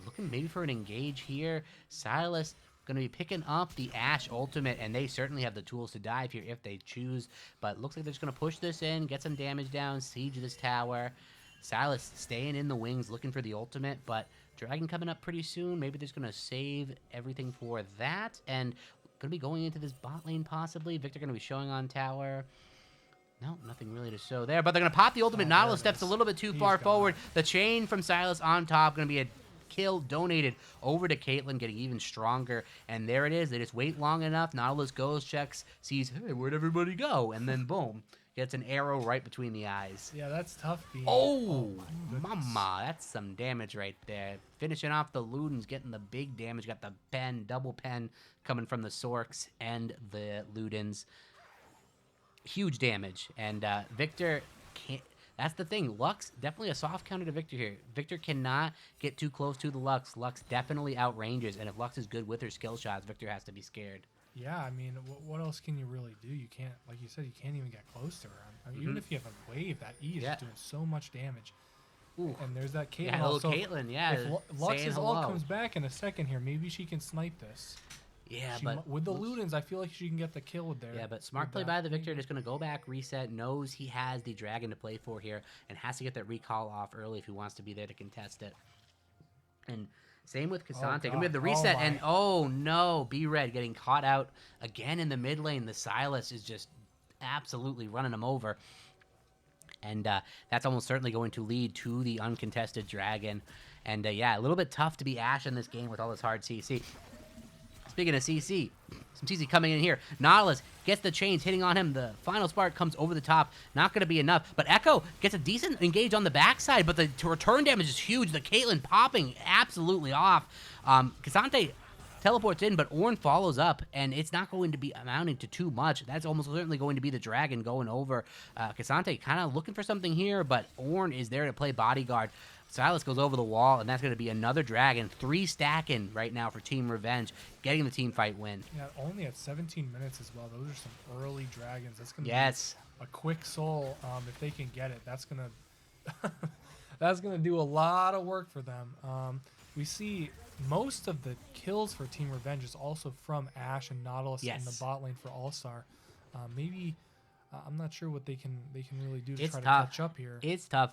C: Looking maybe for an engage here. Silas going to be picking up the Ashe ultimate, and they certainly have the tools to dive here if they choose. But looks like they're just going to push this in, get some damage down, siege this tower. Silas staying in the wings, looking for the ultimate, but Dragon coming up pretty soon. Maybe they're just going to save everything for that, and going to be going into this bot lane possibly. Victor going to be showing on tower. No, nothing really to show there, but they're going to pop the ultimate. Nautilus steps a little bit too far forward. The chain from Silas on top, going to be a kill donated over to Caitlyn, getting even stronger. And there it is. They just wait long enough. Nautilus goes, checks, sees, hey, where'd everybody go? And then boom, gets an arrow right between the eyes.
A: Yeah, that's tough.
C: Oh,
A: goodness.
C: mama, that's some damage right there. Finishing off the Ludens, getting the big damage. Got the pen, double pen coming from the Sorks and the Ludens. Huge damage. And Victor can't. That's the thing. Lux, definitely a soft counter to Victor here. Victor cannot get too close to the Lux. Lux definitely outranges, and if Lux is good with her skill shots, Victor has to be scared.
A: Yeah, I mean, what else can you really do? You can't, like you said, you can't even get close to her. I mean, even if you have a wave, that E is just doing so much damage.
C: Ooh.
A: And there's that Caitlyn.
C: Yeah,
A: also.
C: Caitlyn, yeah.
A: If Lux's all
C: hello.
A: comes back in a second here, maybe she can snipe this.
C: Yeah,
A: She
C: but
A: with the
C: looks-
A: Ludens, I feel like she can get the kill with there.
C: Yeah, but smart
A: with
C: play
A: that.
C: by the Victor. Just going to go back, reset, knows he has the Dragon to play for here, and has to get that recall off early if he wants to be there to contest it. And same with Cassante. Gonna be
A: God.
C: the reset,
A: Oh,
C: and
A: my.
C: oh no, B-Red getting caught out again in the mid lane. The Silas is just absolutely running him over. And that's almost certainly going to lead to the uncontested Dragon. And yeah, a little bit tough to be Ashe in this game with all this hard CC. Speaking of CC, some CC coming in here. Nautilus gets the chains hitting on him. The final spark comes over the top. Not going to be enough. But Echo gets a decent engage on the backside, but the return damage is huge. The Caitlyn popping absolutely off. Cassante teleports in, but Ornn follows up, and it's not going to be amounting to too much. That's almost certainly going to be the Dragon going over. Cassante kind of looking for something here, but Ornn is there to play bodyguard. Silas goes over the wall, and that's going to be another Dragon. 3 stacking right now for Team Revenge, getting the team fight win.
A: Yeah, only at 17 minutes as well. Those are some early Dragons. That's gonna
C: Yes.
A: be a quick soul. If they can get it, that's gonna that's gonna do a lot of work for them. We see most of the kills for Team Revenge is also from Ashe and Nautilus in the
C: Yes.
A: bot lane for All Star. Maybe I'm not sure what they can really do to
C: It's
A: try
C: tough.
A: to catch up here.
C: It's tough.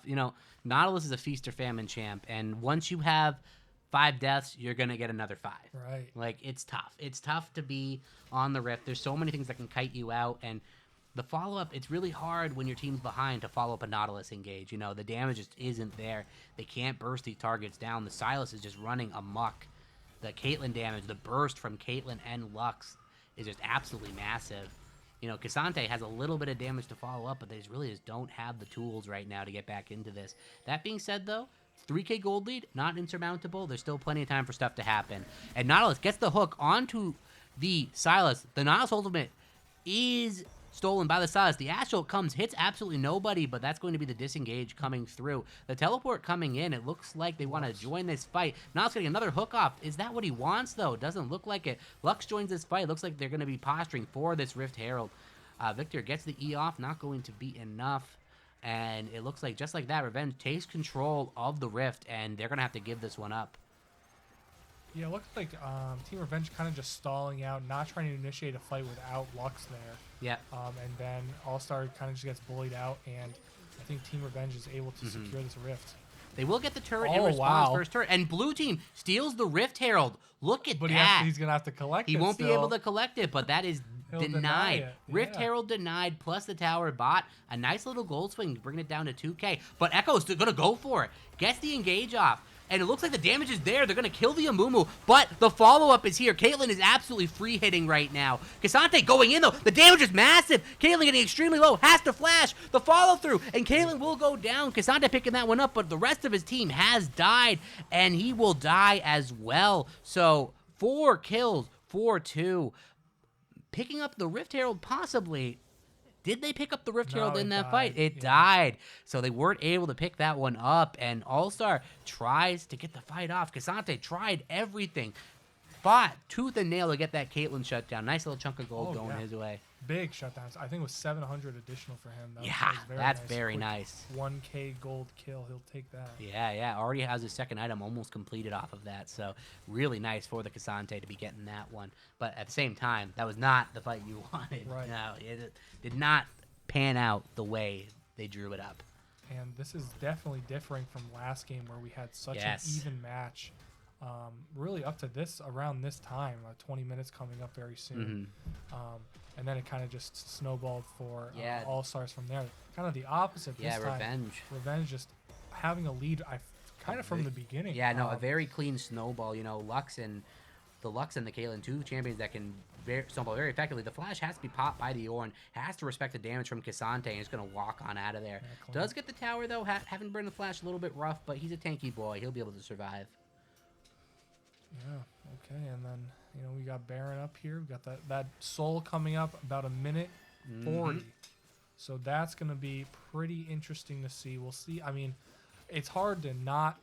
C: Nautilus is a feast or famine champ, and once you have 5 deaths, you're going to get another 5.
A: Right.
C: Like, it's tough. It's tough to be on the rift. There's so many things that can kite you out, and the follow-up, it's really hard when your team's behind to follow up a Nautilus engage. The damage just isn't there. They can't burst these targets down. The Silas is just running amok. The Caitlyn damage, the burst from Caitlyn and Lux is just absolutely massive. Cassante has a little bit of damage to follow up, but they really just don't have the tools right now to get back into this. That being said, though, 3K gold lead, not insurmountable. There's still plenty of time for stuff to happen. And Nautilus gets the hook onto the Silas. The Nautilus ultimate is stolen by the Silas. The Astral comes, hits absolutely nobody, but that's going to be the disengage coming through. The teleport coming in, it looks like they want to join this fight. Nautilus getting another hook off. Is that what he wants, though? Doesn't look like it. Lux joins this fight. Looks like they're going to be posturing for this Rift Herald. Victor gets the E off, not going to be enough. And it looks like, just like that, Revenge takes control of the Rift, and they're going to have to give this one up.
A: Yeah, it looks like Team Revenge kind of just stalling out, not trying to initiate a fight without Lux there.
C: Yeah.
A: And then All-Star kind of just gets bullied out, and I think Team Revenge is able to secure this Rift.
C: They will get the turret in
A: Oh,
C: response
A: wow.
C: first turret. And Blue Team steals the Rift Herald. Look at
A: But
C: that.
A: he's going to have to collect it.
C: He won't be
A: still.
C: able to collect it, but that is
A: He'll deny
C: denied.
A: it,
C: Rift
A: yeah.
C: Herald denied, plus the tower bot. A nice little gold swing, bringing it down to 2K. But Echo's still going to go for it. Gets the engage off. And it looks like the damage is there. They're going to kill the Amumu. But the follow-up is here. Caitlyn is absolutely free-hitting right now. Cassante going in, though. The damage is massive. Caitlyn getting extremely low. Has to flash. The follow-through. And Caitlyn will go down. Cassante picking that one up. But the rest of his team has died. And he will die as well. So 4 kills, 4-2. Picking up the Rift Herald possibly. Did they pick up the Rift
A: No,
C: Herald in
A: it
C: that
A: died,
C: fight? It
A: yeah.
C: died. So they weren't able to pick that one up. And All-Star tries to get the fight off. Cassante tried everything. Fought tooth and nail to get that Caitlyn shut down. Nice little chunk of gold going
A: yeah.
C: his way.
A: Big shutdowns. I think it was 700 additional for him. That
C: Yeah,
A: was
C: that's
A: nice.
C: very
A: Quick
C: nice.
A: 1K gold kill. He'll take that.
C: Yeah. Already has his second item almost completed off of that. So really nice for the Cassante to be getting that one. But at the same time, that was not the fight you wanted.
A: Right.
C: No, it did not pan out the way they drew it up.
A: And this is definitely differing from last game where we had such
C: Yes.
A: an even match. Really up to this, around this time, 20 minutes coming up very soon. And then it kind of just snowballed for
C: Yeah.
A: All-Stars from there. Kind of the opposite this
C: Yeah,
A: time.
C: Revenge.
A: Revenge just having a lead kind of from the beginning.
C: Yeah, no, a very clean snowball. You know, Lux and the Kaylin, two champions that can snowball very effectively. The flash has to be popped by the Ornn, has to respect the damage from Cassante, and is going to walk on out of there.
A: Yeah,
C: Does get the tower, though, having burned the flash a little bit rough, but he's a tanky boy. He'll be able to survive.
A: Yeah, okay, and then, we got Baron up here. We got that Soul coming up about a minute 40. So that's going to be pretty interesting to see. We'll see. I mean, it's hard to not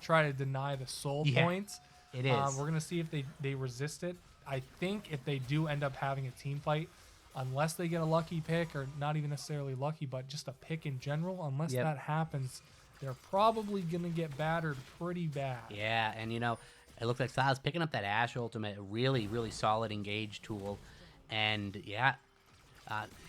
A: try to deny the Soul points.
C: It is.
A: We're going to see if they resist it. I think if they do end up having a team fight, unless they get a lucky pick, or not even necessarily lucky, but just a pick in general, unless that happens, they're probably going to get battered pretty bad.
C: Yeah, and it looks like Styles picking up that Ash ultimate, a really, really solid engage tool. And yeah,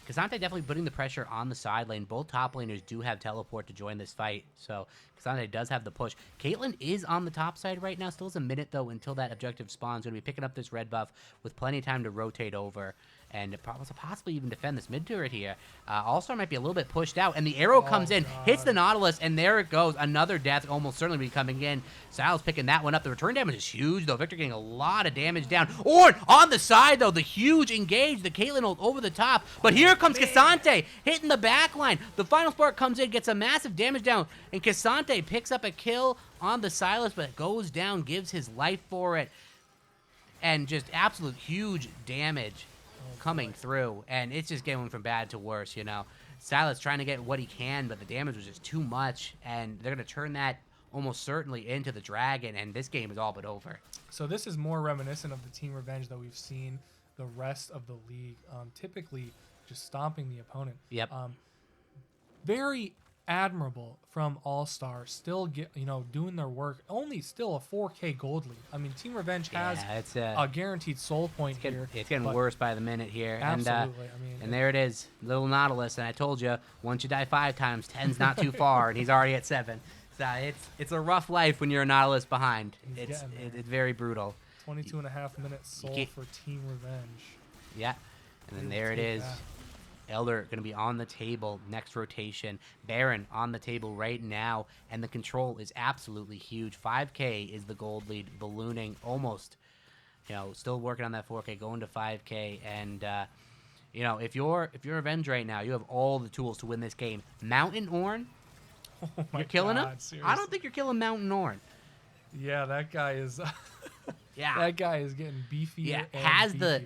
C: Cassante definitely putting the pressure on the side lane. Both top laners do have teleport to join this fight, so Cassante does have the push. Caitlyn is on the top side right now. Still has a minute, though, until that objective spawns. Going to be picking up this red buff with plenty of time to rotate over and possibly even defend this mid turret here. All-Star might be a little bit pushed out, and the arrow comes in, hits the Nautilus, and there it goes. Another death almost certainly be coming in. Styles picking that one up. The return damage is huge, though. Victor getting a lot of damage down. Ornn on the side, though. The huge engage. The Caitlyn ult over the top. But here comes Cassante hitting the back line. The final spark comes in, gets a massive damage down, and Cassante picks up a kill on the Silas, but goes down, gives his life for it, and just absolute huge damage coming through, and it's just going from bad to worse. Silas trying to get what he can, but the damage was just too much, and they're going to turn that almost certainly into the dragon, and this game is all but over.
A: So this is more reminiscent of the Team Revenge that we've seen the rest of the league, typically just stomping the opponent.
C: Yep.
A: Very admirable from All-Star, still doing their work. Only still a 4K gold lead. I mean, Team Revenge has
C: it's
A: a guaranteed soul point here.
C: It's getting
A: but
C: worse by the minute here.
A: Absolutely.
C: And there it is, little Nautilus. And I told you, once you die 5 times, 10's not too far, and he's already at 7. So it's a rough life when you're a Nautilus behind. It's very brutal.
A: 22 and a half minutes soul for Team Revenge.
C: Yeah. And then there it is. Elder going to be on the table next rotation. Baron on the table right now. And the control is absolutely huge. 5K is the gold lead, ballooning almost. Still working on that 4K, going to 5K. And, if you're Revenge right now, you have all the tools to win this game. Mountain Ornn,
A: Oh my
C: You're killing
A: God,
C: him? I
A: seriously.
C: don't think you're killing Mountain Norn.
A: Yeah, that guy is.
C: Yeah.
A: That guy is getting beefier.
C: Yeah,
A: and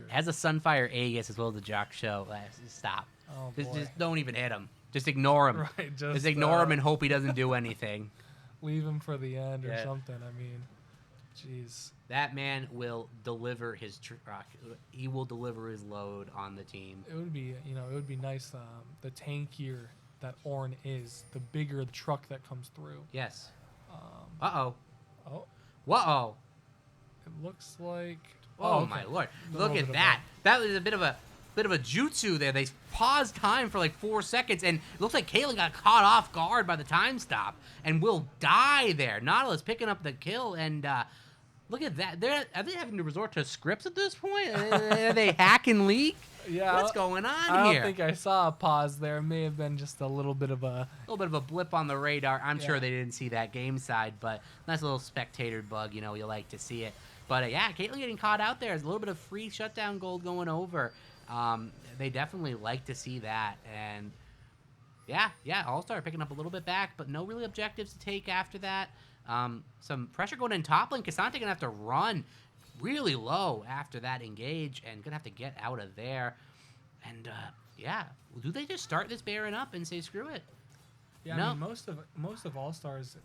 C: has a Sunfire Aegis as well as the Jock Show. Stop.
A: Oh,
C: Just
A: boy.
C: don't even hit him. Just ignore him.
A: Right,
C: Just ignore him and hope he doesn't do anything.
A: leave him for the end or
C: Yeah.
A: something. I mean, jeez.
C: That man will deliver his he will deliver his load on the team.
A: It would be, it would be nice. The tankier that Ornn is, the bigger the truck that comes through.
C: Yes.
A: Um,
C: Uh-oh.
A: oh,
C: Whoa.
A: it looks like.
C: Oh,
A: okay.
C: my lord.
A: A
C: Look
A: little
C: at
A: bit of
C: that. That was a bit of a jutsu there. They paused time for like 4 seconds, and it looks like Caitlyn got caught off guard by the time stop and will die there. Nautilus picking up the kill, and look at that. Are they having to resort to scripts at this point? Are they hack and leak?
A: Yeah.
C: What's going on
A: I don't
C: here?
A: think I saw a pause there. It may have been just a little bit of a.
C: A little bit of a blip on the radar. I'm sure
A: Yeah.
C: they didn't see that game side, but nice little spectator bug. You like to see it. But yeah, Caitlyn getting caught out there. There's a little bit of free shutdown gold going over. They definitely like to see that. And yeah, All-Star picking up a little bit back, but no really objectives to take after that. Some pressure going in top lane. Cassante gonna have to run really low after that engage and gonna have to get out of there. And yeah, do they just start this Baron up and say screw it?
A: Yeah,
C: No.
A: I mean, most of All Stars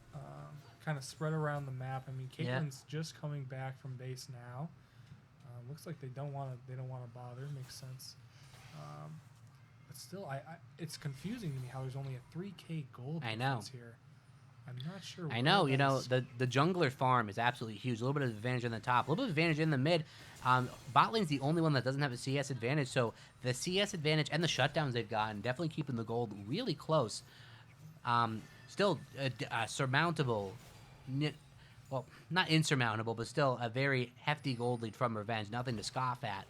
A: kind of spread around the map. I mean,
C: Yeah.
A: Caitlyn's just coming back from base now. Looks like they don't want to bother. Makes sense. But still, it's confusing to me how there's only a 3K gold
C: I know.
A: difference here. I'm not sure.
C: I know,
A: where that is.
C: the jungler farm is absolutely huge. A little bit of advantage in the top, a little bit of advantage in the mid. Bot lane's the only one that doesn't have a CS advantage, so the CS advantage and the shutdowns they've gotten definitely keeping the gold really close. Still surmountable, well, not insurmountable, but still a very hefty gold lead from Revenge. Nothing to scoff at.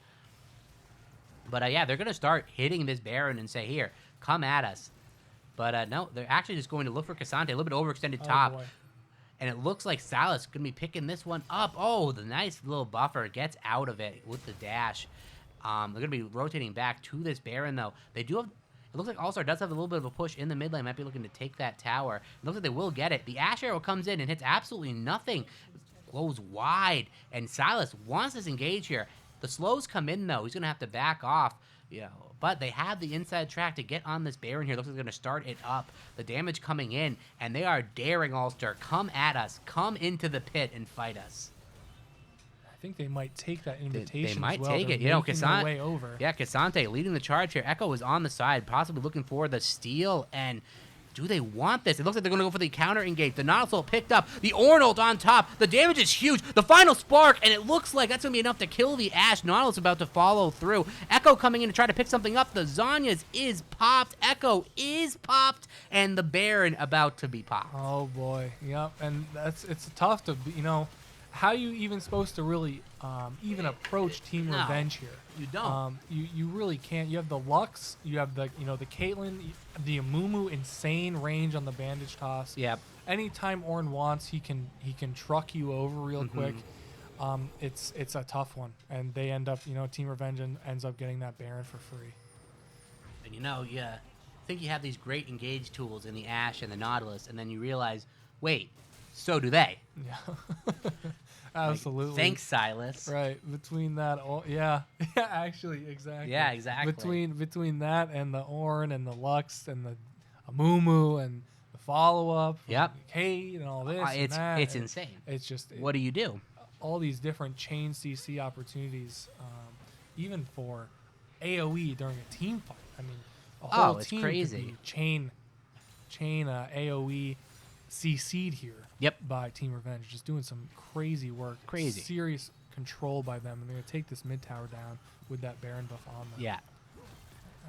C: But yeah, they're going to start hitting this Baron and say, here, come at us. But no, they're actually just going to look for Cassante, a little bit overextended top.
A: boy.
C: And it looks like Silas going to be picking this one up. Oh, the nice little buffer gets out of it with the dash. They're going to be rotating back to this Baron, though. They do have... It looks like All-Star does have a little bit of a push in the mid lane. Might be looking to take that tower. It looks like they will get it. The Ash Arrow comes in and hits absolutely nothing. Goes wide. And Silas wants this engage here. The slows come in, though. He's going to have to back off. But they have the inside track to get on this Baron here. Looks like they're going to start it up. The damage coming in. And they are daring All-Star. Come at us. Come into the pit and fight us.
A: I think they might take that invitation.
C: They might
A: as well.
C: take
A: They're
C: it.
A: making their way over.
C: Yeah, Cassante leading the charge here. Echo is on the side, possibly looking for the steal. And do they want this? It looks like they're going to go for the counter engage. The Nautilus picked up. The Ornald on top. The damage is huge. The final spark, and it looks like that's going to be enough to kill the Ashe. Nautilus about to follow through. Echo coming in to try to pick something up. The Zhonya's is popped. Echo is popped. And the Baron about to be popped.
A: Oh boy, yep. And it's tough to how are you even supposed to really even approach Team
C: No.
A: Revenge here?
C: You don't.
A: You really can't. You have the Lux, you have the the Caitlyn, the Amumu insane range on the bandage toss.
C: Yep.
A: Anytime Ornn wants, he can truck you over real
C: Mm-hmm.
A: quick. It's a tough one, and they end up Team Revenge ends up getting that Baron for free.
C: And you think you have these great engage tools in the Ashe and the Nautilus, and then you realize, wait, so do they.
A: Yeah, absolutely.
C: Thanks, Silas.
A: Right, between that, yeah, actually, exactly.
C: Yeah, exactly.
A: Between that and the Ornn and the Lux and the Amumu and the follow up,
C: Yep.
A: Kate and all this, and
C: It's
A: that, and
C: insane.
A: It's just
C: What do you do?
A: all these different chain CC opportunities, even for AOE during a team fight. I mean, a whole
C: it's
A: team
C: crazy.
A: could be chain AOE CC'd here.
C: Yep.
A: By Team Revenge, just doing some crazy work.
C: Crazy.
A: Serious control by them, and they're gonna take this mid tower down with that Baron buff on them.
C: Yeah.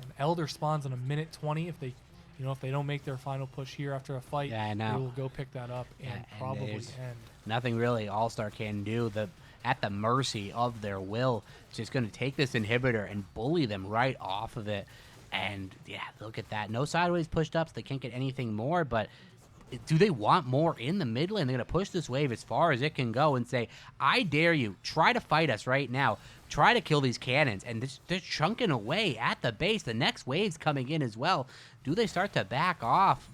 A: And Elder spawns in a minute 20 if they, if they don't make their final push here after a fight.
C: Yeah, I know.
A: They will go pick that up and
C: and
A: probably
C: there's
A: end.
C: Nothing really All-Star can do. At the mercy of their will. Just going to take this inhibitor and bully them right off of it. And yeah, look at that. No sideways pushed up, so they can't get anything more. But do they want more in the mid lane? They're going to push this wave as far as it can go and say, I dare you. Try to fight us right now. Try to kill these cannons. And they're chunking away at the base. The next wave's coming in as well. Do they start to back off?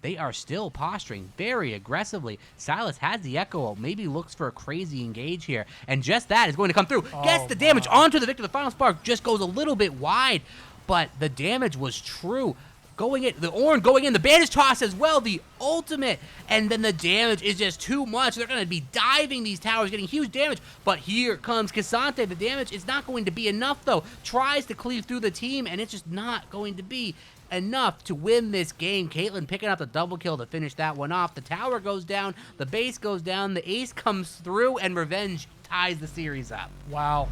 C: they are still posturing very aggressively. Silas has the Echo, maybe looks for a crazy engage here, and just that is going to come through. Gets the damage onto the Victor. The final spark just goes a little bit wide, but the damage was true. Going in, the Ornn going in, the bandage toss as well, the ultimate, and then the damage is just too much. They're going to be diving these towers, getting huge damage, but here comes Cassante. The damage is not going to be enough, though. Tries to cleave through the team, and it's just not going to be enough to win this game. Caitlyn picking up the double kill to finish that one off. The tower goes down, the base goes down, the ace comes through, and Revenge ties the series up.
A: Wow.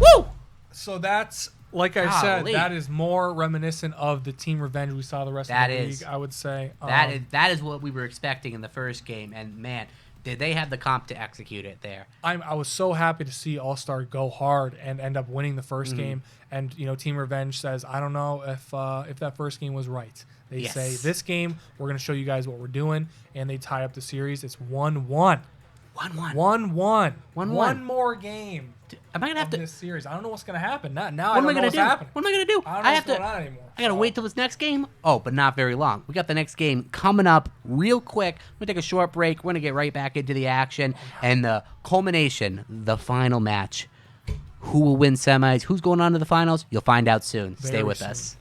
C: Woo!
A: So that's, like I said, that is more reminiscent of the Team Revenge we saw the rest of the league, I would say.
C: That is what we were expecting in the first game, and man, did they have the comp to execute it there.
A: I was so happy to see All-Star go hard and end up winning the first game. And, you know, Team Revenge says, I don't know if that first game was right. They say, this game, we're going to show you guys what we're doing, and they tie up the series. It's 1-1.
C: 1-1.
A: 1-1. One more game.
C: Am I gonna have to
A: this series? I don't know what's gonna happen. Now
C: what
A: I don't know what's happening.
C: What am I gonna do?
A: I don't know what's going on anymore.
C: I gotta wait till this next game. Oh, but not very long. We got the next game coming up real quick. We're gonna take a short break. We're gonna get right back into the action and the culmination, the final match. Who will win semis? Who's going on to the finals? You'll find out soon. Stay with us.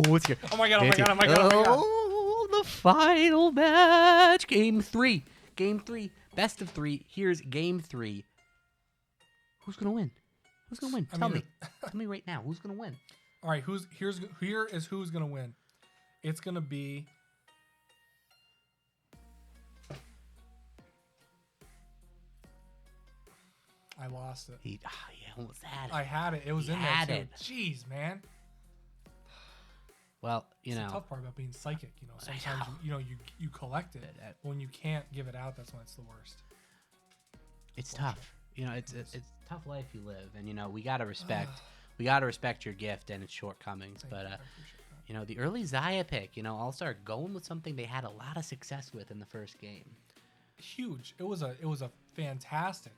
C: what's your?
A: Oh my god! Oh my god! Oh my god! Oh my god!
C: Oh, the final match, game 3. Game 3, best of 3. Here's game 3. Who's gonna win? Who's gonna win? Tell me. Tell me right now. Who's gonna win?
A: All right. Here is who's gonna win. It's gonna be. I lost it.
C: He almost had it.
A: I had it. It was
C: He
A: in there
C: had
A: too.
C: it.
A: Jeez, man.
C: Well, you
A: It's
C: know.
A: the tough part about being psychic. You know,
C: I
A: sometimes
C: know.
A: you collect it. When you can't give it out, that's when it's the worst.
C: It's tough. You know, it's a tough life you live, and you know we gotta respect your gift and its shortcomings.
A: Thank
C: But
A: you, I appreciate that.
C: you know, the early Zaya pick, you know, All-Star going with something they had a lot of success with in the first game.
A: Huge. It was a fantastic,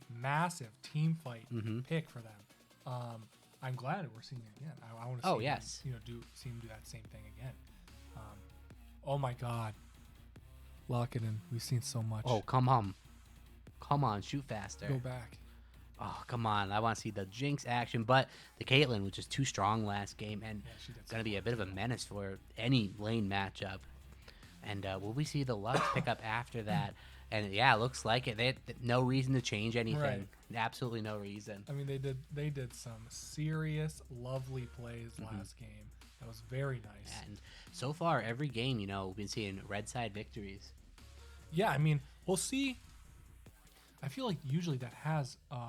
A: massive team fight pick for them. I'm glad we're seeing it again. I want to see
C: yes.
A: him, see him do that same thing again. Oh my God, lock it in. We've seen so much.
C: Oh, come on, shoot faster.
A: Go back.
C: Oh, come on. I want to see the Jinx action, but the Caitlyn was just too strong last game and
A: Yeah, she did
C: going to be a bit of a menace for any lane matchup. And will we see the Lux pick up after that? And yeah, it looks like it. They had no reason to change anything.
A: Right.
C: Absolutely no reason.
A: I mean, they did some serious, lovely plays last game. That was very nice.
C: And so far, every game, you know, we've been seeing red side victories.
A: Yeah, I mean, we'll see. I feel like usually that has a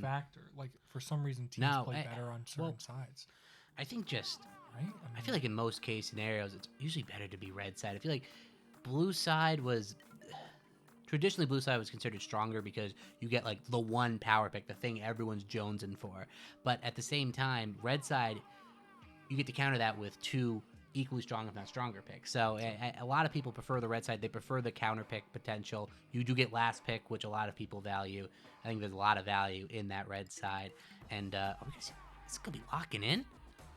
A: factor. Like for some reason, teams
C: No,
A: play better on certain sides,
C: I think just,
A: right?
C: I feel like in most case scenarios, it's usually better to be red side. I feel like blue side was, traditionally blue side was considered stronger because you get like the one power pick, the thing everyone's jonesing for. But at the same time, red side, you get to counter that with two equally strong, if not stronger picks. So a lot of people prefer the red side. They prefer the counter pick potential. You do get last pick, which a lot of people value. I think there's a lot of value in that red side. And are we gonna see, is it gonna be locking in?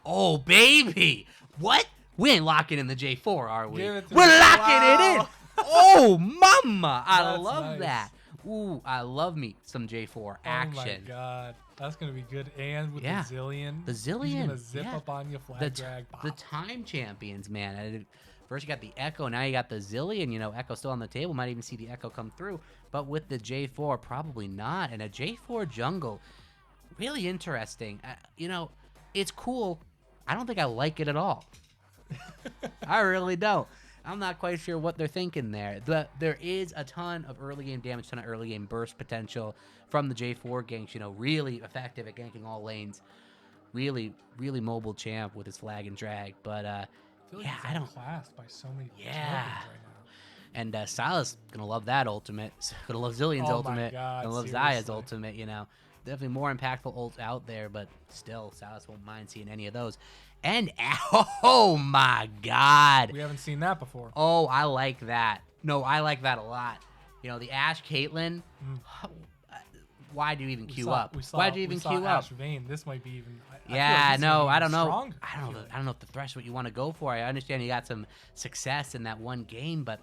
C: Oh baby, what? We ain't locking in the J4, are we?
A: Give it to
C: We're
A: me.
C: locking it in.
A: Wow.
C: Oh mama, I
A: That's
C: love
A: nice.
C: that. Ooh, I love me some J4 action.
A: Oh my God, that's gonna be good. And with
C: Yeah.
A: the Zillion,
C: The
A: he's
C: Zillion,
A: gonna zip
C: yeah.
A: up on you,
C: the,
A: flag
C: t-
A: drag, bop.
C: the time champions, man. First you got the Echo, now you got the Zillion. You know, Echo still on the table. Might even see the Echo come through. But with the J4, probably not. And a J4 jungle, really interesting. You know, it's cool. I don't think I like it at all. I really don't. I'm not quite sure what they're thinking there. There is a ton of early game damage, ton of early game burst potential from the J4 ganks. You know, really effective at ganking all lanes. Really, really mobile champ with his flag and drag. But
A: I feel like
C: yeah,
A: he's
C: I don't.
A: outclassed by so many
C: Yeah.
A: champions right now.
C: And Silas gonna love that ultimate. Gonna love Zillion's
A: Oh my
C: ultimate.
A: God,
C: Gonna love Zaya's
A: seriously.
C: ultimate. You know, definitely more impactful ults out there, but still, Silas won't mind seeing any of those. And oh my God.
A: We haven't seen that before.
C: Oh, I like that. No, I like that a lot. You know, the Ashe Caitlyn. Why do you even queue up? Why do you even queue up?
A: Ash Vayne. This might be even.
C: Yeah, no, I don't know.
A: Stronger,
C: I don't know.
A: feel like.
C: I don't know if the threshold you want to go for. I understand you got some success in that one game, but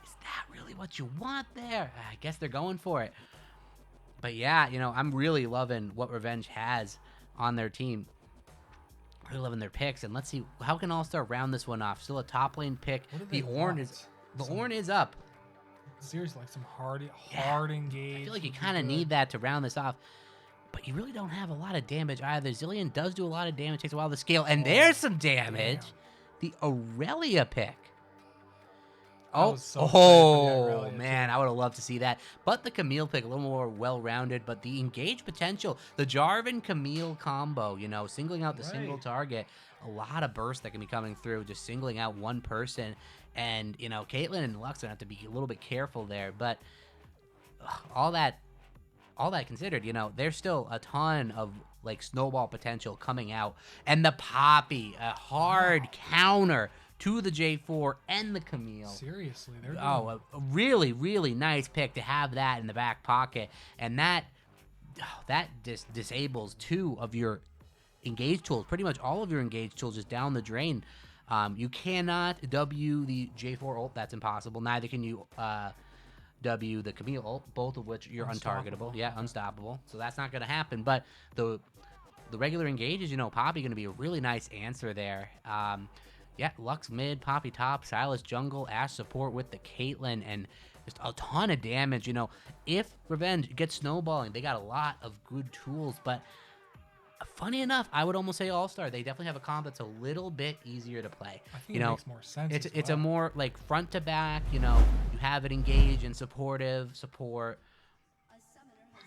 C: is that really what you want there? I guess they're going for it. But yeah, you know, I'm really loving what Revenge has on their team. Really loving their picks, and let's see how can All-Star round this one off. Still a top lane pick.
A: What do
C: The
A: they
C: Ornn
A: want?
C: is the
A: Some-
C: Ornn is up.
A: Seriously, like some hard engage.
C: I feel like you
A: would be
C: kind of
A: good.
C: need that to round this off. But you really don't have a lot of damage either. Zillion does do a lot of damage, takes a while to scale, and there's some damage.
A: damn.
C: The Aurelia pick.
A: I was so excited for the Aurelia,
C: Man, I would have loved to see that. But the Camille pick, a little more well-rounded, but the engage potential, the Jarvan-Camille combo, you know, singling out the single
A: Right.
C: target, a lot of burst that can be coming through, just singling out one person. And, you know, Caitlyn and Lux have to be a little bit careful there, but all that considered, you know, there's still a ton of like snowball potential coming out. And the Poppy, a hard counter to the J4 and the Camille.
A: Seriously, they're doing
C: Oh, a really, really nice pick to have that in the back pocket. And that just disables two of your engage tools. Pretty much all of your engage tools just down the drain. You cannot W the J4 ult. That's impossible. Neither can you W the Camille ult, both of which you're untargetable.
A: Unstoppable.
C: Yeah, unstoppable. So that's not going to happen. But the the regular engages, Poppy going to be a really nice answer there. Yeah, Lux mid, Poppy top, Silas jungle, Ash support with the Caitlyn, and just a ton of damage. If Revenge gets snowballing, they got a lot of good tools, but funny enough, I would almost say All-Star. They definitely have a comp that's a little bit easier to play.
A: I think it makes more sense.
C: It's a more like front to back. You have it engaged and supportive support,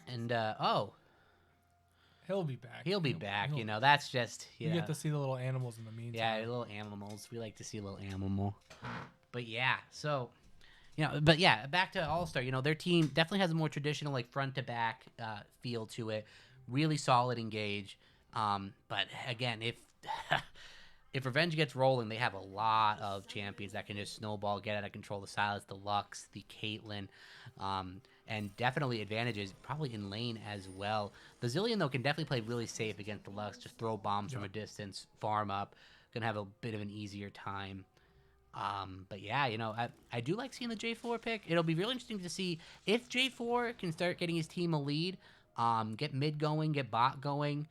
C: and
A: he'll be back.
C: He'll be back. That's just
A: you get to see the little animals in the meantime.
C: Yeah, little animals. We like to see a little animal. But yeah, so but yeah, back to All-Star. Their team definitely has a more traditional like front to back feel to it. Really solid engage. But again, if if Revenge gets rolling, they have a lot of champions that can just snowball, get out of control. The Silas, the Lux, the Caitlyn, and definitely advantages probably in lane as well. The Zillion, though, can definitely play really safe against the Lux. Just throw bombs from a distance, farm up. Gonna have a bit of an easier time. But yeah, I do like seeing the J4 pick. It'll be really interesting to see if J4 can start getting his team a lead, get mid going, get bot going.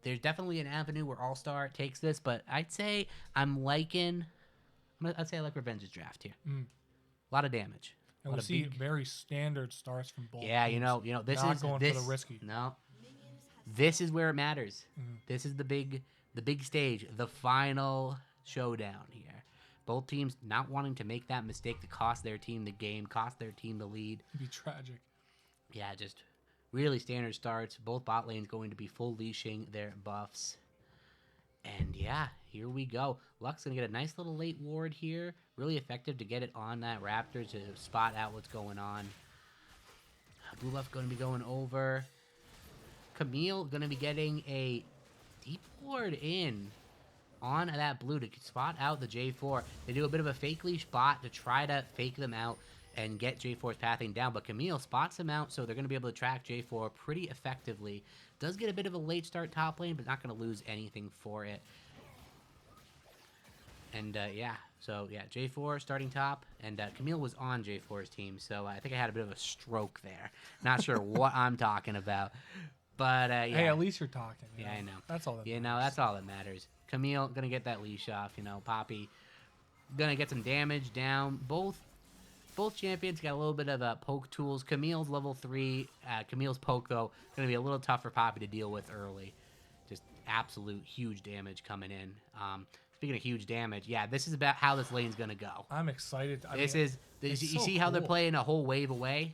C: There's definitely an avenue where All-Star takes this, but I'd say I'd say I like Revenge's draft here. A lot of damage.
A: And we'll see very standard starts from both.
C: Yeah,
A: teams.
C: This
A: Not
C: is
A: going
C: this,
A: for the risky.
C: No, this is where it matters. This is the big stage, the final showdown here. Both teams not wanting to make that mistake to cost their team the game, cost their team the lead.
A: It'd be tragic.
C: Yeah, just really standard starts. Both bot lanes going to be full leashing their buffs. And yeah, here we go. Lux going to get a nice little late ward here. Really effective to get it on that Raptor to spot out what's going on. Blue buff going to be going over. Camille going to be getting a deep ward in on that blue to spot out the J4. They do a bit of a fake leash bot to try to fake them out and get J4's pathing down, but Camille spots him out, so they're going to be able to track J4 pretty effectively. Does get a bit of a late start top lane, but not going to lose anything for it. And yeah, so yeah, J4 starting top, and Camille was on J4's team, so I think I had a bit of a stroke there. Not sure what I'm talking about, but yeah.
A: Hey, at least you're talking.
C: Yeah, I know.
A: That's all that matters.
C: That's all that matters. Camille going to get that leash off, Poppy going to get some damage down. Both champions got a little bit of poke tools. Camille's level 3. Camille's poke, though, going to be a little tough for Poppy to deal with early. Just absolute huge damage coming in. Speaking of huge damage, yeah, this is about how this lane's going to go.
A: I'm excited.
C: You see how they're playing a whole wave away?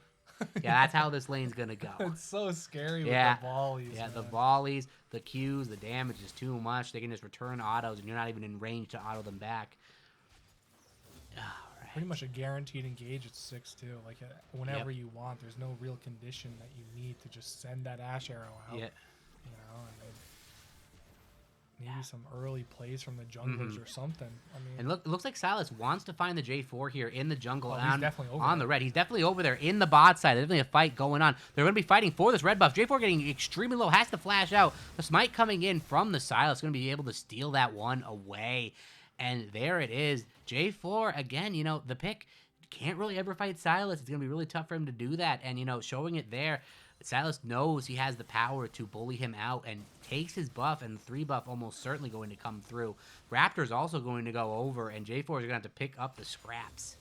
C: Yeah, that's how this lane's going to go.
A: It's so scary with the volleys.
C: Yeah,
A: man.
C: the volleys, the Qs, the damage is too much. They can just return autos, and you're not even in range to auto them back.
A: Pretty much a guaranteed engage at 6-2. Like whenever you want, there's no real condition that you need to just send that Ash arrow out.
C: Yeah.
A: Maybe some early plays from the junglers or something.
C: And it looks like Silas wants to find the J4 here in the jungle
A: he's definitely over
C: on the red. He's definitely over there in the bot side. There's definitely a fight going on. They're going to be fighting for this red buff. J4 getting extremely low, has to flash out. The smite coming in from the Silas, going to be able to steal that one away. And there it is. J4, again, the pick can't really ever fight Silas. It's going to be really tough for him to do that. And, showing it there, Silas knows he has the power to bully him out and takes his buff, and the 3 buff almost certainly going to come through. Raptor's also going to go over, and J4 is going to have to pick up the scraps.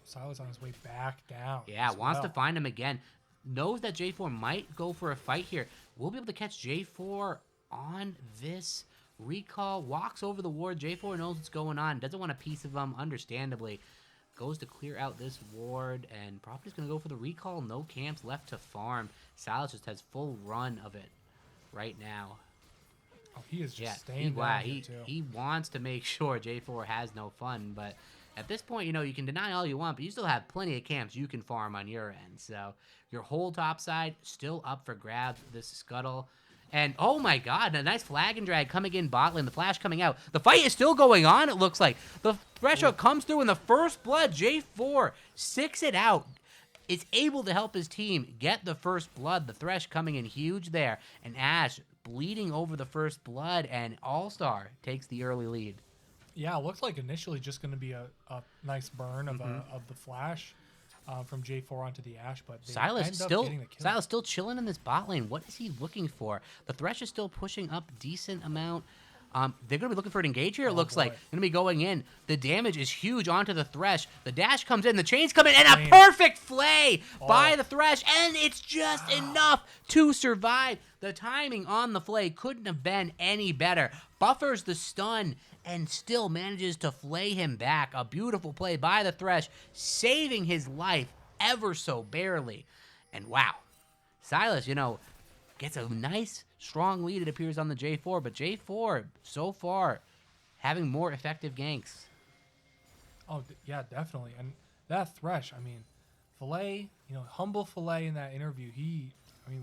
A: Silas on his way back down.
C: Yeah, wants to find him again. Knows that J4 might go for a fight here. We'll be able to catch J4 on this recall. Walks over the ward. J4 knows what's going on. Doesn't want a piece of him, understandably. Goes to clear out this ward, and probably just going to go for the recall. No camps left to farm. Silas just has full run of it right now.
A: Oh, he is just staying down here, too.
C: He wants to make sure J4 has no fun, but at this point, you can deny all you want, but you still have plenty of camps you can farm on your end. So your whole top side still up for grabs. This scuttle. And, oh my god, a nice flag and drag coming in bot lane. The flash coming out. The fight is still going on, it looks like. The threshold comes through in the first blood. J4 six it out. Is able to help his team get the first blood. The Thresh coming in huge there. And Ash bleeding over the first blood. And All-Star takes the early lead.
A: Yeah, it looks like initially just going to be a nice burn of the flash. from J4 onto the Ashe, but they
C: Silas
A: end up
C: still
A: getting the kill.
C: Silas still chilling in this bot lane. What is he looking for? The Thresh is still pushing up decent amount. They're going to be looking for an engage here, it looks like. Going to be going in. The damage is huge onto the Thresh. The dash comes in. The chains come in. And a perfect flay by the Thresh. And it's just enough to survive. The timing on the flay couldn't have been any better. Buffers the stun and still manages to flay him back. A beautiful play by the Thresh, saving his life ever so barely. And wow, Silas, gets a nice, strong lead, it appears, on the J4. But J4, so far, having more effective ganks.
A: Oh, yeah, definitely. And that Thresh, Filet, humble Filet in that interview,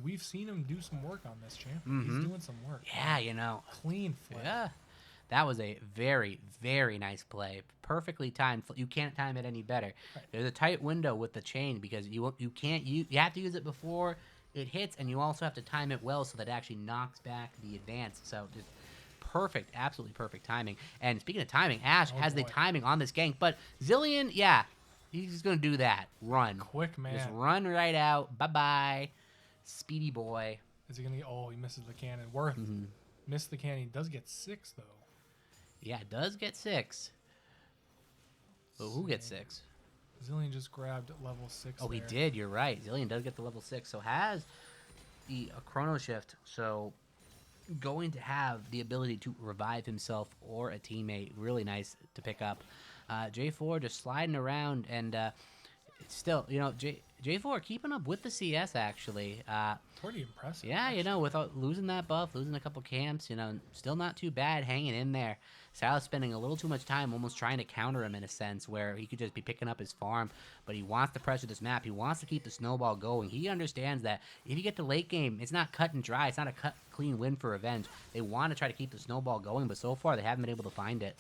A: we've seen him do some work on this, champ. He's doing some work.
C: Yeah,
A: Clean flip.
C: Yeah. That was a very, very nice play. Perfectly timed. You can't time it any better.
A: Right.
C: There's a tight window with the chain because you have to use it before it hits, and you also have to time it well so that it actually knocks back the advance. So just perfect, absolutely perfect timing. And speaking of timing, Ashe has the timing on this gank, but Zilean, yeah, he's going to do that. Run.
A: Quick, man.
C: Just run right out. Bye-bye. Speedy boy.
A: Is he going to get... Oh, he misses the cannon. Worth missed the cannon. He does get 6, though.
C: Yeah, it does get 6. But who gets 6?
A: Zilean just grabbed level 6.
C: Oh, he did. You're right. Zilean does get the level 6. So has the chrono shift. So going to have the ability to revive himself or a teammate. Really nice to pick up. J4 just sliding around, and it's still, J4 keeping up with the CS, actually.
A: Pretty impressive.
C: Yeah, without losing that buff, losing a couple camps, still not too bad hanging in there. Silas spending a little too much time almost trying to counter him in a sense where he could just be picking up his farm, but he wants to pressure this map. He wants to keep the snowball going. He understands that if you get to late game, it's not cut and dry. It's not a clean win for Revenge. They want to try to keep the snowball going, but so far they haven't been able to find it.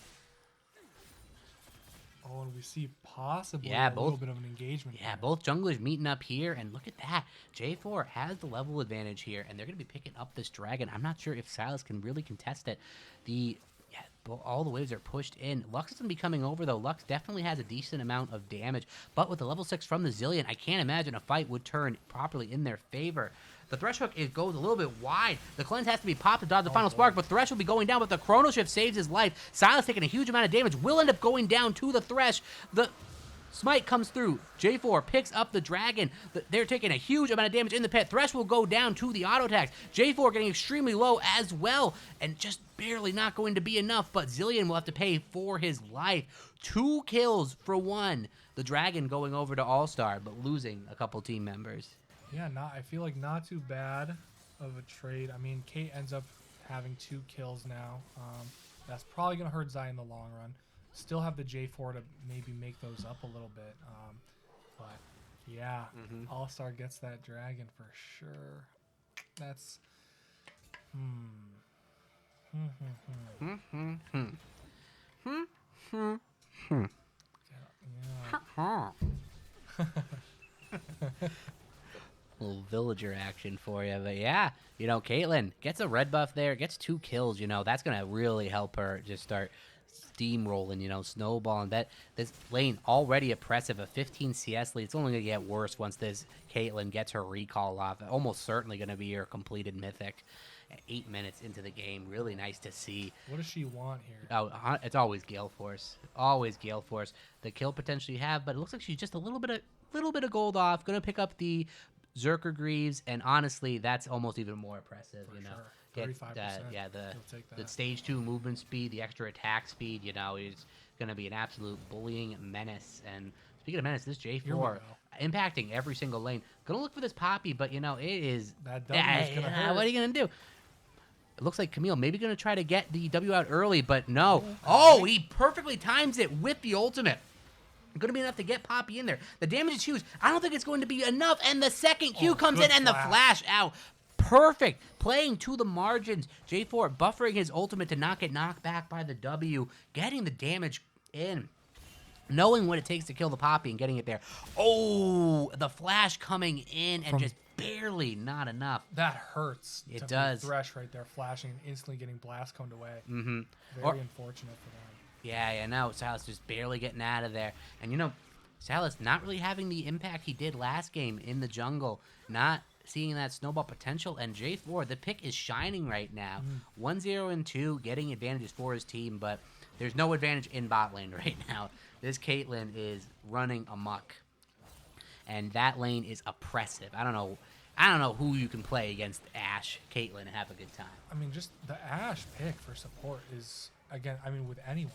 A: Oh, and we see possibly a little bit of an engagement.
C: Yeah, both junglers meeting up here, and look at that. J4 has the level advantage here, and they're going to be picking up this dragon. I'm not sure if Silas can really contest it. All the waves are pushed in. Lux is going to be coming over, though. Lux definitely has a decent amount of damage, but with the level 6 from the Zilean, I can't imagine a fight would turn properly in their favor. The Thresh hook goes a little bit wide. The cleanse has to be popped to dodge the final spark, but Thresh will be going down, but the chrono shift saves his life. Silas taking a huge amount of damage, will end up going down to the Thresh. The smite comes through. J4 picks up the dragon. They're taking a huge amount of damage in the pit. Thresh will go down to the auto attacks. J4 getting extremely low as well, and just barely not going to be enough, but Zilean will have to pay for his life. 2 kills for 1. The dragon going over to All-Star, but losing a couple team members.
A: Yeah, I feel like not too bad of a trade. Kate ends up having 2 kills now. That's probably going to hurt Zai in the long run. Still have the J4 to maybe make those up a little bit. But yeah, All-Star gets that dragon for sure. That's... Yeah.
C: Little villager action for you, but yeah, Caitlyn gets a red buff there, gets 2 kills. That's gonna really help her just start steamrolling, snowballing. This lane already oppressive, a 15 CS lead. It's only gonna get worse once this Caitlyn gets her recall off. Almost certainly gonna be her completed mythic. 8 minutes into the game, really nice to see.
A: What does she want here?
C: Oh, it's always Gale Force. Always Gale Force. The kill potential you have, but it looks like she's just a little bit of gold off. Gonna pick up the Zerker Greaves, and honestly, that's almost even more impressive.
A: For sure.
C: Get
A: 35%.
C: The stage 2 movement speed, the extra attack speed. Is gonna be an absolute bullying menace. And speaking of menace, this J4 impacting every single lane. Gonna look for this Poppy, but it is
A: that W is gonna hurt.
C: What are you gonna do? It looks like Camille maybe going to try to get the W out early, but no. Oh, he perfectly times it with the ultimate. Going to be enough to get Poppy in there. The damage is huge. I don't think it's going to be enough, and the second Q comes in, and the flash out. Perfect. Playing to the margins. J4 buffering his ultimate to not get knocked back by the W. Getting the damage in. Knowing what it takes to kill the Poppy and getting it there. Oh, the flash coming in and just barely not enough.
A: That hurts.
C: It does.
A: Thresh right there flashing and instantly getting blast coned away. Very unfortunate for them.
C: Yeah, no. Silas just barely getting out of there. And Salas not really having the impact he did last game in the jungle, not seeing that snowball potential, and J4, the pick is shining right now. 1-0 and 2, getting advantages for his team, but there's no advantage in bot lane right now. This Caitlyn is running amok, and that lane is oppressive. I don't know who you can play against Ashe, Caitlyn, and have a good time.
A: I mean, just the Ashe pick for support is, again, I mean, with anyone.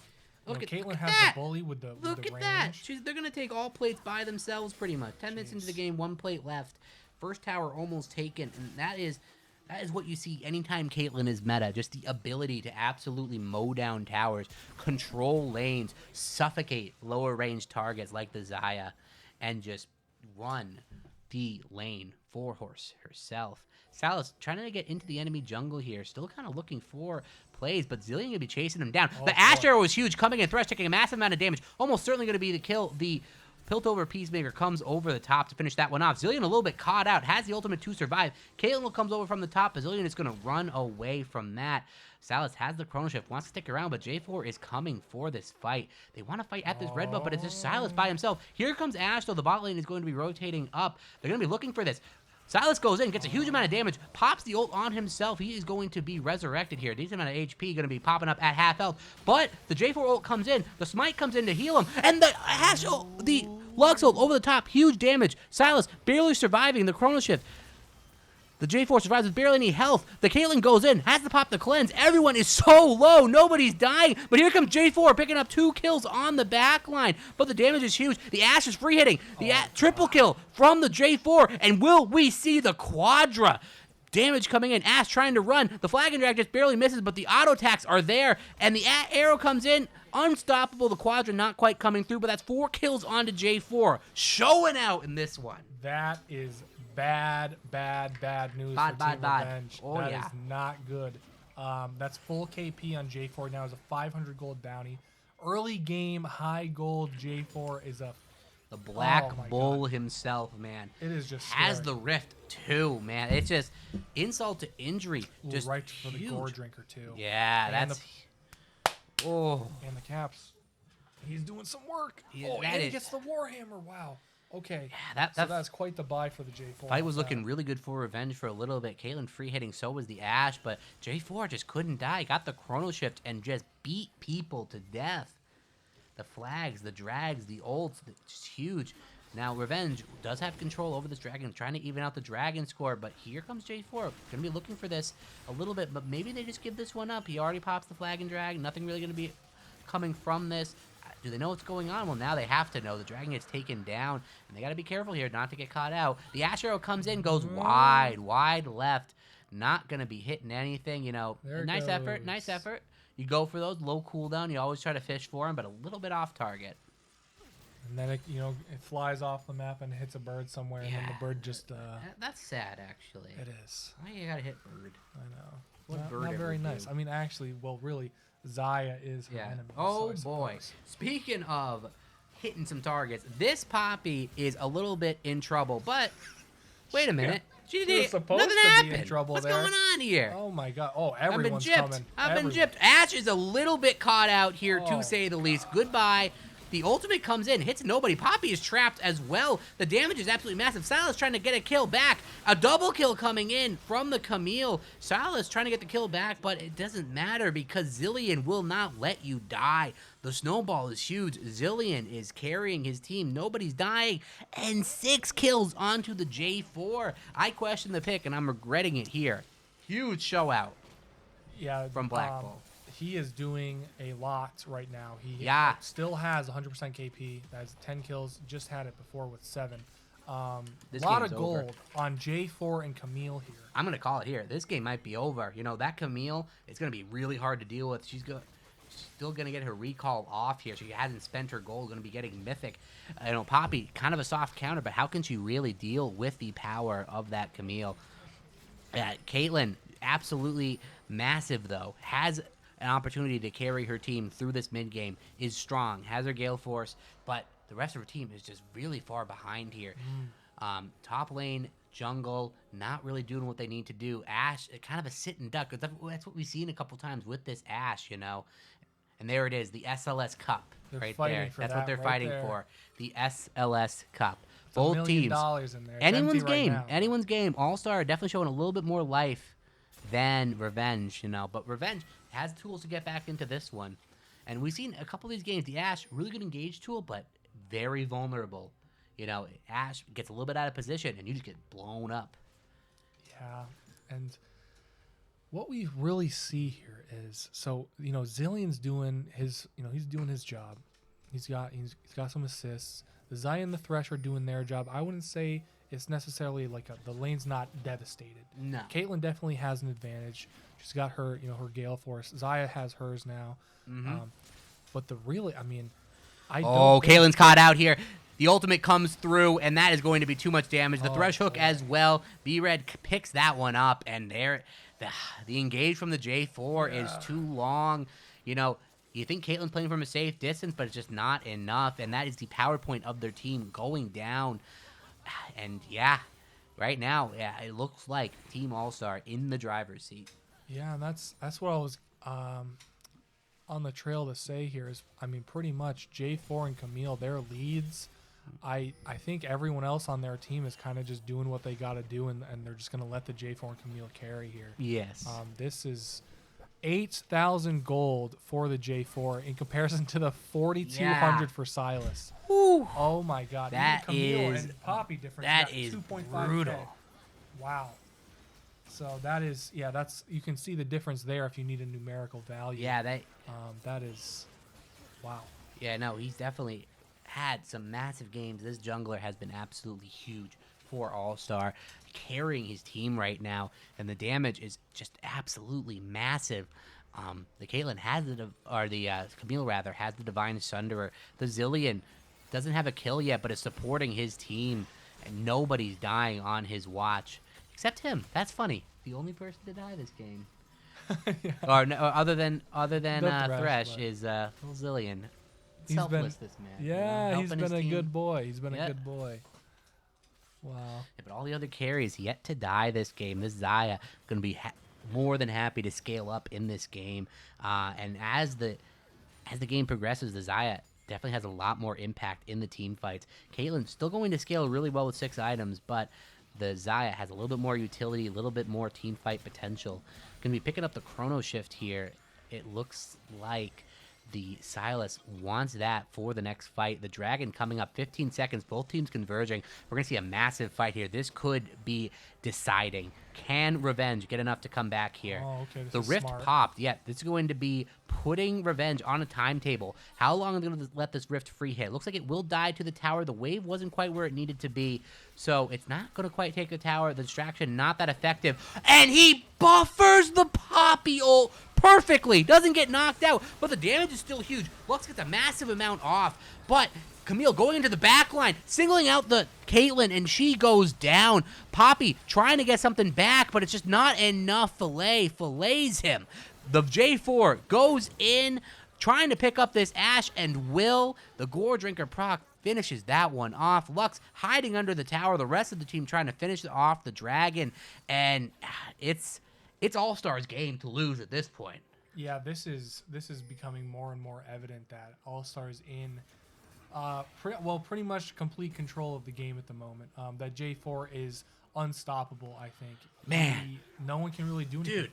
C: Look at
A: Caitlyn has
C: that.
A: the bully with the
C: Look
A: with the
C: at
A: range.
C: that. They're going to take all plates by themselves pretty much. 10 minutes into the game, 1 plate left. First tower almost taken, and that is what you see anytime Caitlyn is meta. Just the ability to absolutely mow down towers, control lanes, suffocate lower range targets like the Xayah, and just run the lane for herself. Salas trying to get into the enemy jungle here, still kind of looking for plays, but Zillion gonna be chasing him down. The Ashe arrow is huge, coming in, Thresh taking a massive amount of damage, almost certainly gonna be the kill. The Piltover Peacemaker comes over the top to finish that one off. Zillion a little bit caught out, has the ultimate to survive. Caitlyn comes over from the top, but Zillion is gonna run away from that. Salas has the Chrono Shift, wants to stick around, but J4 is coming for this fight. They want to fight at this red buff, but it's just Silas by himself. Here comes Ashe, though. The bot lane is going to be rotating up. They're going to be looking for this. Silas goes in, gets a huge amount of damage, pops the ult on himself. He is going to be resurrected here. Decent amount of HP going to be popping up at half health. But the J4 ult comes in, the smite comes in to heal him, and the Ashe ult, the Lux ult over the top, huge damage. Silas barely surviving the Chrono Shift. The J4 survives with barely any health. The Caitlyn goes in, has to pop the cleanse. Everyone is so low. Nobody's dying. But here comes J4 picking up 2 kills on the back line. But the damage is huge. The Ashe is free hitting. The triple kill from the J4. And will we see the Quadra? Damage coming in. Ashe trying to run. The flag and drag just barely misses, but the auto attacks are there. And the arrow comes in. Unstoppable. The Quadra not quite coming through, but that's 4 kills onto J4. Showing out in this one.
A: That is bad news for Team Revenge.
C: Oh,
A: that
C: yeah.
A: is not good. That's full KP on J4 now is a 500 gold bounty. Early game, high gold J4 is a...
C: The Black
A: Oh my
C: Bull
A: God.
C: himself, man.
A: It is just
C: Has
A: scary.
C: the Rift, too, man. It's just insult to injury.
A: Ooh,
C: Just
A: right for the
C: huge.
A: gore drinker, too.
C: Yeah,
A: And
C: that's... Oh.
A: And the caps. He's doing some work.
C: Yeah,
A: oh,
C: that
A: and he
C: is-
A: gets the Warhammer. Wow. Okay.
C: Yeah,
A: So that's quite the buy for the J4.
C: Fight was looking really good for Revenge for a little bit. Caitlyn free hitting, so was the Ashe, but J4 just couldn't die. Got the Chrono Shift and just beat people to death. The flags, the drags, the ults, just huge. Now Revenge does have control over this dragon, trying to even out the dragon score, but here comes J4. Gonna be looking for this a little bit, but maybe they just give this one up. He already pops the flag and drag. Nothing really gonna be coming from this. Do they know what's going on? Well, now they have to know. The dragon gets taken down, and they got to be careful here not to get caught out. The Ashe arrow comes in, goes wide left. Not going to be hitting anything, you know.
A: There it
C: Nice effort, nice
A: goes.
C: effort. You go for those, low cooldown. You always try to fish for them, but a little bit off target.
A: And then it flies off the map and hits a bird somewhere, and then
C: Yeah.
A: the bird just.
C: That's sad, actually.
A: It is.
C: Why you got to hit bird?
A: I know.
C: What
A: Not,
C: bird
A: not
C: ever
A: very
C: do?
A: nice. I mean, actually, well, really, Xayah is her
C: Yeah.
A: enemy.
C: Oh,
A: so I
C: boy.
A: suppose.
C: Speaking of hitting some targets, this Poppy is a little bit in trouble, but wait a minute. She
A: She
C: did
A: was supposed
C: nothing
A: to be in
C: happened.
A: trouble
C: What's
A: there.
C: going on here?
A: Oh my God! Oh,
C: I've been
A: everyone's
C: gypped.
A: coming.
C: I've been
A: Everyone.
C: gypped. Ashe is a little bit caught out here,
A: Oh,
C: to say the least. Goodbye. The ultimate comes in, hits nobody. Poppy is trapped as well. The damage is absolutely massive. Silas trying to get a kill back. A double kill coming in from the Camille. Silas trying to get the kill back, but it doesn't matter because Zillion will not let you die. The snowball is huge. Zillion is carrying his team. Nobody's dying. And 6 kills onto the J4. I question the pick, and I'm regretting it here. Huge show out.
A: Yeah,
C: from Black Bull.
A: He is doing a lot right now. He
C: Yeah.
A: still has 100% KP. That's 10 kills. Just had it before with 7. A
C: This
A: lot
C: game's
A: of
C: over.
A: gold on J4 and Camille here.
C: I'm going to call it here. This game might be over. You know, that Camille, it's going to be really hard to deal with. She's still going to get her recall off here. She hasn't spent her gold, going to be getting Mythic. You know, Poppy, kind of a soft counter, but how can she really deal with the power of that Camille? Caitlyn, absolutely massive, though. Has an opportunity to carry her team through this mid-game. Is strong. Has her Gale Force, but the rest of her team is just really far behind here. Top lane, jungle, not really doing what they need to do. Ashe, kind of a sit and duck. That's what we've seen a couple times with this Ashe, you know. And there it is, the SLS Cup.
A: They're
C: right
A: fighting
C: there.
A: for
C: That's
A: that
C: what they're
A: right
C: fighting
A: there.
C: for. The SLS Cup.
A: It's
C: Both
A: $1
C: teams.
A: million in there. It's
C: Anyone's
A: empty right
C: game.
A: now.
C: Anyone's game. All-Star are definitely showing a little bit more life than Revenge, But Revenge has tools to get back into this one. And we've seen a couple of these games. The Ash, really good engage tool, but very vulnerable. Ash gets a little bit out of position, and you just get blown up.
A: Yeah, and what we really see here is, Zillion's doing his, he's doing his job. He's got some assists. The Xayah and the Thresh are doing their job. I wouldn't say it's necessarily like the lane's not devastated.
C: No.
A: Caitlyn definitely has an advantage. She's got her, her Gale Force. Xayah has hers now. But I don't think
C: Caitlyn's caught out here. The ultimate comes through, and that is going to be too much damage. The Thresh Hook as well. B-Red picks that one up, and the engage from the J4 is too long. You think Caitlyn's playing from a safe distance, but it's just not enough, and that is the power point of their team going down. And, right now, it looks like Team All-Star in the driver's seat.
A: Yeah, and that's what I was on the trail to say here is, pretty much J4 and Camille, their leads. I think everyone else on their team is kind of just doing what they got to do, and they're just going to let the J4 and Camille carry here.
C: Yes.
A: This is 8,000 gold for the J4 in comparison to the 4,200 for Silas.
C: Whew.
A: Oh my God!
C: That
A: Even Camille
C: is-
A: and Poppy difference.
C: that
A: got
C: is
A: 2.5K.
C: brutal.
A: Wow. So that is, you can see the difference there if you need a numerical value.
C: Yeah,
A: that is, wow.
C: Yeah, no, he's definitely had some massive games. This jungler has been absolutely huge for All-Star, carrying his team right now, and the damage is just absolutely massive. The Caitlyn has the Camille rather has the Divine Sunderer. The Zillion doesn't have a kill yet, but is supporting his team, and nobody's dying on his watch except him. That's funny. The only person to die this game, or other than Thresh,
A: but-
C: is little Zillion.
A: He's
C: Selfless,
A: been-
C: this man.
A: Yeah, he's
C: helping
A: been
C: his
A: a
C: team.
A: good boy. He's been
C: Yeah.
A: a good boy. Wow.
C: Yeah, but all the other carries yet to die this game. This Xayah going to be more than happy to scale up in this game. And as the game progresses, the Xayah definitely has a lot more impact in the team fights. Caitlyn's still going to scale really well with 6 items, but the Xayah has a little bit more utility, a little bit more team fight potential. Going to be picking up the chrono shift here. It looks like the Silas wants that for the next fight. The Dragon coming up 15 seconds. Both teams converging. We're going to see a massive fight here. This could be deciding. Can Revenge get enough to come back here?
A: Oh, okay. This
C: The
A: is
C: Rift
A: smart.
C: popped. Yeah, this is going to be putting Revenge on a timetable. How long are they going to let this Rift free hit? Looks like it will die to the tower. The wave wasn't quite where it needed to be, so it's not going to quite take the tower. The distraction not that effective. And he buffers the Poppy ult perfectly. Doesn't get knocked out, but the damage is still huge. Lux gets a massive amount off, but Camille going into the back line, singling out the Caitlyn, and she goes down. Poppy trying to get something back, but it's just not enough. Fillets him. The J4 goes in, trying to pick up this Ashe, and Will, the Gore Drinker proc, finishes that one off. Lux hiding under the tower. The rest of the team trying to finish off the Dragon, and it's All-Star's game to lose at this point.
A: Yeah, this is becoming more and more evident that All-Star's in pretty much complete control of the game at the moment. That J4 is unstoppable, I think.
C: Man.
A: No one can really do anything.
C: Dude.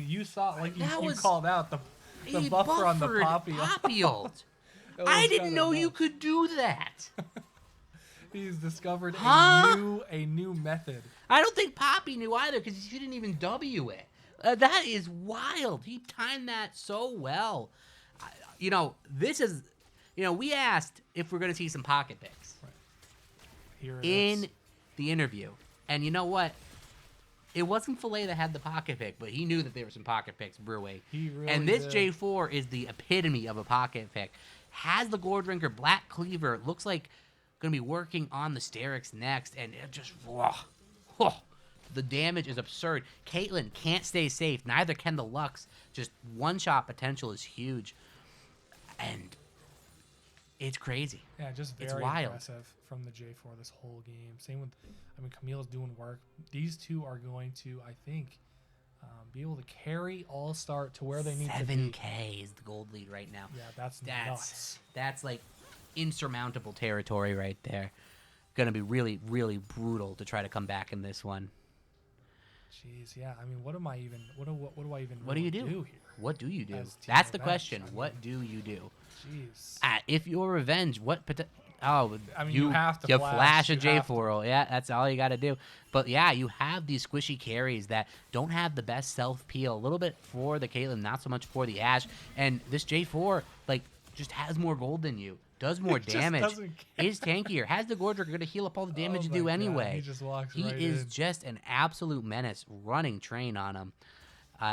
A: You saw, like you
C: That was-
A: called out the
C: He
A: buffer on the
C: buffered
A: Poppy.
C: ult.
A: That
C: I
A: was
C: didn't
A: kinda
C: know you
A: nuts.
C: could do that.
A: He's discovered
C: Huh?
A: a new method.
C: I don't think Poppy knew either because he didn't even W it. That is wild. He timed that so well. This is, we asked if we're going to see some pocket picks
A: Here it
C: in
A: is.
C: the interview. And you know what? It wasn't Filet that had the pocket pick, but he knew that there were some pocket picks brewing.
A: He really
C: And this
A: did.
C: J4 is the epitome of a pocket pick. Has the Gore Drinker Black Cleaver. Looks like going to be working on the Sterix next. And it just, the damage is absurd. Caitlyn can't stay safe. Neither can the Lux. Just one-shot potential is huge. And it's crazy.
A: Yeah, just
C: It's
A: very
C: wild.
A: impressive from the J4 this whole game. Same with, Camille's doing work. These two are going to, I think, be able to carry All-Star to where they need to be.
C: 7K is the gold lead right now.
A: Yeah, that's nuts.
C: That's like insurmountable territory right there. Gonna be really, really brutal to try to come back in this one.
A: Jeez, yeah. I mean, what do I even
C: What do you do?
A: here?
C: What do you do?
A: As Team
C: That's the
A: Revenge?
C: question.
A: I mean,
C: What do you do?
A: Jeez.
C: If you're Revenge, what? I mean,
A: you have to
C: flash a
A: you have
C: J4 roll. Yeah, that's all you got to do. But yeah, you have these squishy carries that don't have the best self peel. A little bit for the Caitlyn, not so much for the Ashe. And this J4 just has more gold than you. Does more damage.
A: doesn't care.
C: Is tankier. Has the Gorger going to heal up all the damage you
A: my
C: do
A: God,
C: anyway.
A: he just walks
C: He
A: right
C: is
A: in.
C: just an absolute menace. Running train on him.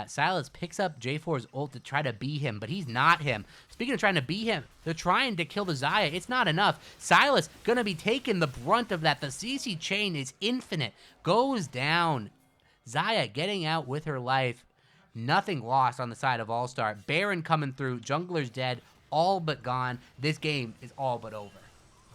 C: Silas picks up J4's ult to try to be him, but he's not him. Speaking of trying to be him, they're trying to kill the Xayah. It's not enough. Silas going to be taking the brunt of that. The CC chain is infinite. Goes down. Xayah getting out with her life. Nothing lost on the side of All-Star. Baron coming through. Jungler's dead. All but gone. This game is all but over.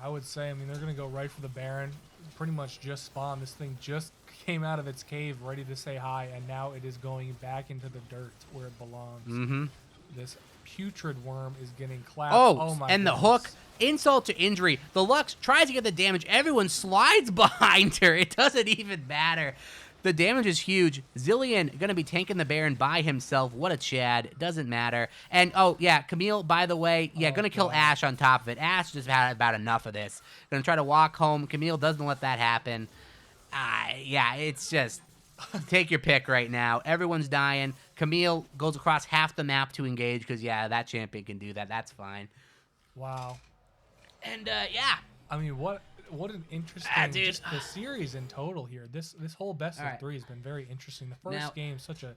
A: I would say, I mean, they're going to go right for the Baron. Pretty much just spawned. This thing just came out of its cave ready to say hi, and now it is going back into the dirt where it belongs.
C: Mm-hmm.
A: This putrid worm is getting clapped.
C: Oh,
A: my
C: and the
A: goodness.
C: hook, insult to injury. The Lux tries to get the damage. Everyone slides behind her. It doesn't even matter. The damage is huge. Zilean going to be tanking the Baron by himself. What a Chad. Doesn't matter. And, oh, yeah, Camille, by the way, going to kill
A: God.
C: Ashe on top of it. Ashe just had about enough of this. Going to try to walk home. Camille doesn't let that happen. Yeah, it's just take your pick right now. Everyone's dying. Camille goes across half the map to engage because, yeah, that champion can do that. That's fine.
A: Wow.
C: And, yeah.
A: I mean, what an interesting
C: Dude.
A: just the series in total here. This whole best
C: All
A: of
C: right.
A: 3 has been very interesting. The first
C: Now-
A: game such a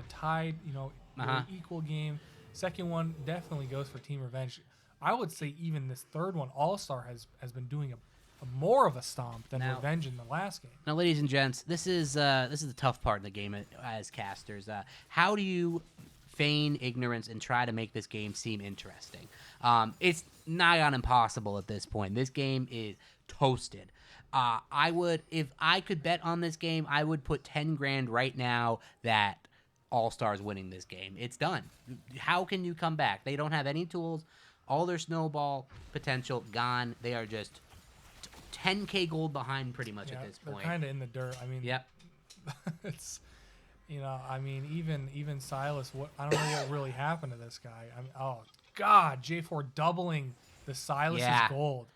A: tied,
C: Uh-huh.
A: really equal game. Second one definitely goes for Team Revenge. I would say even this third one, All-Star has been doing a more of a stomp than
C: Now-
A: Revenge in the last game.
C: Now, ladies and gents, this is the tough part in the game as casters. How do you feign ignorance and try to make this game seem interesting? It's nigh on impossible at this point. This game is toasted. If I could bet on this game, I would put 10 grand right now that All-Star's winning this game. It's done. How can you come back? They don't have any tools. All their snowball potential gone. They are just 10K gold behind pretty much at this
A: they're
C: point.
A: kind of in the dirt. I mean,
C: Yep.
A: it's I mean, even Silas. I don't know what really happened to this guy. I mean, oh God, J4 doubling the Silas's
C: Yeah.
A: gold.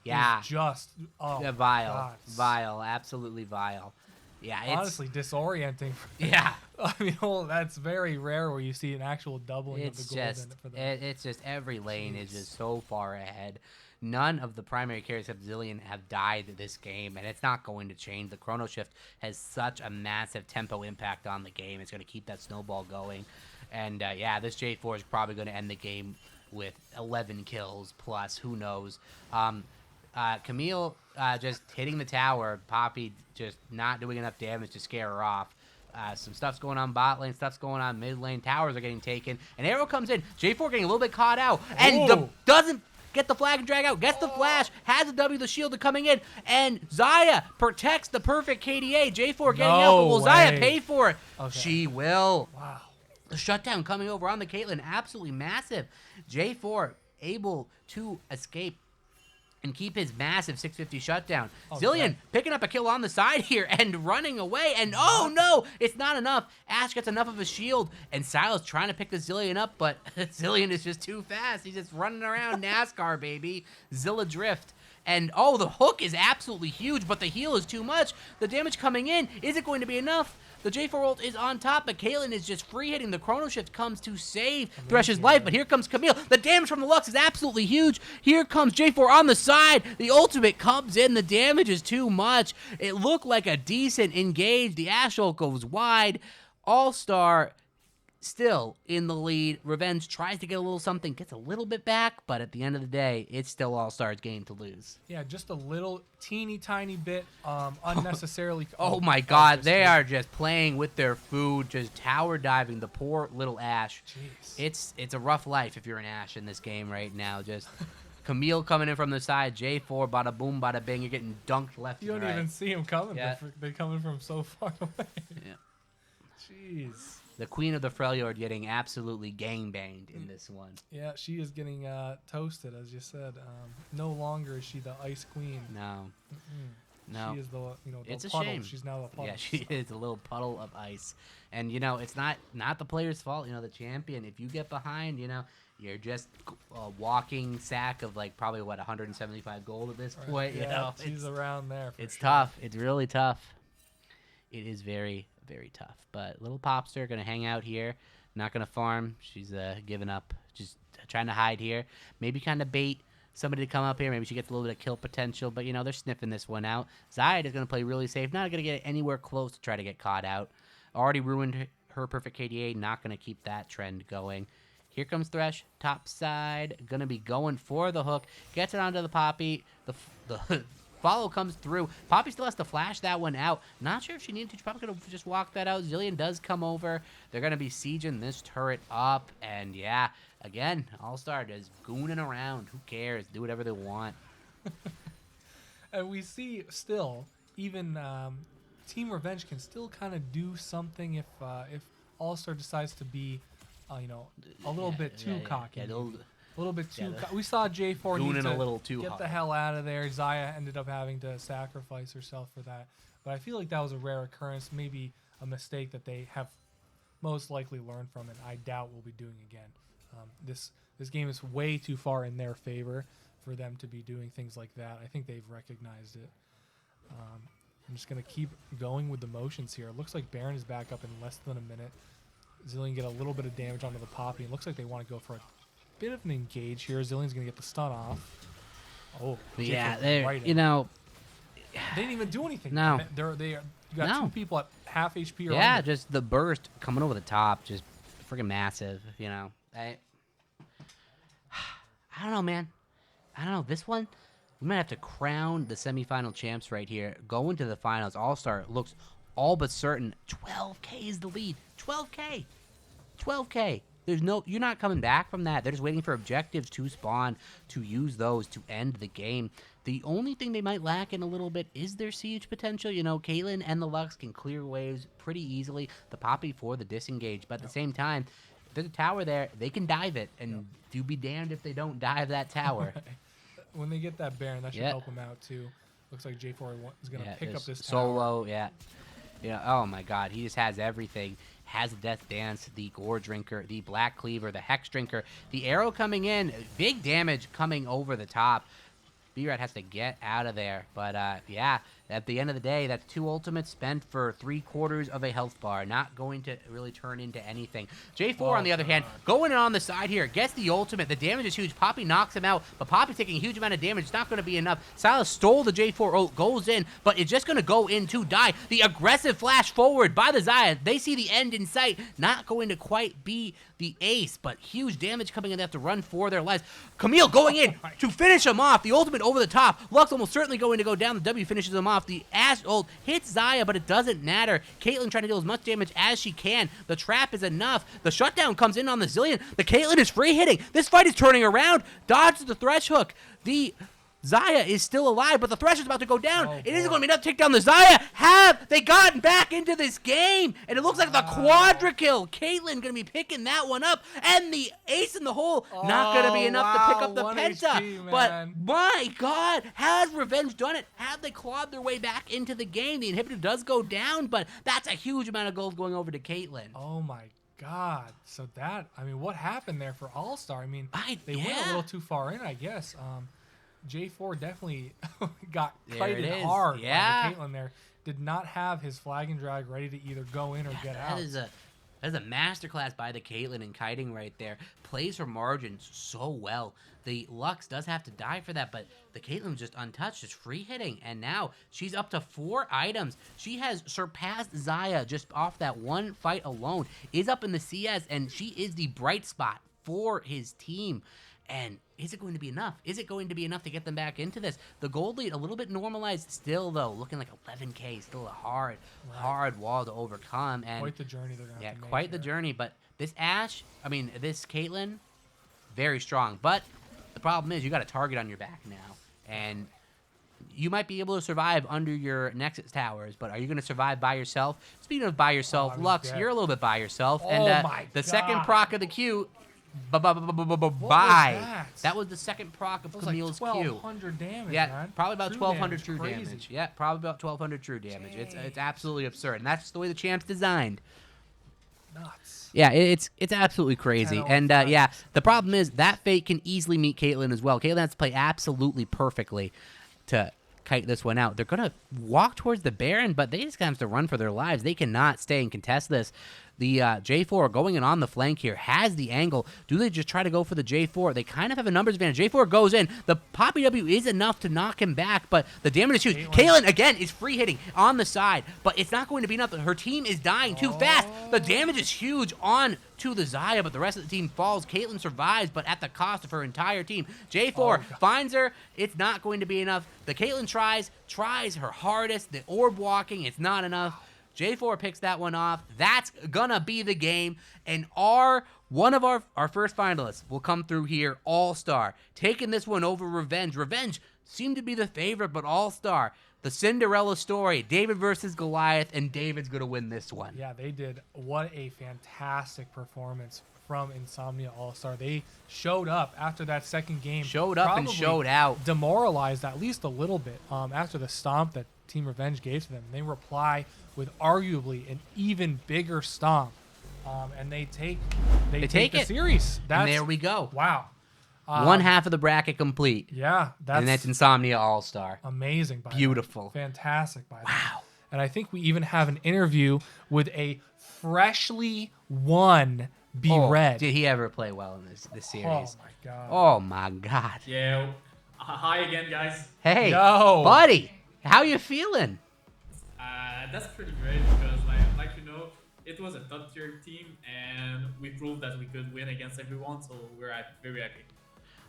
C: Yeah.
A: Is just
C: Yeah, vile.
A: God.
C: Vile. Absolutely vile. Yeah, it's
A: Honestly, disorienting.
C: yeah.
A: I mean, well, that's very rare where you see an actual doubling
C: It's
A: of the gold
C: just
A: in it for them.
C: it's just every lane is just so far ahead. None of the primary carries except Zilean have died this game, and it's not going to change. The Chrono Shift has such a massive tempo impact on the game. It's going to keep that snowball going. And, yeah, this J4 is probably going to end the game with 11 kills plus. Who knows? Camille just hitting the tower. Poppy just not doing enough damage to scare her off. Some stuff's going on bot lane, stuff's going on mid lane. Towers are getting taken. An arrow comes in. J4 getting a little bit caught out. And
A: Ooh.
C: doesn't get the flag and drag out. Gets the flash. Has the W, the shield coming in. And Xayah protects the perfect KDA. J4 getting out. But will Xayah
A: way.
C: pay for it?
A: Okay.
C: She will.
A: Wow.
C: The shutdown coming over on the Caitlyn, absolutely massive. J4 able to escape and keep his massive 650 shutdown. Zilean picking up a kill on the side here and running away. And oh no, it's not enough. Ashe gets enough of a shield. And Silas trying to pick the Zilean up, but Zilean is just too fast. He's just running around NASCAR, baby. Zilla drift. And oh, the hook is absolutely huge, but the heal is too much. The damage coming in, is it going to be enough? The J4 ult is on top, but Caitlyn is just free hitting. The Chrono Shift comes to save Thresh's life, but here comes Camille. The damage from the Lux is absolutely huge. Here comes J4 on the side. The ultimate comes in. The damage is too much. It looked like a decent engage. The Ashe ult goes wide. All-Star still in the lead. Revenge tries to get a little something, gets a little bit back, but at the end of the day, it's still All-Star's game to lose.
A: Yeah, just a little teeny tiny bit unnecessarily.
C: Oh my God, they are just playing with their food, just tower diving the poor little Ashe.
A: Jeez.
C: It's a rough life if you're an Ashe in this game right now. Just Camille coming in from the side, J4, bada boom, bada bing. You're getting dunked left
A: You
C: and
A: don't
C: right.
A: even see him coming.
C: Yeah.
A: They're coming from so far away.
C: Yeah.
A: Jeez.
C: The queen of the Freljord getting absolutely gangbanged in this one.
A: Yeah, she is getting toasted, as you said. No longer is she the ice queen.
C: No.
A: Mm-mm.
C: No.
A: She is the the
C: It's a
A: puddle.
C: shame.
A: She's now the puddle.
C: Yeah, she is a little puddle of ice. And, it's not the player's fault. The champion, if you get behind, you're just a walking sack of, probably, 175 gold at this point.
A: Yeah, she's around there.
C: It's tough. It's really tough. It is very, very tough. But little Popster going to hang out here. Not going to farm. She's giving up. Just trying to hide here. Maybe kind of bait somebody to come up here. Maybe she gets a little bit of kill potential. But, they're sniffing this one out. Zayed is going to play really safe. Not going to get anywhere close to try to get caught out. Already ruined her perfect KDA. Not going to keep that trend going. Here comes Thresh. Top side. Going to be going for the hook. Gets it onto the Poppy. The follow comes through. Poppy still has to flash that one out. Not sure if she needed to. She's probably going to just walk that out. Zilean does come over. They're going to be sieging this turret up. And yeah, again, All-Star just gooning around. Who cares? Do whatever they want.
A: And we see still, even Team Revenge can still kind of do something if All-Star decides to be, a little bit too cocky.
C: Yeah,
A: a little bit too. We saw J4 need
C: Gooning
A: to
C: a little too
A: get
C: hard.
A: the hell out of there. Zaya ended up having to sacrifice herself for that. But I feel like that was a rare occurrence, maybe a mistake that they have most likely learned from, and I doubt we'll be doing again. This game is way too far in their favor for them to be doing things like that. I think they've recognized it. I'm just going to keep going with the motions here. It looks like Baron is back up in less than a minute. Zilean get a little bit of damage onto the Poppy. It looks like they want to go for a bit of an engage here. Zillion's going to get the stun off. Oh,
C: yeah,
A: right
C: they
A: didn't even do anything.
C: No.
A: You got two people at half HP or
C: yeah,
A: under.
C: just the burst coming over the top, just freaking massive, I don't know, man. I don't know. This one, we might have to crown the semifinal champs right here. Going to the finals, All-Star looks all but certain. 12K is the lead. 12K. 12K. You're not coming back from that. They're just waiting for objectives to spawn, to use those to end the game. The only thing they might lack in a little bit is their siege potential. Caitlyn and the Lux can clear waves pretty easily. The Poppy for the disengage. But at the same time, if there's a tower there, they can dive it. And do be damned if they don't dive that tower.
A: When they get that Baron, that should help them out too. Looks like J4 is going to pick up this tower.
C: Solo, oh my god, he just has everything. Has the Death Dance, the Gore Drinker, the Black Cleaver, the Hex Drinker, the arrow coming in, big damage coming over the top. B-Rat has to get out of there. But, at the end of the day, that's 2 ultimates spent for 3/4 of a health bar. Not going to really turn into anything. J4, on the other hand, going in on the side here, gets the ultimate. The damage is huge. Poppy knocks him out, but Poppy's taking a huge amount of damage. It's not going to be enough. Silas stole the J4 ult, goes in, but it's just going to go in to die. The aggressive flash forward by the Zaya. They see the end in sight. Not going to quite be the ace, but huge damage coming in. They have to run for their lives. Camille going in to finish him off. The ultimate over the top. Lux almost certainly going to go down. The W finishes him off. The Ash ult hits Zaya, but it doesn't matter. Caitlyn trying to deal as much damage as she can. The trap is enough. The shutdown comes in on the Zilean. The Caitlyn is free hitting. This fight is turning around. Dodges the Thresh hook. The Zaya is still alive, but the Thresh is about to go down. It isn't going to be enough to take down the Zaya. Have they gotten back into this game? And it looks like the quadra kill. Caitlyn going to be picking that one up. And the ace in the hole, not going to be enough to pick up the penta.
A: HP,
C: but my God, has Revenge done it? Have they clawed their way back into the game? The inhibitor does go down, but that's a huge amount of gold going over to Caitlyn.
A: Oh my God. So what happened there for All-Star? They went a little too far in, I guess. J4 definitely got kited hard by Caitlyn there. Did not have his flag and drag ready to either go in or get out.
C: That is a masterclass by the Caitlyn in kiting right there. Plays her margins so well. The Lux does have to die for that, but the Caitlyn was just untouched, just free hitting. And now she's up to 4 items. She has surpassed Zaya just off that one fight alone. Is up in the CS, and she is the bright spot for his team. And is it going to be enough? Is it going to be enough to get them back into this? The gold lead a little bit normalized still, though. Looking like 11K. Still a hard wall to overcome. And
A: quite the journey they're going to have to make.
C: Quite the journey. But this this Caitlyn, very strong. But the problem is you got a target on your back now. And you might be able to survive under your Nexus towers, but are you going to survive by yourself? Speaking of by yourself,
A: I'm
C: Lux,
A: dead.
C: you're a little bit by yourself.
A: Oh
C: And
A: my
C: the second
A: God.
C: proc of the Q, bye.
A: that?
C: That was the second proc of
A: That was like
C: Camille's Q.
A: 1,200 damage,
C: Yeah,
A: man.
C: probably about
A: True
C: 1,200
A: damage,
C: true
A: crazy.
C: damage. Yeah, probably about 1,200 true damage. It's
A: Jeez.
C: absolutely absurd, and that's just the way the champ's designed.
A: Nuts.
C: Yeah, it's absolutely crazy.
A: 10-0
C: And
A: five.
C: yeah, the problem is that Fate can easily meet Caitlyn as well. Caitlyn has to play absolutely perfectly to kite this one out. They're going to walk towards the Baron, but they just have to run for their lives. They cannot stay and contest this. The J4 going in on the flank here has the angle. Do they just try to go for the J4? They kind of have a numbers advantage. J4 goes in. The Poppy W is enough to knock him back, but the damage is huge. Caitlyn, again, is free hitting on the side, but it's not going to be enough. Her team is dying too fast. The damage is huge on to the Xayah, but the rest of the team falls. Caitlyn survives, but at the cost of her entire team. J4 finds her. It's not going to be enough. The Caitlyn tries her hardest. The orb walking, it's not enough. J4 picks that one off. That's gonna be the game. And one of our first finalists will come through here, All-Star. Taking this one over Revenge. Revenge seemed to be the favorite, but All-Star. The Cinderella story. David versus Goliath, and David's gonna win this one.
A: Yeah, they did. What a fantastic performance from Insomnia All-Star. They showed up after that second game.
C: Showed up and
A: probably
C: showed out.
A: Demoralized at least a little bit after the stomp that Team Revenge gave to them. They reply with arguably an even bigger stomp, and they take the
C: it.
A: series.
C: And there we go.
A: Wow.
C: One half of the bracket complete.
A: Yeah,
C: And that's Insomnia All-Star.
A: amazing. By them.
C: Beautiful.
A: Fantastic. By them.
C: Wow.
A: And I think we even have an interview with a freshly won B-Red.
C: Did he ever play well in this
A: Oh
C: series?
A: my god.
C: Oh my god.
E: Yeah. Hi again, guys.
C: Hey,
A: Yo.
C: buddy, how you feeling?
E: That's pretty great because, like you know, it was a top tier team, and we proved that we could win against everyone. So we're very happy.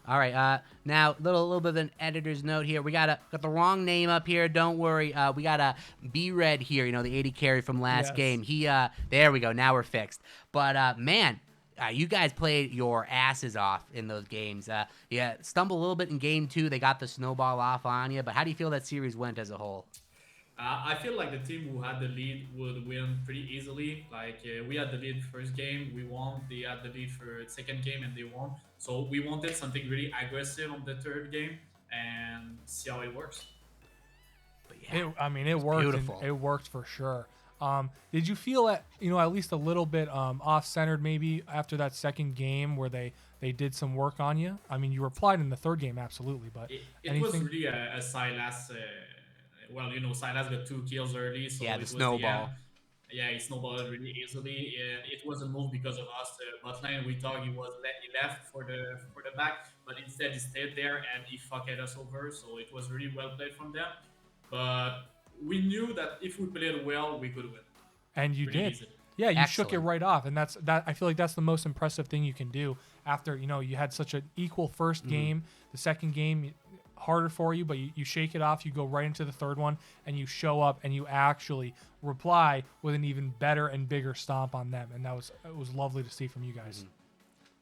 C: All right. Now little bit of an editor's note here. We got the wrong name up here. Don't worry. We got a B-Red here. You know, the 80 carry from last
A: Yes.
C: game. He there we go. Now we're fixed. But man. You guys played your asses off in those games. Yeah, stumbled a little bit in game 2. They got the snowball off on you. But how do you feel that series went as a whole?
E: I feel like the team who had the lead would win pretty easily. Like we had the lead first game, we won. They had the lead for second game, and they won. So we wanted something really aggressive on the third game and see how it works.
C: But yeah,
A: It worked.
C: beautiful.
A: It worked for sure. Did you feel at least a little bit off-centered maybe after that second game where they did some work on you? I mean, you replied in the third game, absolutely, but
E: It was really a Silas. Well, you know, Silas got 2 kills early, so
C: Yeah,
E: it
C: the
E: was
C: snowball.
E: end. Yeah, he snowballed really easily, and it was a move because of us. Bot lane, we thought he left for the back, but instead he stayed there and he fucked us over. So it was really well played from them. But we knew that if we played well, we could win.
A: and you
E: Pretty
A: did.
E: easily.
A: Yeah, you shook it
C: Excellent.
A: right off, and I feel like that's the most impressive thing you can do after you had such an equal first game. The second game harder for you, but you shake it off. You go right into the third one, and you show up and you actually reply with an even better and bigger stomp on them, and it was lovely to see from you guys.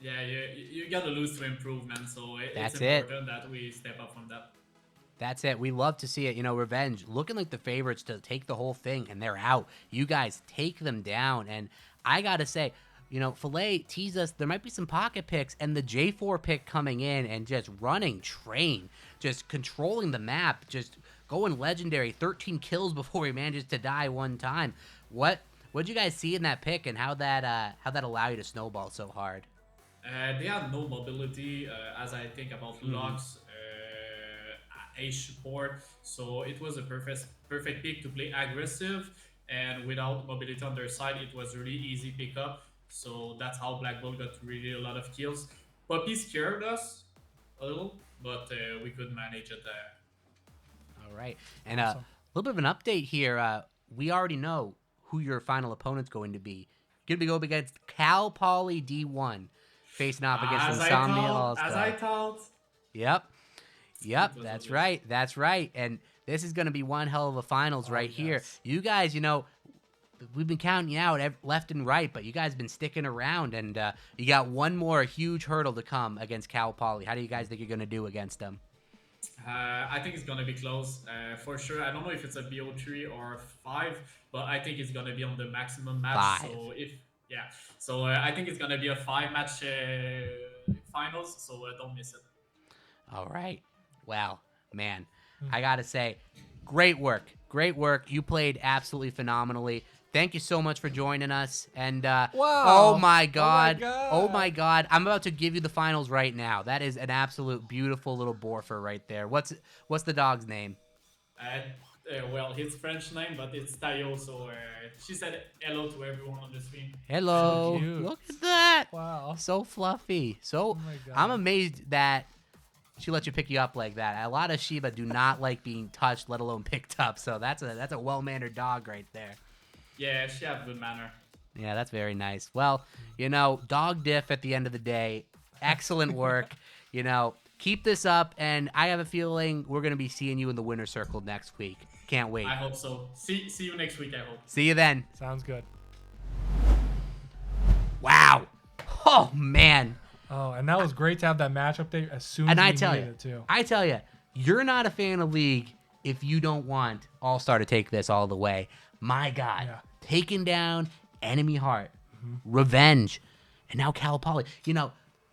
E: Yeah, you gotta lose to improve, man. So
C: That's
E: it's
C: it.
E: important that we step up from that.
C: That's it. We love to see it. Revenge looking like the favorites to take the whole thing, and they're out. You guys take them down. And I got to say, Filet teased us there might be some pocket picks, and the J4 pick coming in and just running train, just controlling the map, just going legendary. 13 kills before he manages to die one time. What'd you guys see in that pick, and how that allow you to snowball so hard?
E: They had no mobility, as I think about Lux, Ace support. So it was a perfect pick to play aggressive, and without mobility on their side, it was really easy pick up. So that's how Black Bull got really a lot of kills. Puppy scared us a little, but we could manage it there.
C: All right. And
A: Awesome.
C: a little bit of an update here. We already know who your final opponent's going to be. Going to go up against Cal Poly D1, facing off against Insomnia All-Star.
E: As I thought.
C: Yep.
E: It was
C: That's
E: obvious.
C: right. That's right. And this is going to be one hell of a finals right here.
A: yes.
C: You guys, we've been counting you out left and right, but you guys have been sticking around, and you got one more huge hurdle to come against Cal Poly. How do you guys think you're going to do against them?
E: I think it's gonna be close for sure. I don't know if it's a BO3 or 5, but I think it's gonna be on the maximum match.
C: 5.
E: So if yeah, so I think it's gonna be a 5-match finals. So don't miss it.
C: All right. Well, man,
A: Hmm.
C: I got to say, great work. Great work. You played absolutely phenomenally. Thank you so much for joining us. And
A: Wow.
C: oh my god.
A: God.
C: Oh my god. I'm about to give you the finals right now. That is an absolute beautiful little Borfer right there. What's the dog's name?
E: Well, his French name, but it's Tayo. So she said hello to everyone on the stream.
C: Hello.
A: So cute.
C: Look at that.
A: Wow.
C: So fluffy. So
A: my God.
C: I'm amazed that she let you pick you up like that. A lot of Shiba do not like being touched, let alone picked up. So that's a well-mannered dog right there.
E: Yeah, she have good manner.
C: Yeah, that's very nice. Well, dog diff at the end of the day. Excellent work. Keep this up, and I have a feeling we're going to be seeing you in the winner's circle next week. Can't wait.
E: I hope so. See you next week, I hope.
C: See you then.
A: Sounds good.
C: Wow. Oh, man.
A: Oh, and that was great to have that match update as soon as
C: And
A: we
C: I tell
A: needed
C: you,
A: it too.
C: you're not a fan of League if you don't want All-Star to take this all the way. My God.
A: Yeah.
C: Taking down Enemy Heart, Revenge, and now Cal Poly.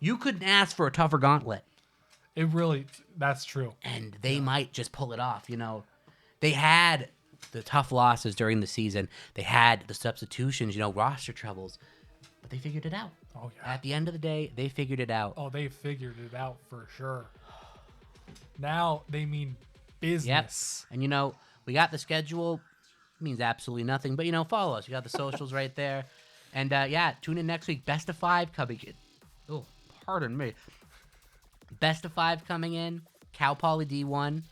C: You couldn't ask for a tougher gauntlet.
A: That's true.
C: And they might just pull it off. They had the tough losses during the season. They had the substitutions, roster troubles, but they figured it out.
A: Oh, yeah.
C: At the end of the day, they figured it out.
A: Oh, they figured it out for sure. Now they mean business.
C: Yep. And we got the schedule. It means absolutely nothing, but follow us. You got the socials right there. And tune in next week. Best of 5 coming in. Oh, pardon me. Best of 5 coming in. Cal Poly D1.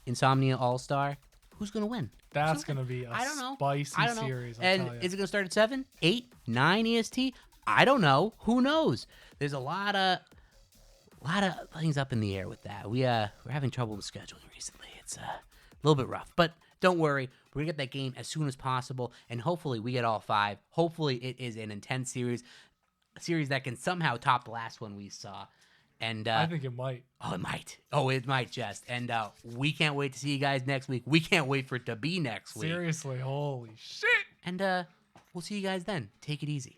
C: Insomnia All-Star. Who's going to win?
A: That's going to be a
C: I don't know.
A: spicy
C: I don't know.
A: series.
C: And is it going to start at 7, 8, 9 EST? I don't know. Who knows? There's a lot of things up in the air with that. We're having trouble with scheduling recently. It's a little bit rough, but don't worry. We're going to get that game as soon as possible, and hopefully we get all 5. Hopefully it is an intense series, a series that can somehow top the last one we saw. And
A: I think it might.
C: Oh, it might. Oh, it might just. And we can't wait to see you guys next week. We can't wait for it to be next week.
A: Seriously, holy shit.
C: And we'll see you guys then. Take it easy.